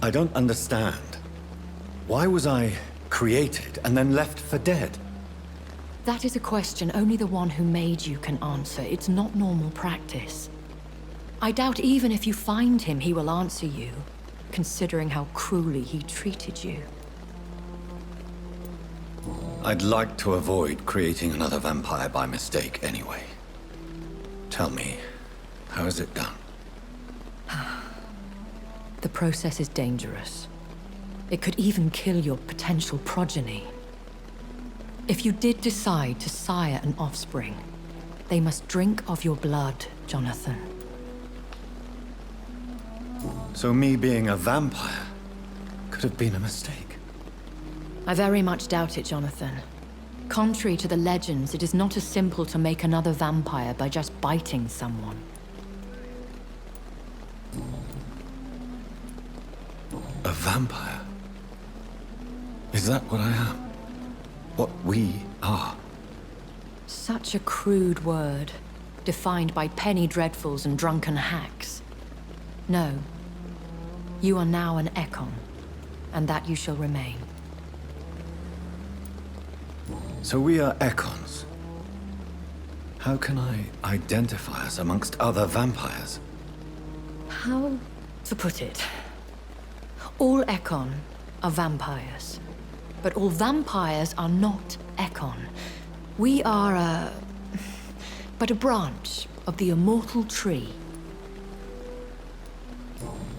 I don't understand. Why was I created and then left for dead? That is a question only the one who made you can answer. It's not normal practice. I doubt even if you find him, he will answer you, considering how cruelly he treated you. I'd like to avoid creating another vampire by mistake anyway. Tell me, how is it done? The process is dangerous. It could even kill your potential progeny. If you did decide to sire an offspring, they must drink of your blood, Jonathan. So me being a vampire could have been a mistake. I very much doubt it, Jonathan. Contrary to the legends, it is not as simple to make another vampire by just biting someone. A vampire? Is that what I am? What we are? Such a crude word, defined by penny dreadfuls and drunken hacks. No. You are now an Ekon, and that you shall remain. So we are Ekons. How can I identify us amongst other vampires? How to put it? All Ekon are vampires. But all vampires are not Ekon. We are but a branch of the immortal tree.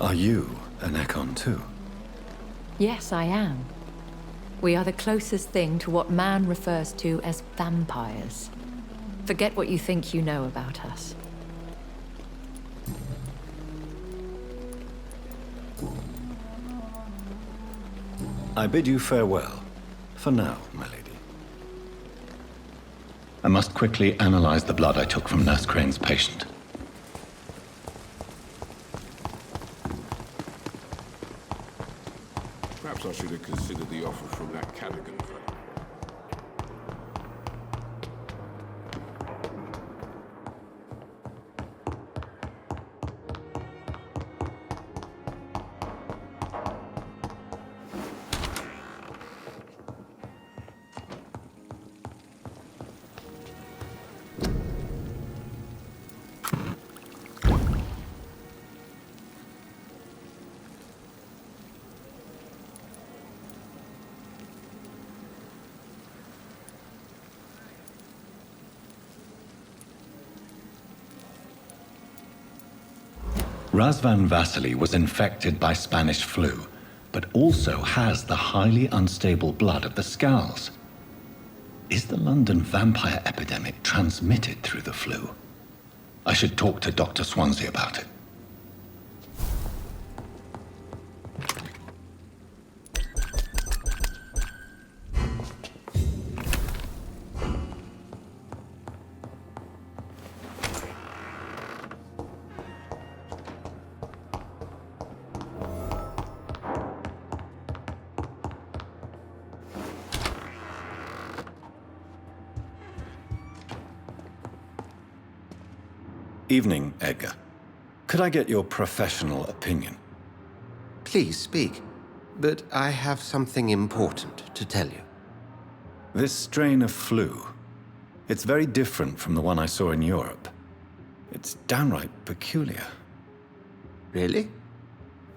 Are you an Ekon too? Yes, I am. We are the closest thing to what man refers to as vampires. Forget what you think you know about us. I bid you farewell. For now, my lady. I must quickly analyze the blood I took from Nurse Crane's patient. Perhaps I should have considered the offer from that Callaghan fellow. Razvan Vasily was infected by Spanish flu, but also has the highly unstable blood of the Scowls. Is the London vampire epidemic transmitted through the flu? I should talk to Dr. Swansea about it. Evening, Edgar. Could I get your professional opinion? Please speak. But I have something important to tell you. This strain of flu, it's very different from the one I saw in Europe. It's downright peculiar. Really?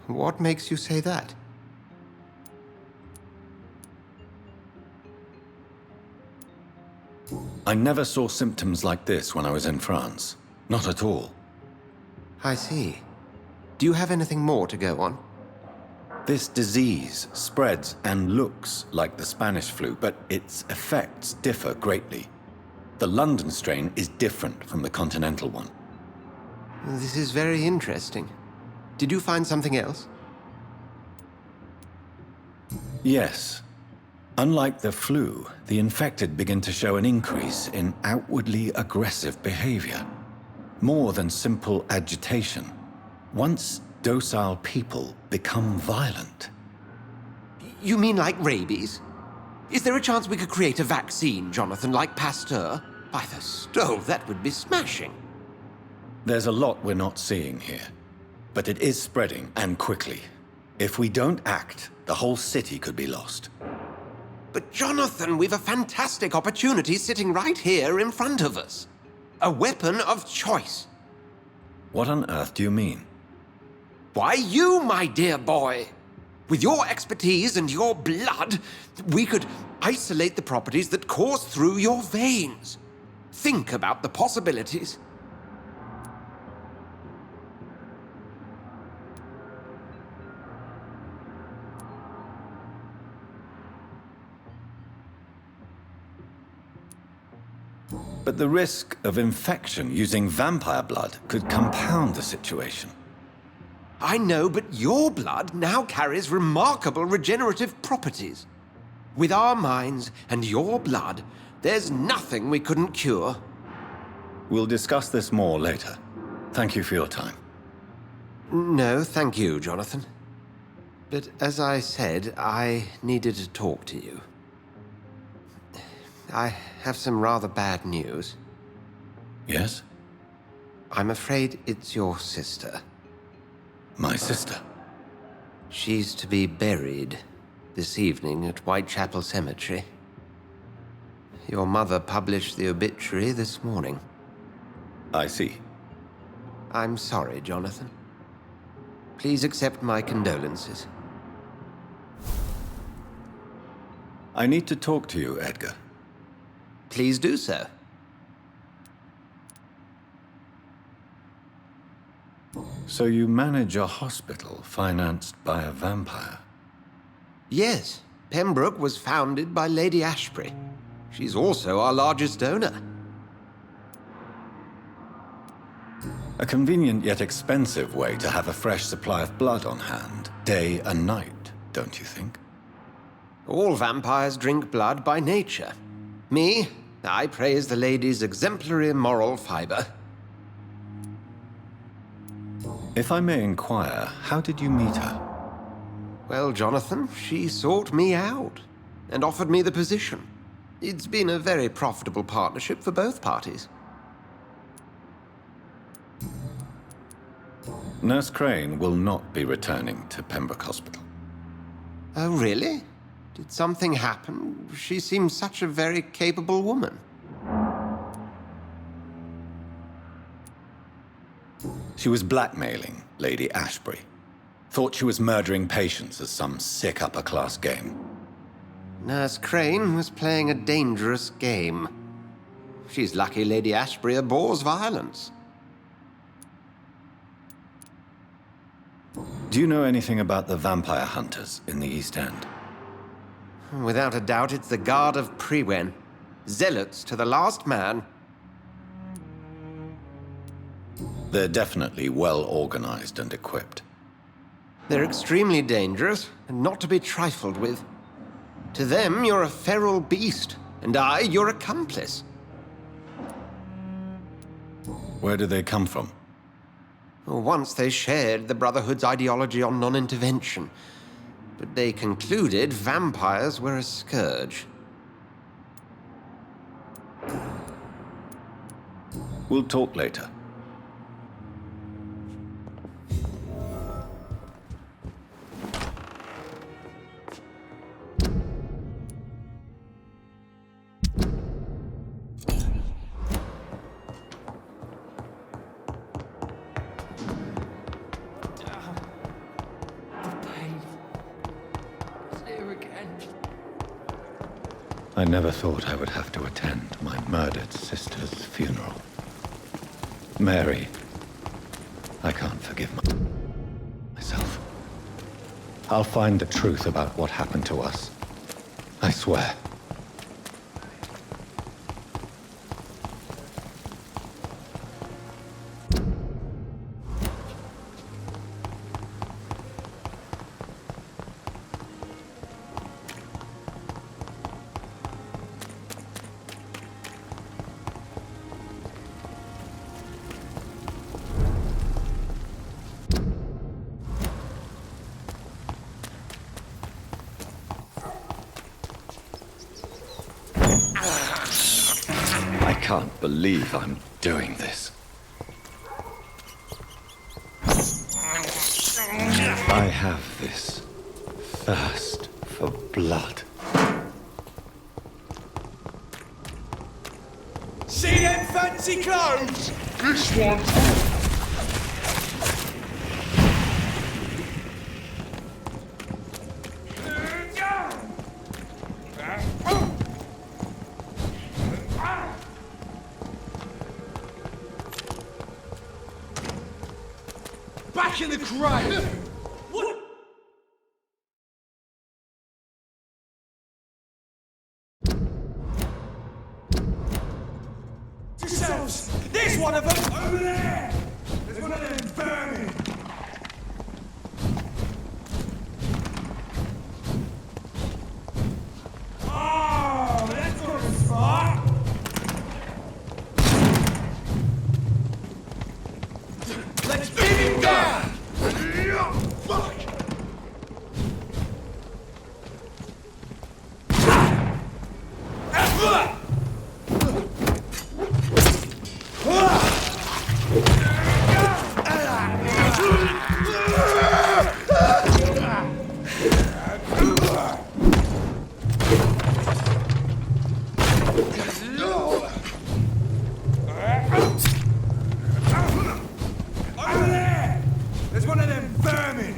What makes you say that? I never saw symptoms like this when I was in France. Not at all. I see. Do you have anything more to go on? This disease spreads and looks like the Spanish flu, but its effects differ greatly. The London strain is different from the continental one. This is very interesting. Did you find something else? Yes. Unlike the flu, the infected begin to show an increase in outwardly aggressive behavior. More than simple agitation. Once docile people become violent. You mean like rabies? Is there a chance we could create a vaccine, Jonathan, like Pasteur? By the stove, that would be smashing. There's a lot we're not seeing here. But it is spreading, and quickly. If we don't act, the whole city could be lost. But Jonathan, we've a fantastic opportunity sitting right here in front of us. A weapon of choice. What on earth do you mean? Why, you, my dear boy. With your expertise and your blood, we could isolate the properties that course through your veins. Think about the possibilities. But the risk of infection using vampire blood could compound the situation. I know, but your blood now carries remarkable regenerative properties. With our minds and your blood, there's nothing we couldn't cure. We'll discuss this more later. Thank you for your time. No, thank you, Jonathan. But as I said, I needed to talk to you. I have some rather bad news. Yes? I'm afraid it's your sister. My sister? She's to be buried this evening at Whitechapel Cemetery. Your mother published the obituary this morning. I see. I'm sorry, Jonathan. Please accept my condolences. I need to talk to you, Edgar. Please do so. So you manage a hospital financed by a vampire? Yes. Pembroke was founded by Lady Ashbury. She's also our largest donor. A convenient yet expensive way to have a fresh supply of blood on hand, day and night, don't you think? All vampires drink blood by nature. Me, I praise the lady's exemplary moral fiber. If I may inquire, how did you meet her? Well, Jonathan, she sought me out and offered me the position. It's been a very profitable partnership for both parties. Nurse Crane will not be returning to Pembroke Hospital. Oh, really? Did something happen? She seems such a very capable woman. She was blackmailing Lady Ashbury. Thought she was murdering patients as some sick upper-class game. Nurse Crane was playing a dangerous game. She's lucky Lady Ashbury abhors violence. Do you know anything about the vampire hunters in the East End? Without a doubt, it's the Guard of Prewen. Zealots to the last man. They're definitely well organized and equipped. They're extremely dangerous and not to be trifled with. To them, you're a feral beast, and I, your accomplice. Where do they come from? Once they shared the Brotherhood's ideology on non-intervention, but they concluded vampires were a scourge. We'll talk later. I never thought I would have to attend my murdered sister's funeral. Mary, I can't forgive myself. I'll find the truth about what happened to us. I swear. I can't believe I'm doing this. I have this thirst for blood. See them fancy clothes? This one. Back in the grave! What? Yourselves! There's one of them! Over there! There's one of them vermin! Oh, that's not a spot! Let's beat him down! Fuck! Over there! There's one of them vermin!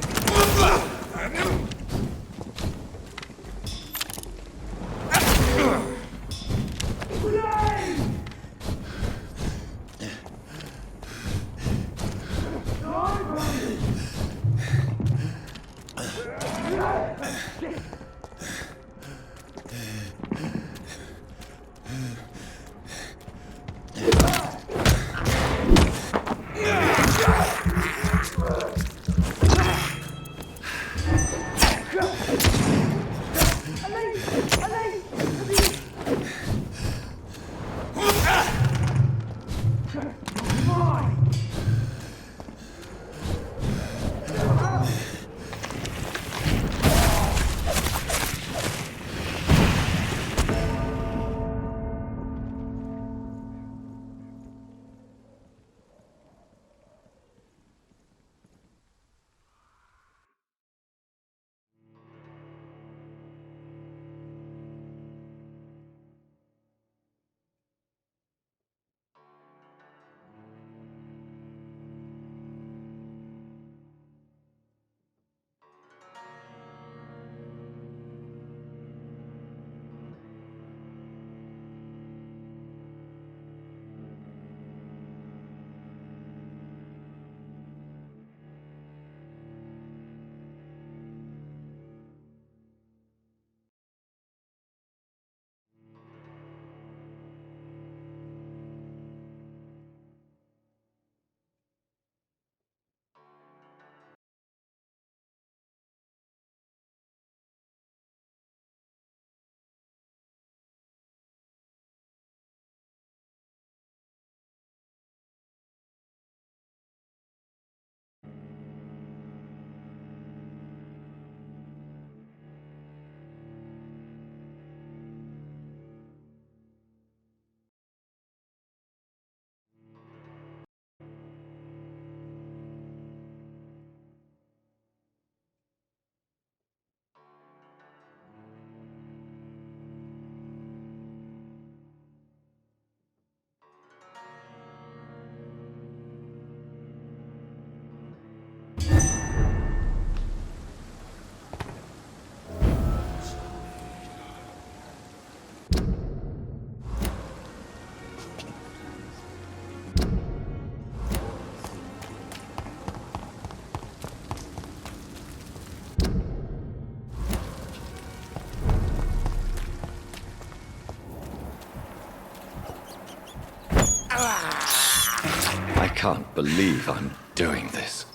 can't believe I'm doing this.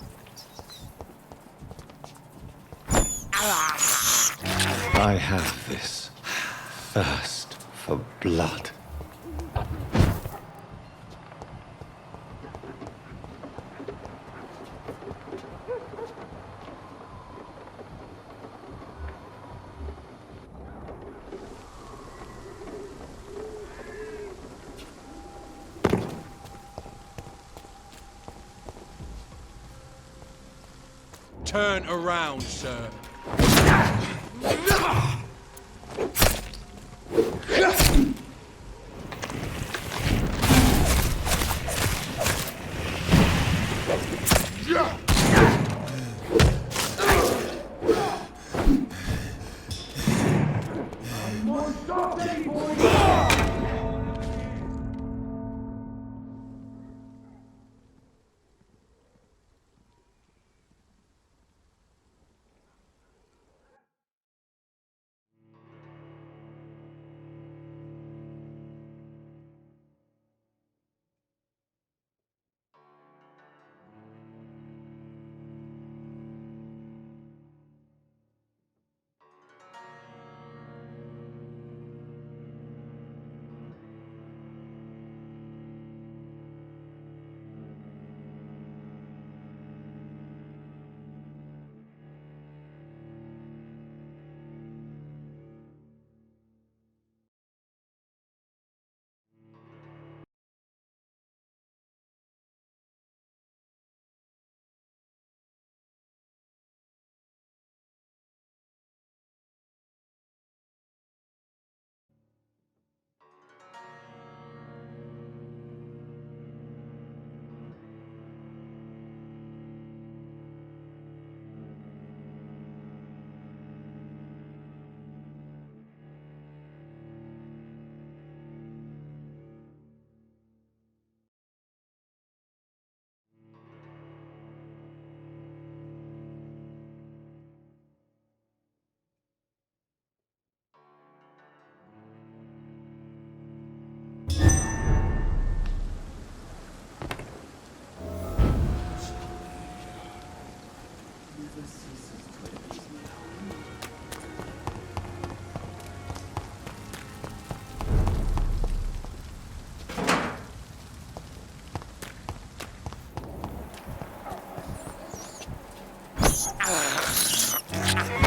I have this thirst for blood. Turn around, sir.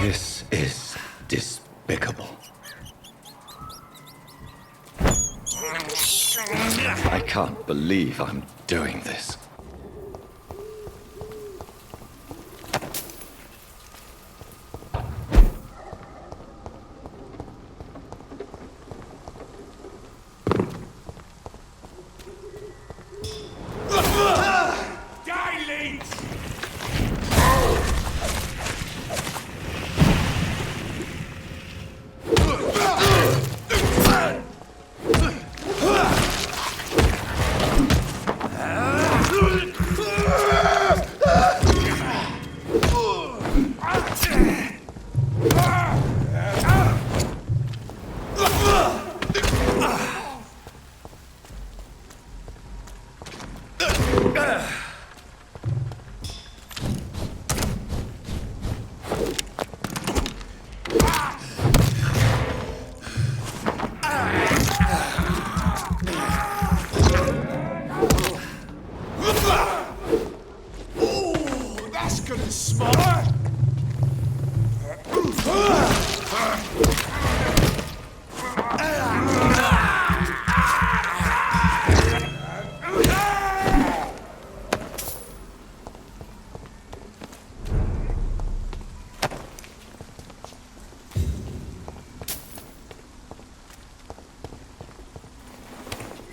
This is despicable. I can't believe I'm doing this.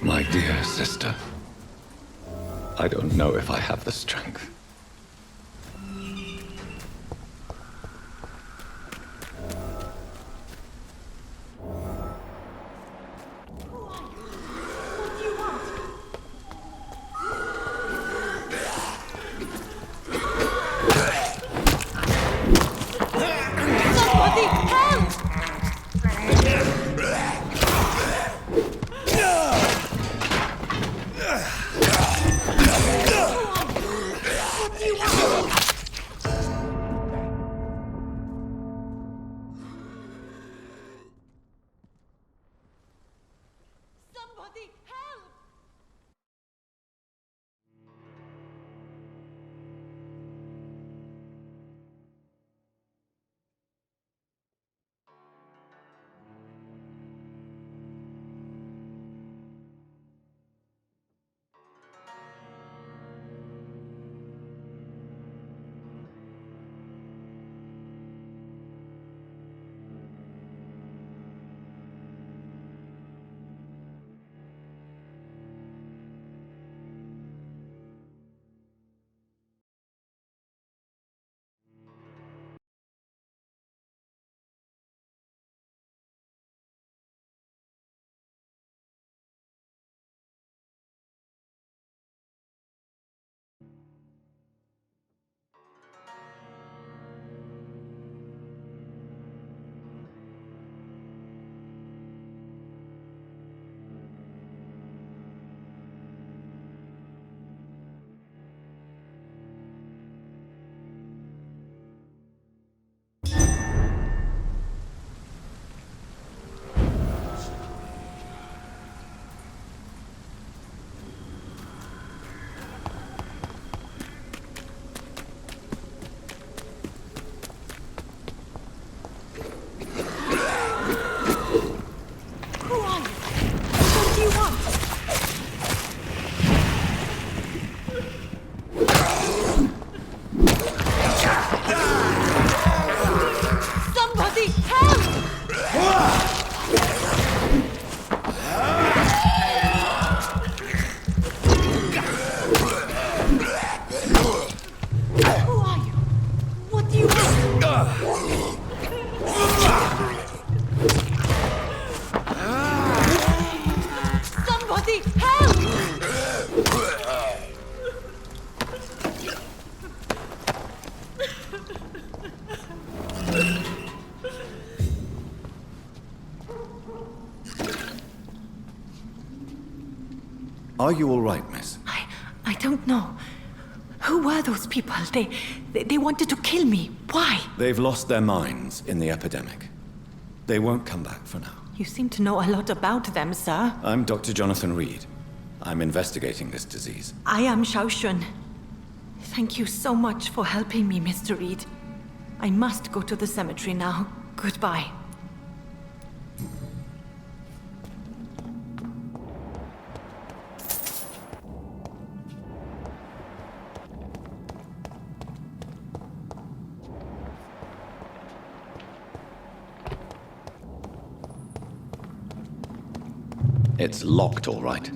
My dear sister, I don't know if I have the strength. Somebody help! Somebody help! Are you all right, miss? I don't know. Who were those people? They wanted to kill me. Why? They've lost their minds in the epidemic. They won't come back for now. You seem to know a lot about them, sir. I'm Dr. Jonathan Reed. I'm investigating this disease. I am Shaoshun. Thank you so much for helping me, Mr. Reed. I must go to the cemetery now. Goodbye. It's locked, all right.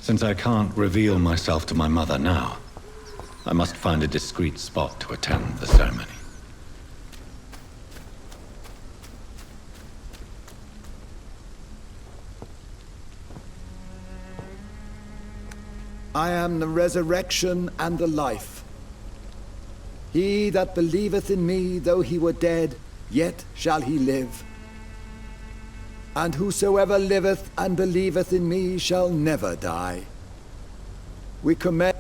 Since I can't reveal myself to my mother now, I must find a discreet spot to attend the ceremony. I am the resurrection and the life. He that believeth in me, though he were dead, yet shall he live. And whosoever liveth and believeth in me shall never die. We commend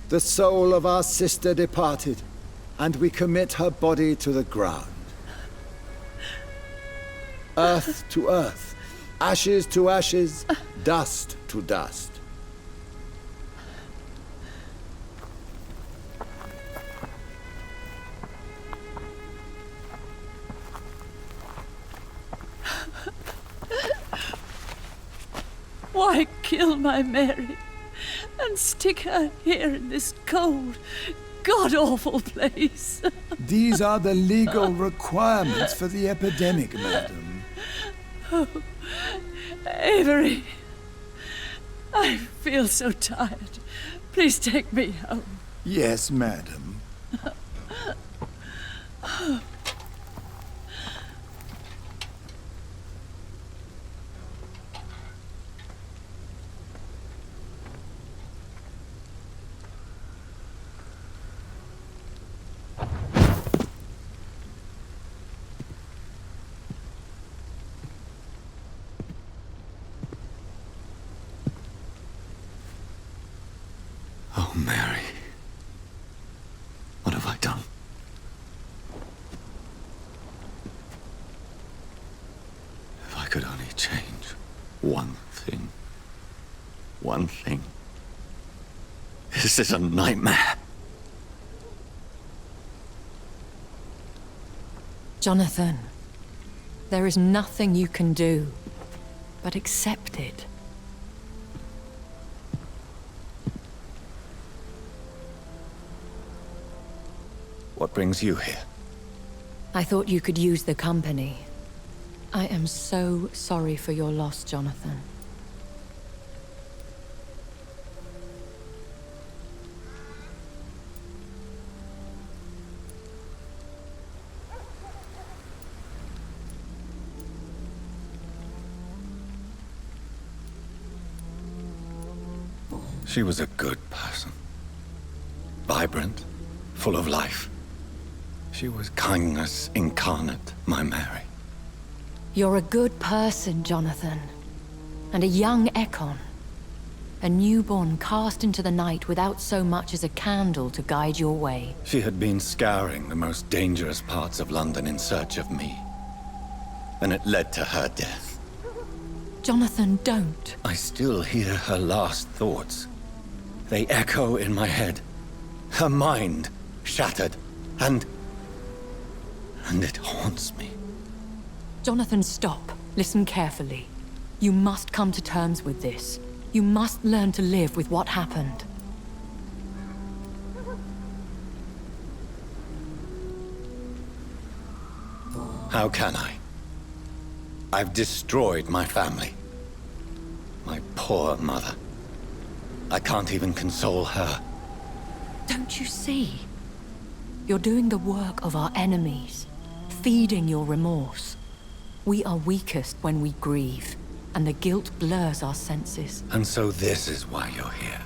the soul of our sister departed, and we commit her body to the ground. Earth to earth, ashes to ashes, dust to dust. Why kill my Mary and stick her here in this cold, god-awful place? These are the legal requirements for the epidemic, madam. Oh, Avery, I feel so tired. Please take me home. Yes, madam. Oh, Mary. What have I done? If I could only change one thing. One thing. This is a nightmare. Jonathan, there is nothing you can do but accept it. What brings you here? I thought you could use the company. I am so sorry for your loss, Jonathan. She was a good person. Vibrant, full of life. She was kindness incarnate, my Mary. You're a good person, Jonathan. And a young Ekon. A newborn cast into the night without so much as a candle to guide your way. She had been scouring the most dangerous parts of London in search of me. And it led to her death. Jonathan, don't. I still hear her last thoughts. They echo in my head. Her mind shattered, and it haunts me. Jonathan, stop. Listen carefully. You must come to terms with this. You must learn to live with what happened. How can I? I've destroyed my family. My poor mother. I can't even console her. Don't you see? You're doing the work of our enemies, feeding your remorse. We are weakest when we grieve, and the guilt blurs our senses. And so this is why you're here.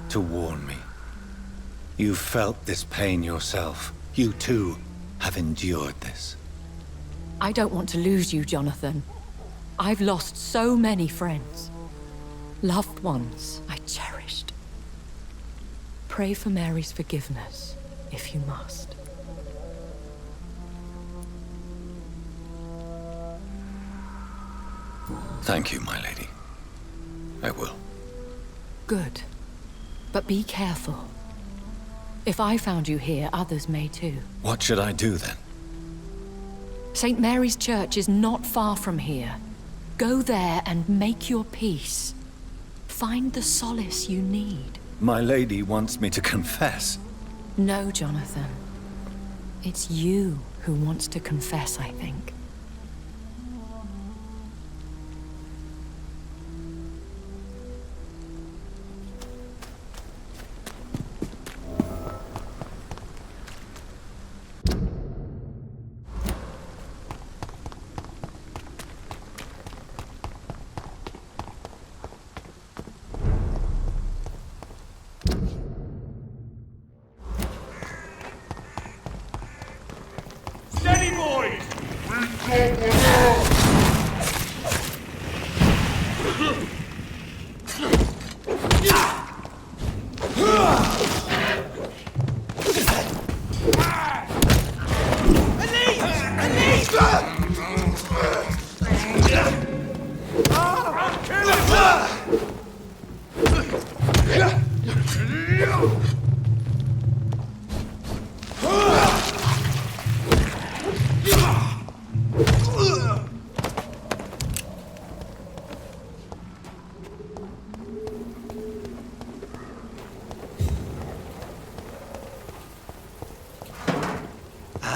To warn me. You've felt this pain yourself. You too have endured this. I don't want to lose you, Jonathan. I've lost so many friends. Loved ones I cherished. Pray for Mary's forgiveness, if you must. Thank you, my lady. I will. Good. But be careful. If I found you here, others may too. What should I do then? St. Mary's Church is not far from here. Go there and make your peace. Find the solace you need. My lady wants me to confess. No, Jonathan. It's you who wants to confess, I think.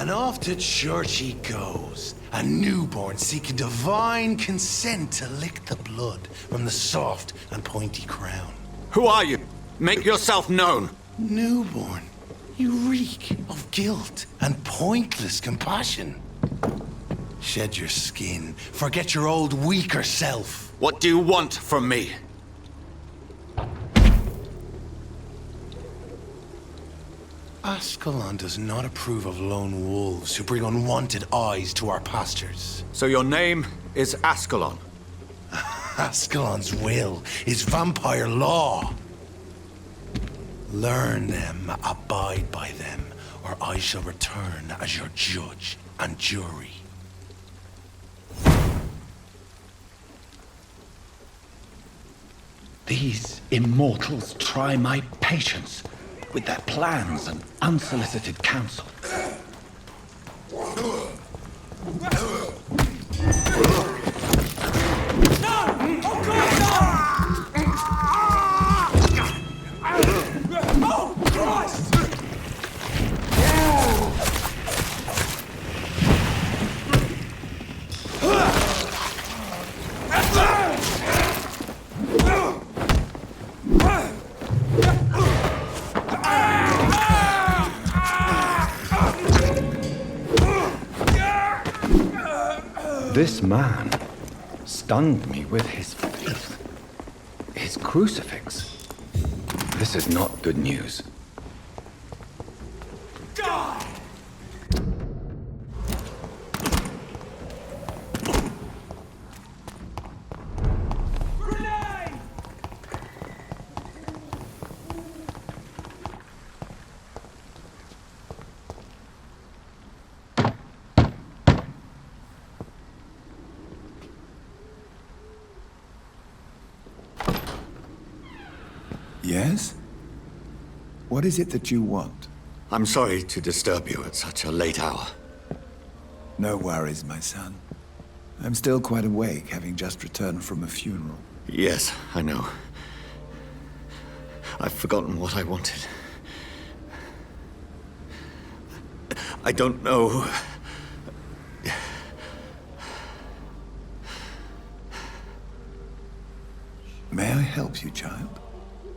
And off to church he goes, a newborn seeking divine consent to lick the blood from the soft and pointy crown. Who are you? Make yourself known. Newborn, you reek of guilt and pointless compassion. Shed your skin, forget your old weaker self. What do you want from me? Ascalon does not approve of lone wolves who bring unwanted eyes to our pastures. So your name is Ascalon? Ascalon's will is vampire law. Learn them, abide by them, or I shall return as your judge and jury. These immortals try my patience with their plans and unsolicited counsel. This man stunned me with his faith, his crucifix. This is not good news. Yes? What is it that you want? I'm sorry to disturb you at such a late hour. No worries, my son. I'm still quite awake, having just returned from a funeral. Yes, I know. I've forgotten what I wanted. I don't know. May I help you, child?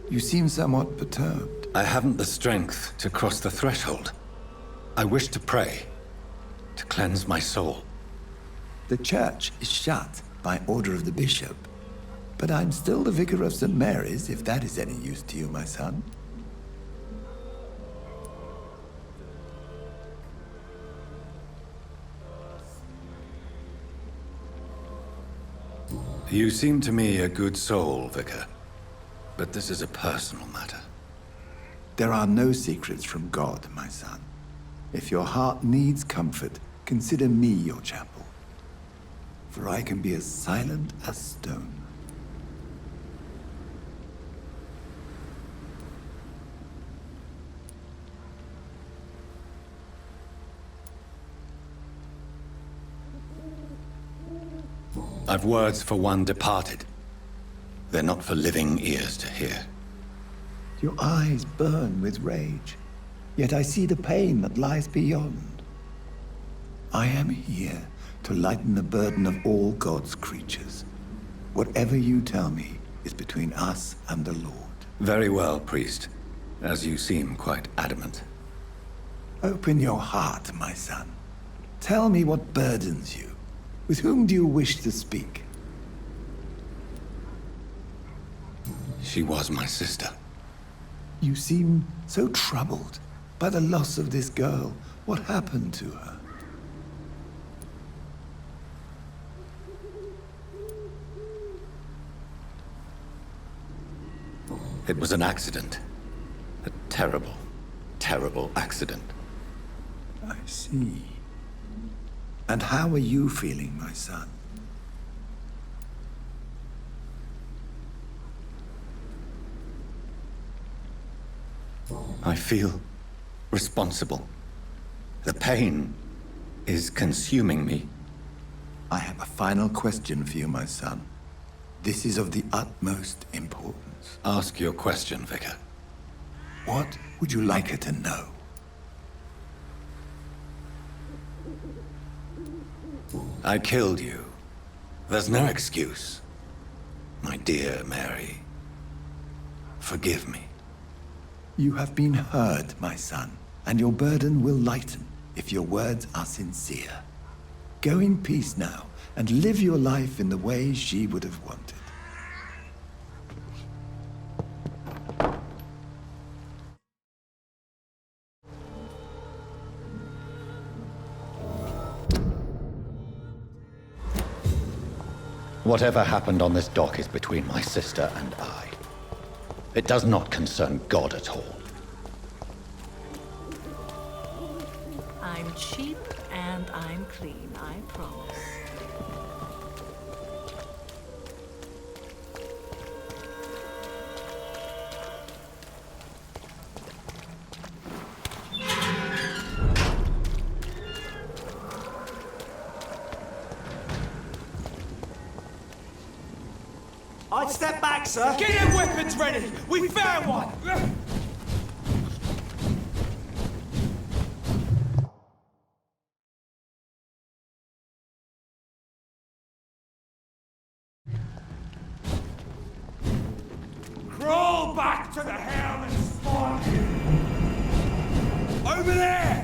You seem somewhat perturbed. I haven't the strength to cross the threshold. I wish to pray, to cleanse my soul. The church is shut by order of the bishop. But I'm still the vicar of St. Mary's, if that is any use to you, my son. You seem to me a good soul, Vicar. But this is a personal matter. There are no secrets from God, my son. If your heart needs comfort, consider me your chapel. For I can be as silent as stone. I've words for one departed. They're not for living ears to hear. Your eyes burn with rage, yet I see the pain that lies beyond. I am here to lighten the burden of all God's creatures. Whatever you tell me is between us and the Lord. Very well, priest, as you seem quite adamant. Open your heart, my son. Tell me what burdens you. With whom do you wish to speak? She was my sister. You seem so troubled by the loss of this girl. What happened to her? It was an accident. A terrible, terrible accident. I see. And how are you feeling, my son? I feel responsible. The pain is consuming me. I have a final question for you, my son. This is of the utmost importance. Ask your question, Vicar. What would you like her to know? I killed you. There's no excuse. My dear Mary, forgive me. You have been heard, my son, and your burden will lighten if your words are sincere. Go in peace now, and live your life in the way she would have wanted. Whatever happened on this dock is between my sister and I. It does not concern God at all. I'm cheap and I'm clean, I promise. I'd step back, sir. Get them weapons ready. We found one. Crawl back to the hell and spawn you. Over there.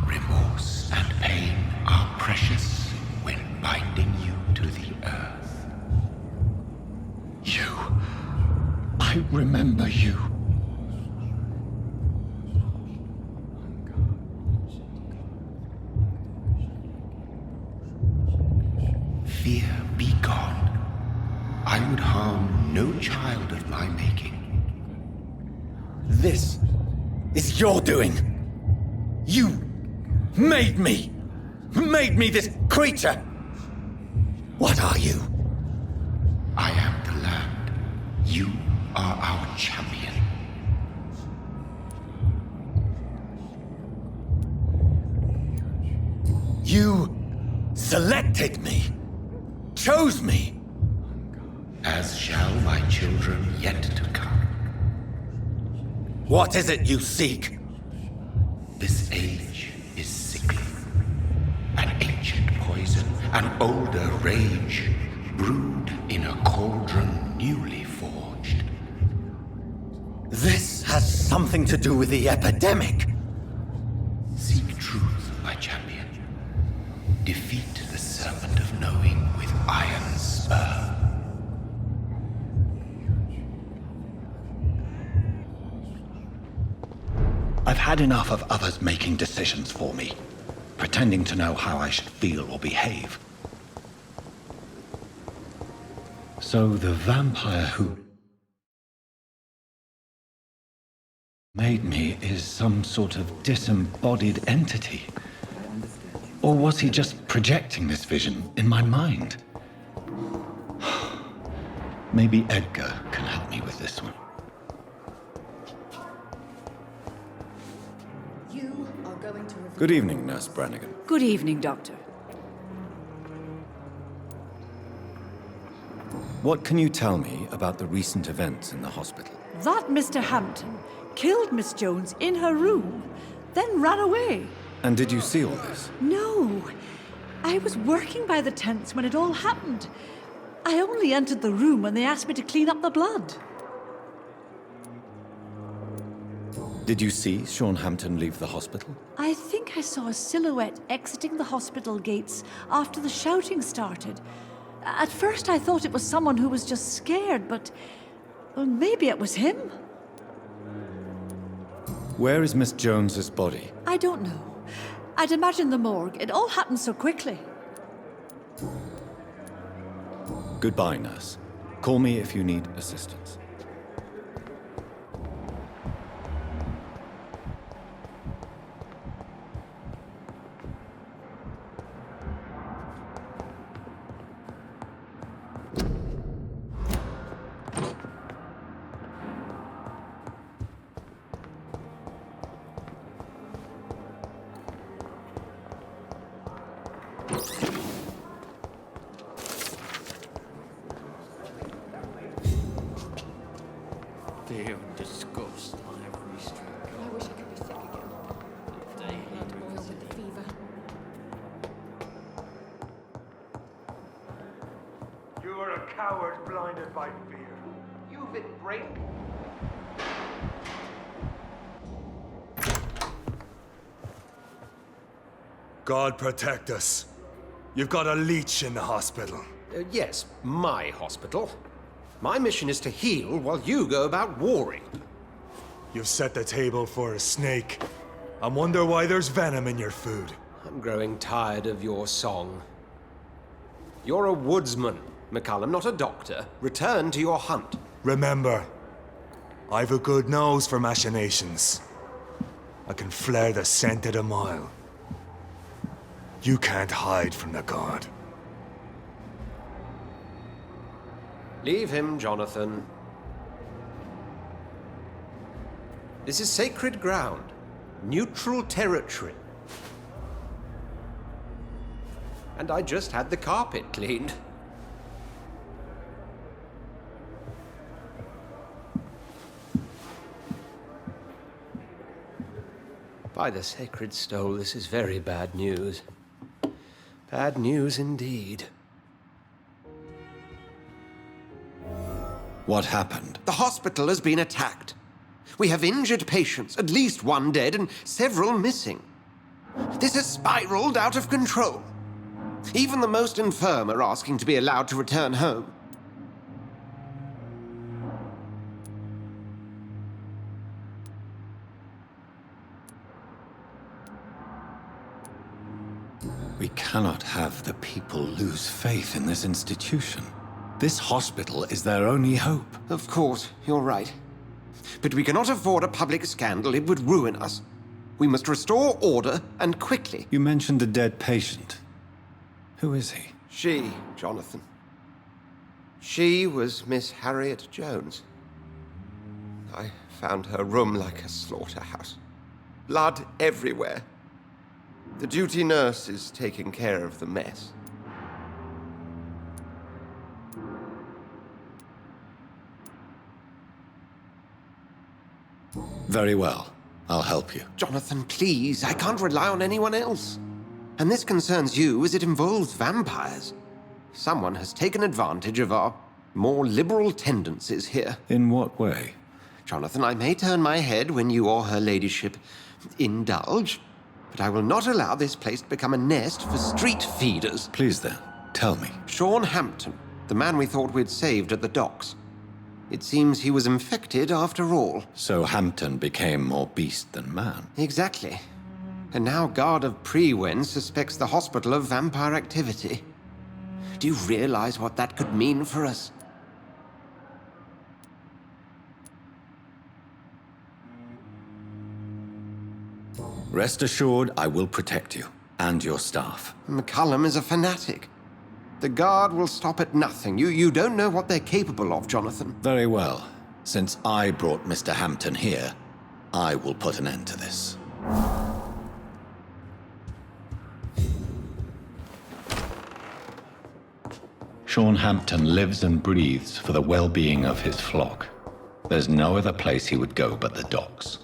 Remorse and pain are precious when binding you to the earth. I remember you. Fear be gone. I would harm no child of my making. This is your doing. You made me this creature. What are you? I am the land. You are our champion. You selected me, chose me. As shall my children yet to come. What is it you seek? This age is sickly. An ancient poison, an older rage, brewed in a cauldron newly forged. This has something to do with the epidemic. Seek truth, my champion. Defeat the serpent of knowing with iron spur. I've had enough of others making decisions for me, pretending to know how I should feel or behave. So the vampire who made me is some sort of disembodied entity? Or was he just projecting this vision in my mind? Maybe Edgar can help me with this one. You are going to... Good evening, Nurse Brannigan. Good evening, Doctor. What can you tell me about the recent events in the hospital? That Mr. Hampton killed Miss Jones in her room, then ran away. And did you see all this? No. I was working by the tents when it all happened. I only entered the room when they asked me to clean up the blood. Did you see Sean Hampton leave the hospital? I think I saw a silhouette exiting the hospital gates after the shouting started. At first I thought it was someone who was just scared, but well, maybe it was him. Where is Miss Jones's body? I don't know. I'd imagine the morgue. It all happened so quickly. Goodbye, nurse. Call me if you need assistance. Fear and disgust on every street. I wish I could be thick again. Blood oil with the fever. You are a coward blinded by fear. You've embraced. God protect us. You've got a leech in the hospital. Yes, my hospital. My mission is to heal while you go about warring. You've set the table for a snake. I wonder why there's venom in your food. I'm growing tired of your song. You're a woodsman, McCallum, not a doctor. Return to your hunt. Remember, I've a good nose for machinations. I can flare the scent at a mile. You can't hide from the god. Leave him, Jonathan. This is sacred ground. Neutral territory. And I just had the carpet cleaned. By the sacred stole, this is very bad news. Bad news indeed. What happened? The hospital has been attacked. We have injured patients, at least one dead and several missing. This has spiraled out of control. Even the most infirm are asking to be allowed to return home. We cannot have the people lose faith in this institution. This hospital is their only hope. Of course, you're right. But we cannot afford a public scandal. It would ruin us. We must restore order, and quickly. You mentioned a dead patient. Who is he? She, Jonathan. She was Miss Harriet Jones. I found her room like a slaughterhouse. Blood everywhere. The duty nurse is taking care of the mess. Very well. I'll help you. Jonathan, please. I can't rely on anyone else. And this concerns you as it involves vampires. Someone has taken advantage of our more liberal tendencies here. In what way? Jonathan, I may turn my head when you or her ladyship indulge, but I will not allow this place to become a nest for street feeders. Please then, tell me. Sean Hampton, the man we thought we'd saved at the docks. It seems he was infected after all. So Hampton became more beast than man. Exactly. And now Guard of Prewen suspects the hospital of vampire activity. Do you realize what that could mean for us? Rest assured, I will protect you and your staff. McCallum is a fanatic. The Guard will stop at nothing. You don't know what they're capable of, Jonathan. Very well. Since I brought Mr. Hampton here, I will put an end to this. Sean Hampton lives and breathes for the well-being of his flock. There's no other place he would go but the docks.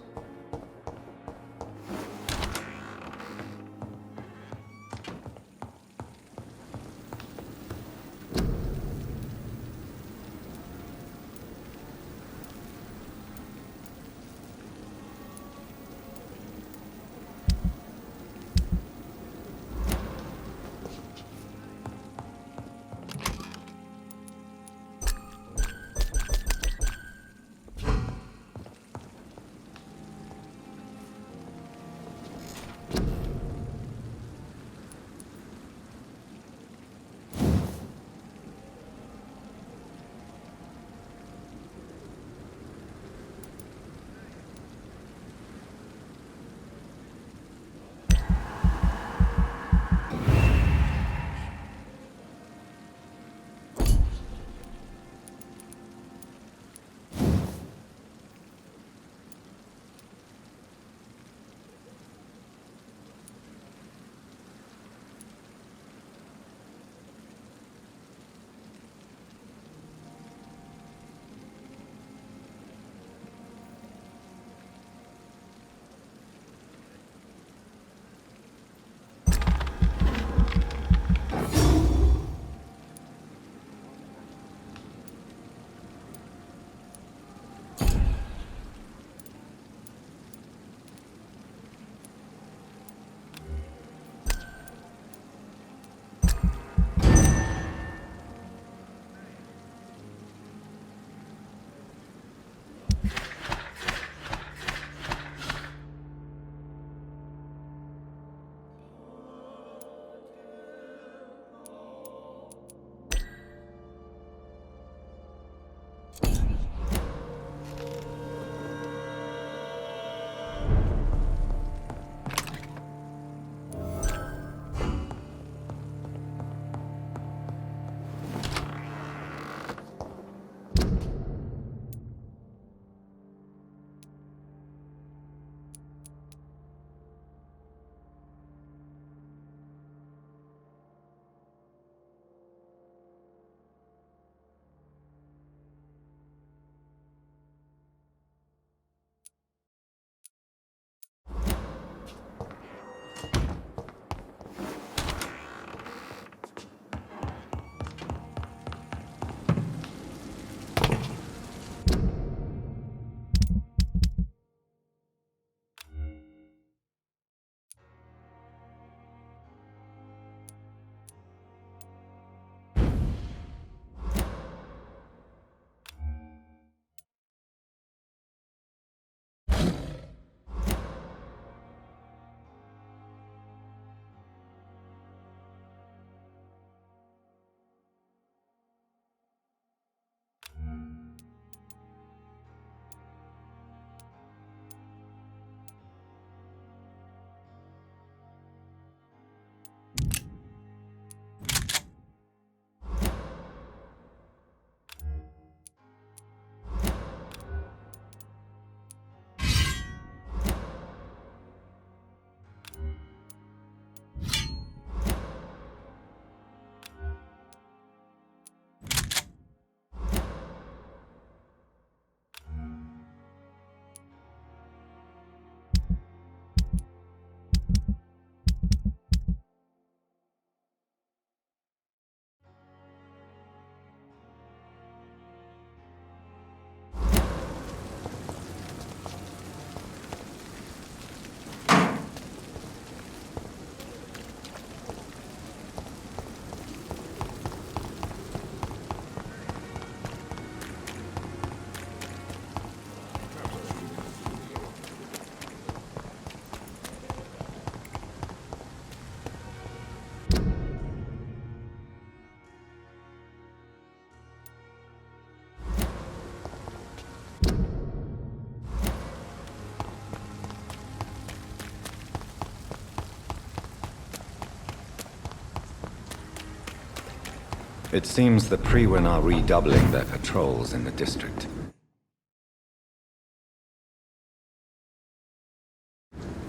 It seems the Priwen are redoubling their patrols in the district.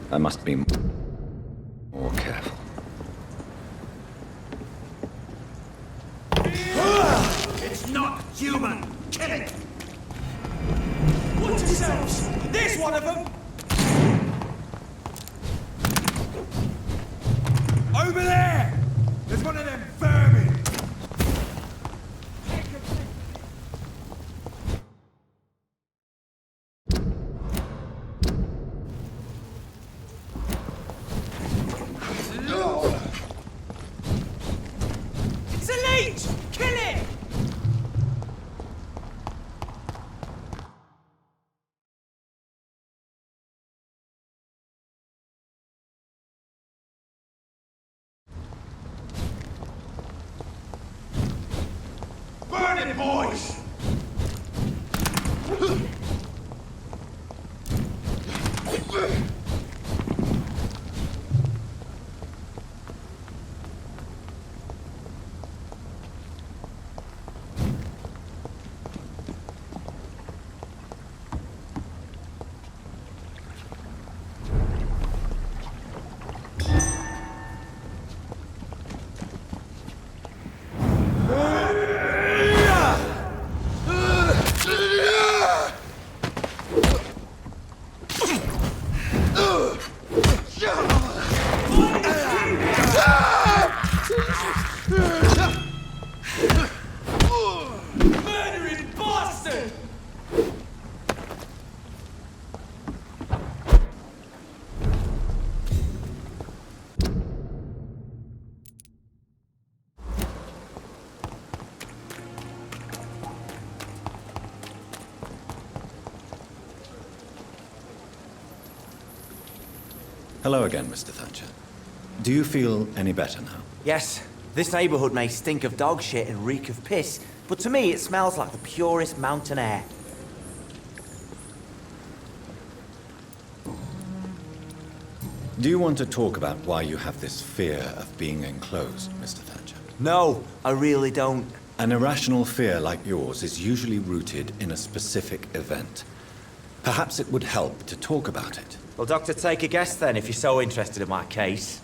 I must be more careful. It's not human! Kill it! Watch yourselves! There's one of them! Over there! There's one of them vermin! It's a leech! Kill it! Burn it, boys! Murdering bastard! Hello again, Mr. Thatcher. Do you feel any better now? Yes, this neighborhood may stink of dog shit and reek of piss, but to me it smells like the purest mountain air. Do you want to talk about why you have this fear of being enclosed, Mr. Thatcher? No, I really don't. An irrational fear like yours is usually rooted in a specific event. Perhaps it would help to talk about it. Well, Doctor, take a guess then, if you're so interested in my case.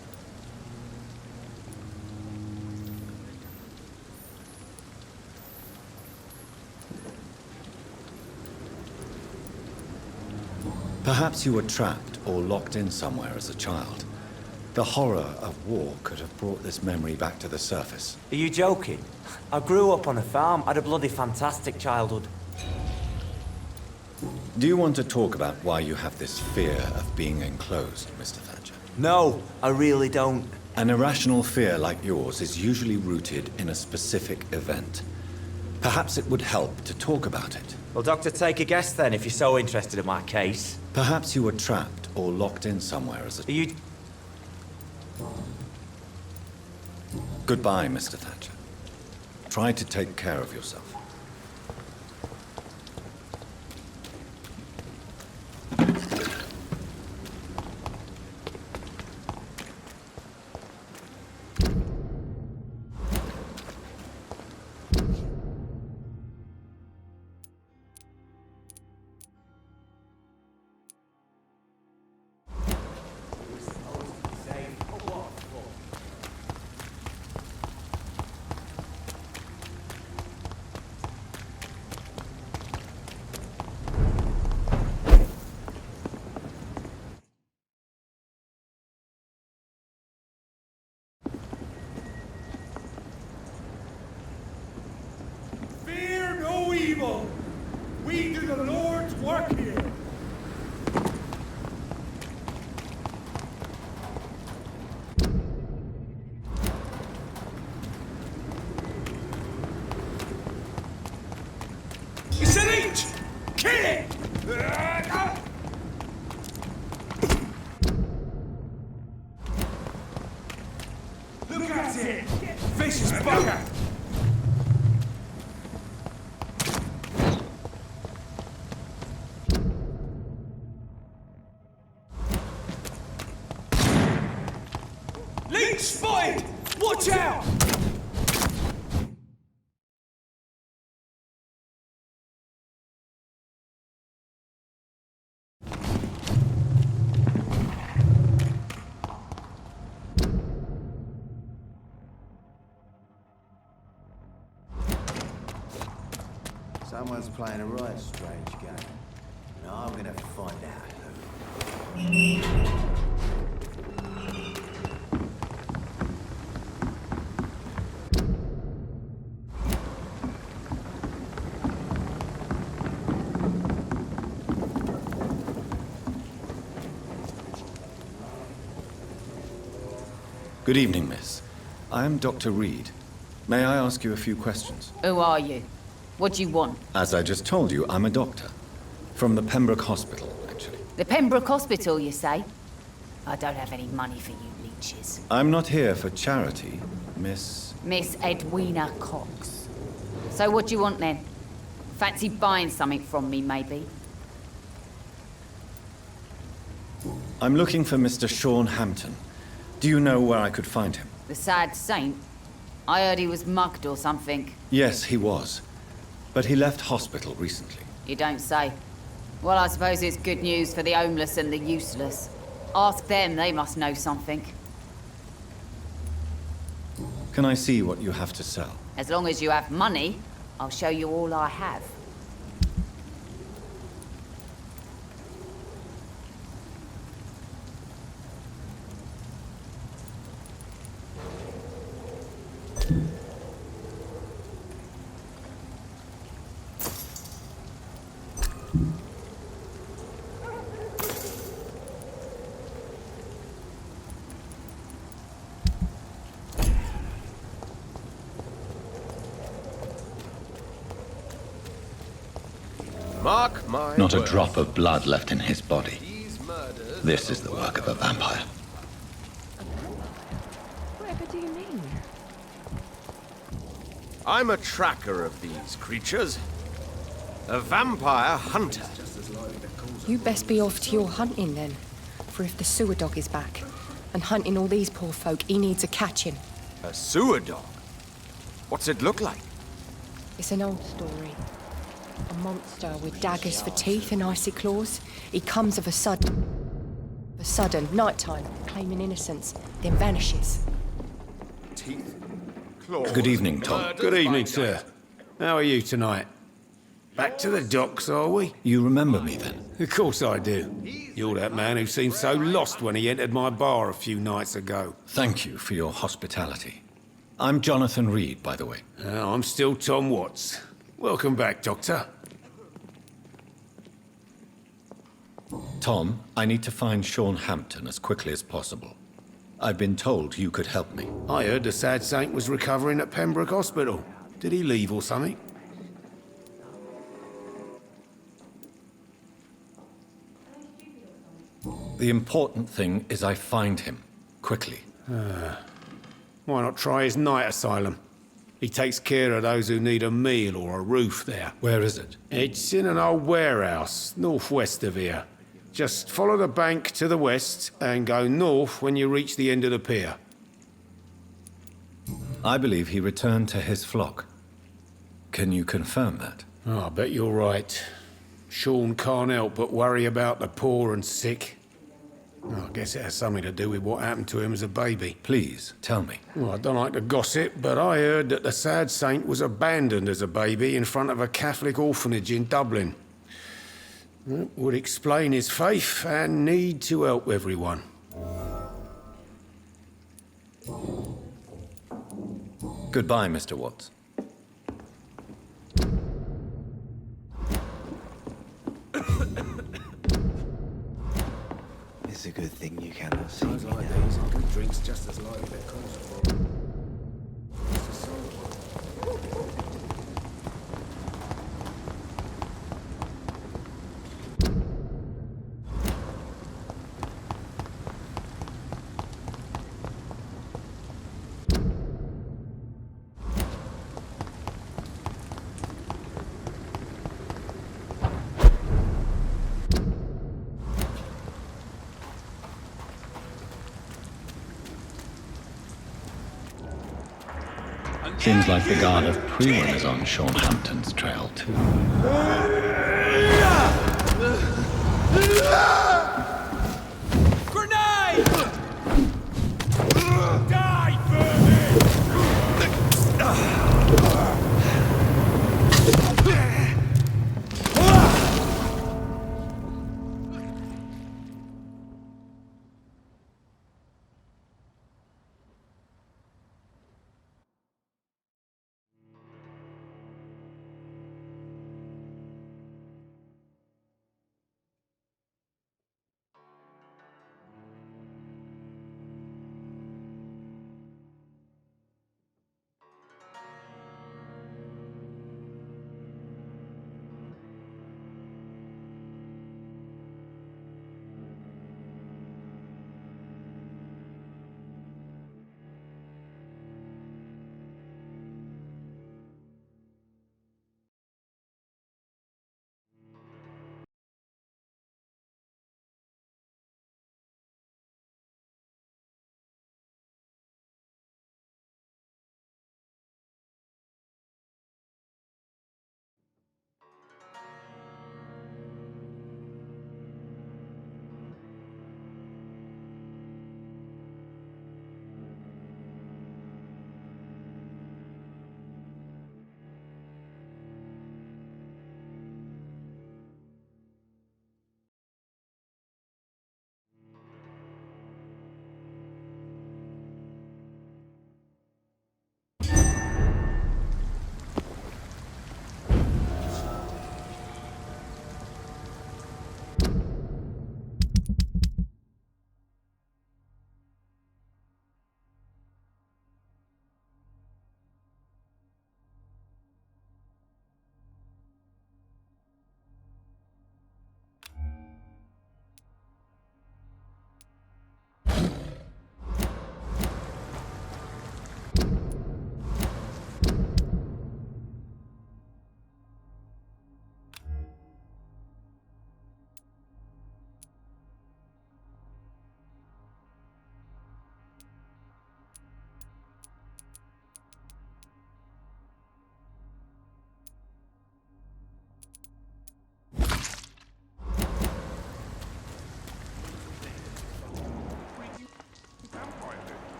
Perhaps you were trapped or locked in somewhere as a child. The horror of war could have brought this memory back to the surface. Are you joking? I grew up on a farm, had a bloody fantastic childhood. Do you want to talk about why you have this fear of being enclosed, Mr. Thatcher? No, I really don't. An irrational fear like yours is usually rooted in a specific event. Perhaps it would help to talk about it. Well, Doctor, take a guess then, if you're so interested in my case. Perhaps you were trapped or locked in somewhere as a... Are you... Goodbye, Mr. Thatcher. Try to take care of yourself. Fear no evil! We do the Lord's work here! It's an inch! Kill it! Look at it! Vicious bugger! Leech spotted! Watch out! Someone's playing a right strange game. Now I'm gonna find out who. Good evening, miss. I am Dr. Reed. May I ask you a few questions? Who are you? What do you want? As I just told you, I'm a doctor. From the Pembroke Hospital, actually. The Pembroke Hospital, you say? I don't have any money for you leeches. I'm not here for charity, Miss... Miss Edwina Cox. So what do you want then? Fancy buying something from me, maybe? I'm looking for Mr. Sean Hampton. Do you know where I could find him? The sad saint? I heard he was mugged or something. Yes, he was. But he left hospital recently. You don't say. Well, I suppose it's good news for the homeless and the useless. Ask them, they must know something. Can I see what you have to sell? As long as you have money, I'll show you all I have. Mark my Not a words. drop of blood left in his body. This is the work of a vampire. Whatever do you mean? I'm a tracker of these creatures. A vampire hunter. You best be off to your hunting then. For if the sewer dog is back, and hunting all these poor folk, he needs a catching. A sewer dog? What's it look like? It's an old story. A monster with daggers for teeth and icy claws. He comes of a sudden, nighttime, claiming innocence, then vanishes. Teeth? Claws? Good evening, Tom. Good evening, sir. How are you tonight? Back to the docks, are we? You remember me then? Of course I do. You're that man who seemed so lost when he entered my bar a few nights ago. Thank you for your hospitality. I'm Jonathan Reed, by the way. I'm still Tom Watts. Welcome back, Doctor. Tom, I need to find Sean Hampton as quickly as possible. I've been told you could help me. I heard the sad saint was recovering at Pembroke Hospital. Did he leave or something? The important thing is I find him, quickly. Why not try his night asylum? He takes care of those who need a meal or a roof there. Where is it? It's in an old warehouse, northwest of here. Just follow the bank to the west and go north when you reach the end of the pier. I believe he returned to his flock. Can you confirm that? Oh, I bet you're right. Sean can't help but worry about the poor and sick. Oh, I guess it has something to do with what happened to him as a baby. Please, tell me. Well, I don't like to gossip, but I heard that the sad saint was abandoned as a baby in front of a Catholic orphanage in Dublin. That would explain his faith and need to help everyone. Goodbye, Mr. Watts. It's a good thing you cannot see Those me like now. these are good drinks just as likely to cause a Seems like the Guard of Prewin is on Sean Hampton's trail, too. Grenade! Die,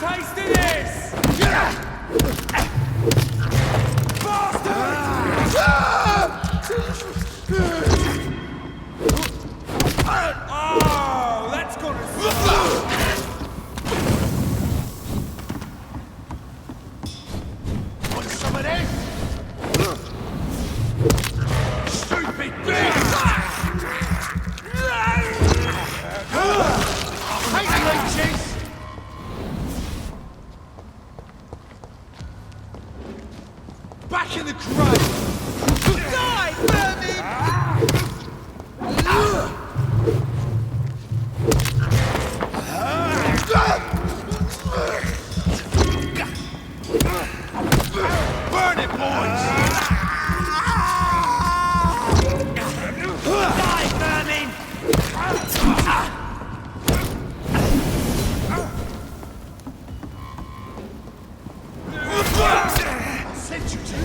taste of this! Oh, that's gonna suck! Want some of this? Stupid bitch! Take the leeches! Back in the crate! Die, vermin! Burn it, boys! Die, vermin! I'll send you to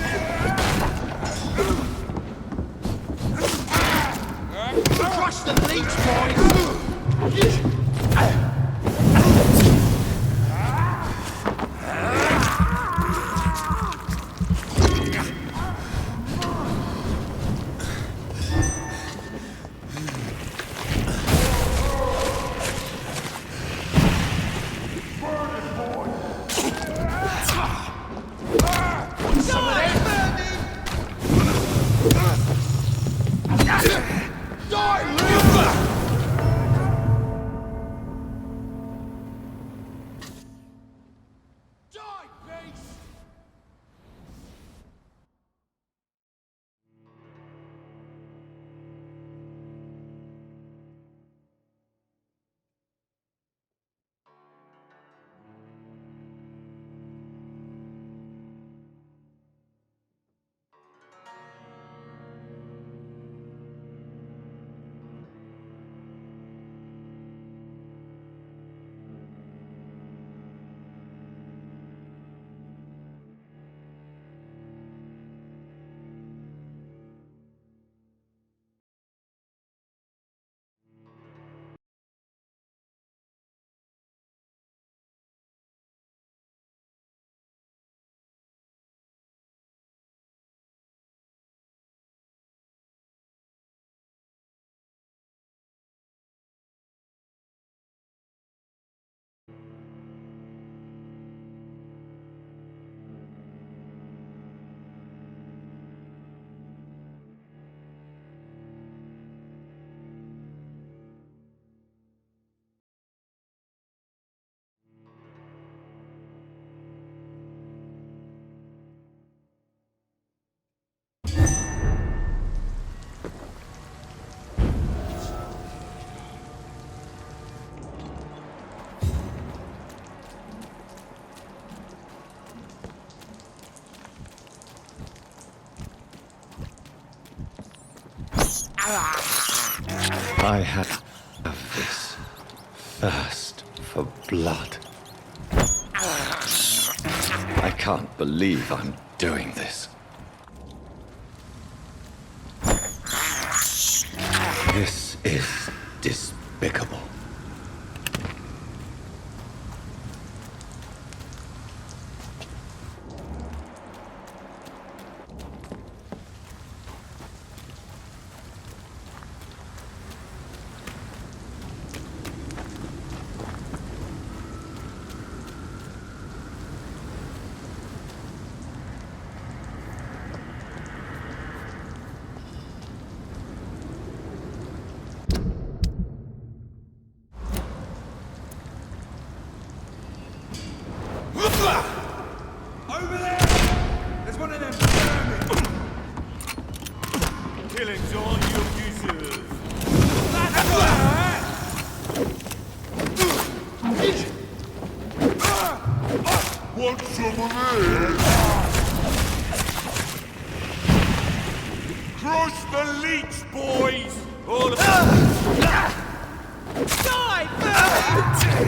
crush the leech, boys! I have this thirst for blood. I can't believe I'm doing this. This is despicable. Over there! There's one of them vermin! Killing's all you deserve. That's right! Want some of this? Crush the leech, boys! All of Die, vermin!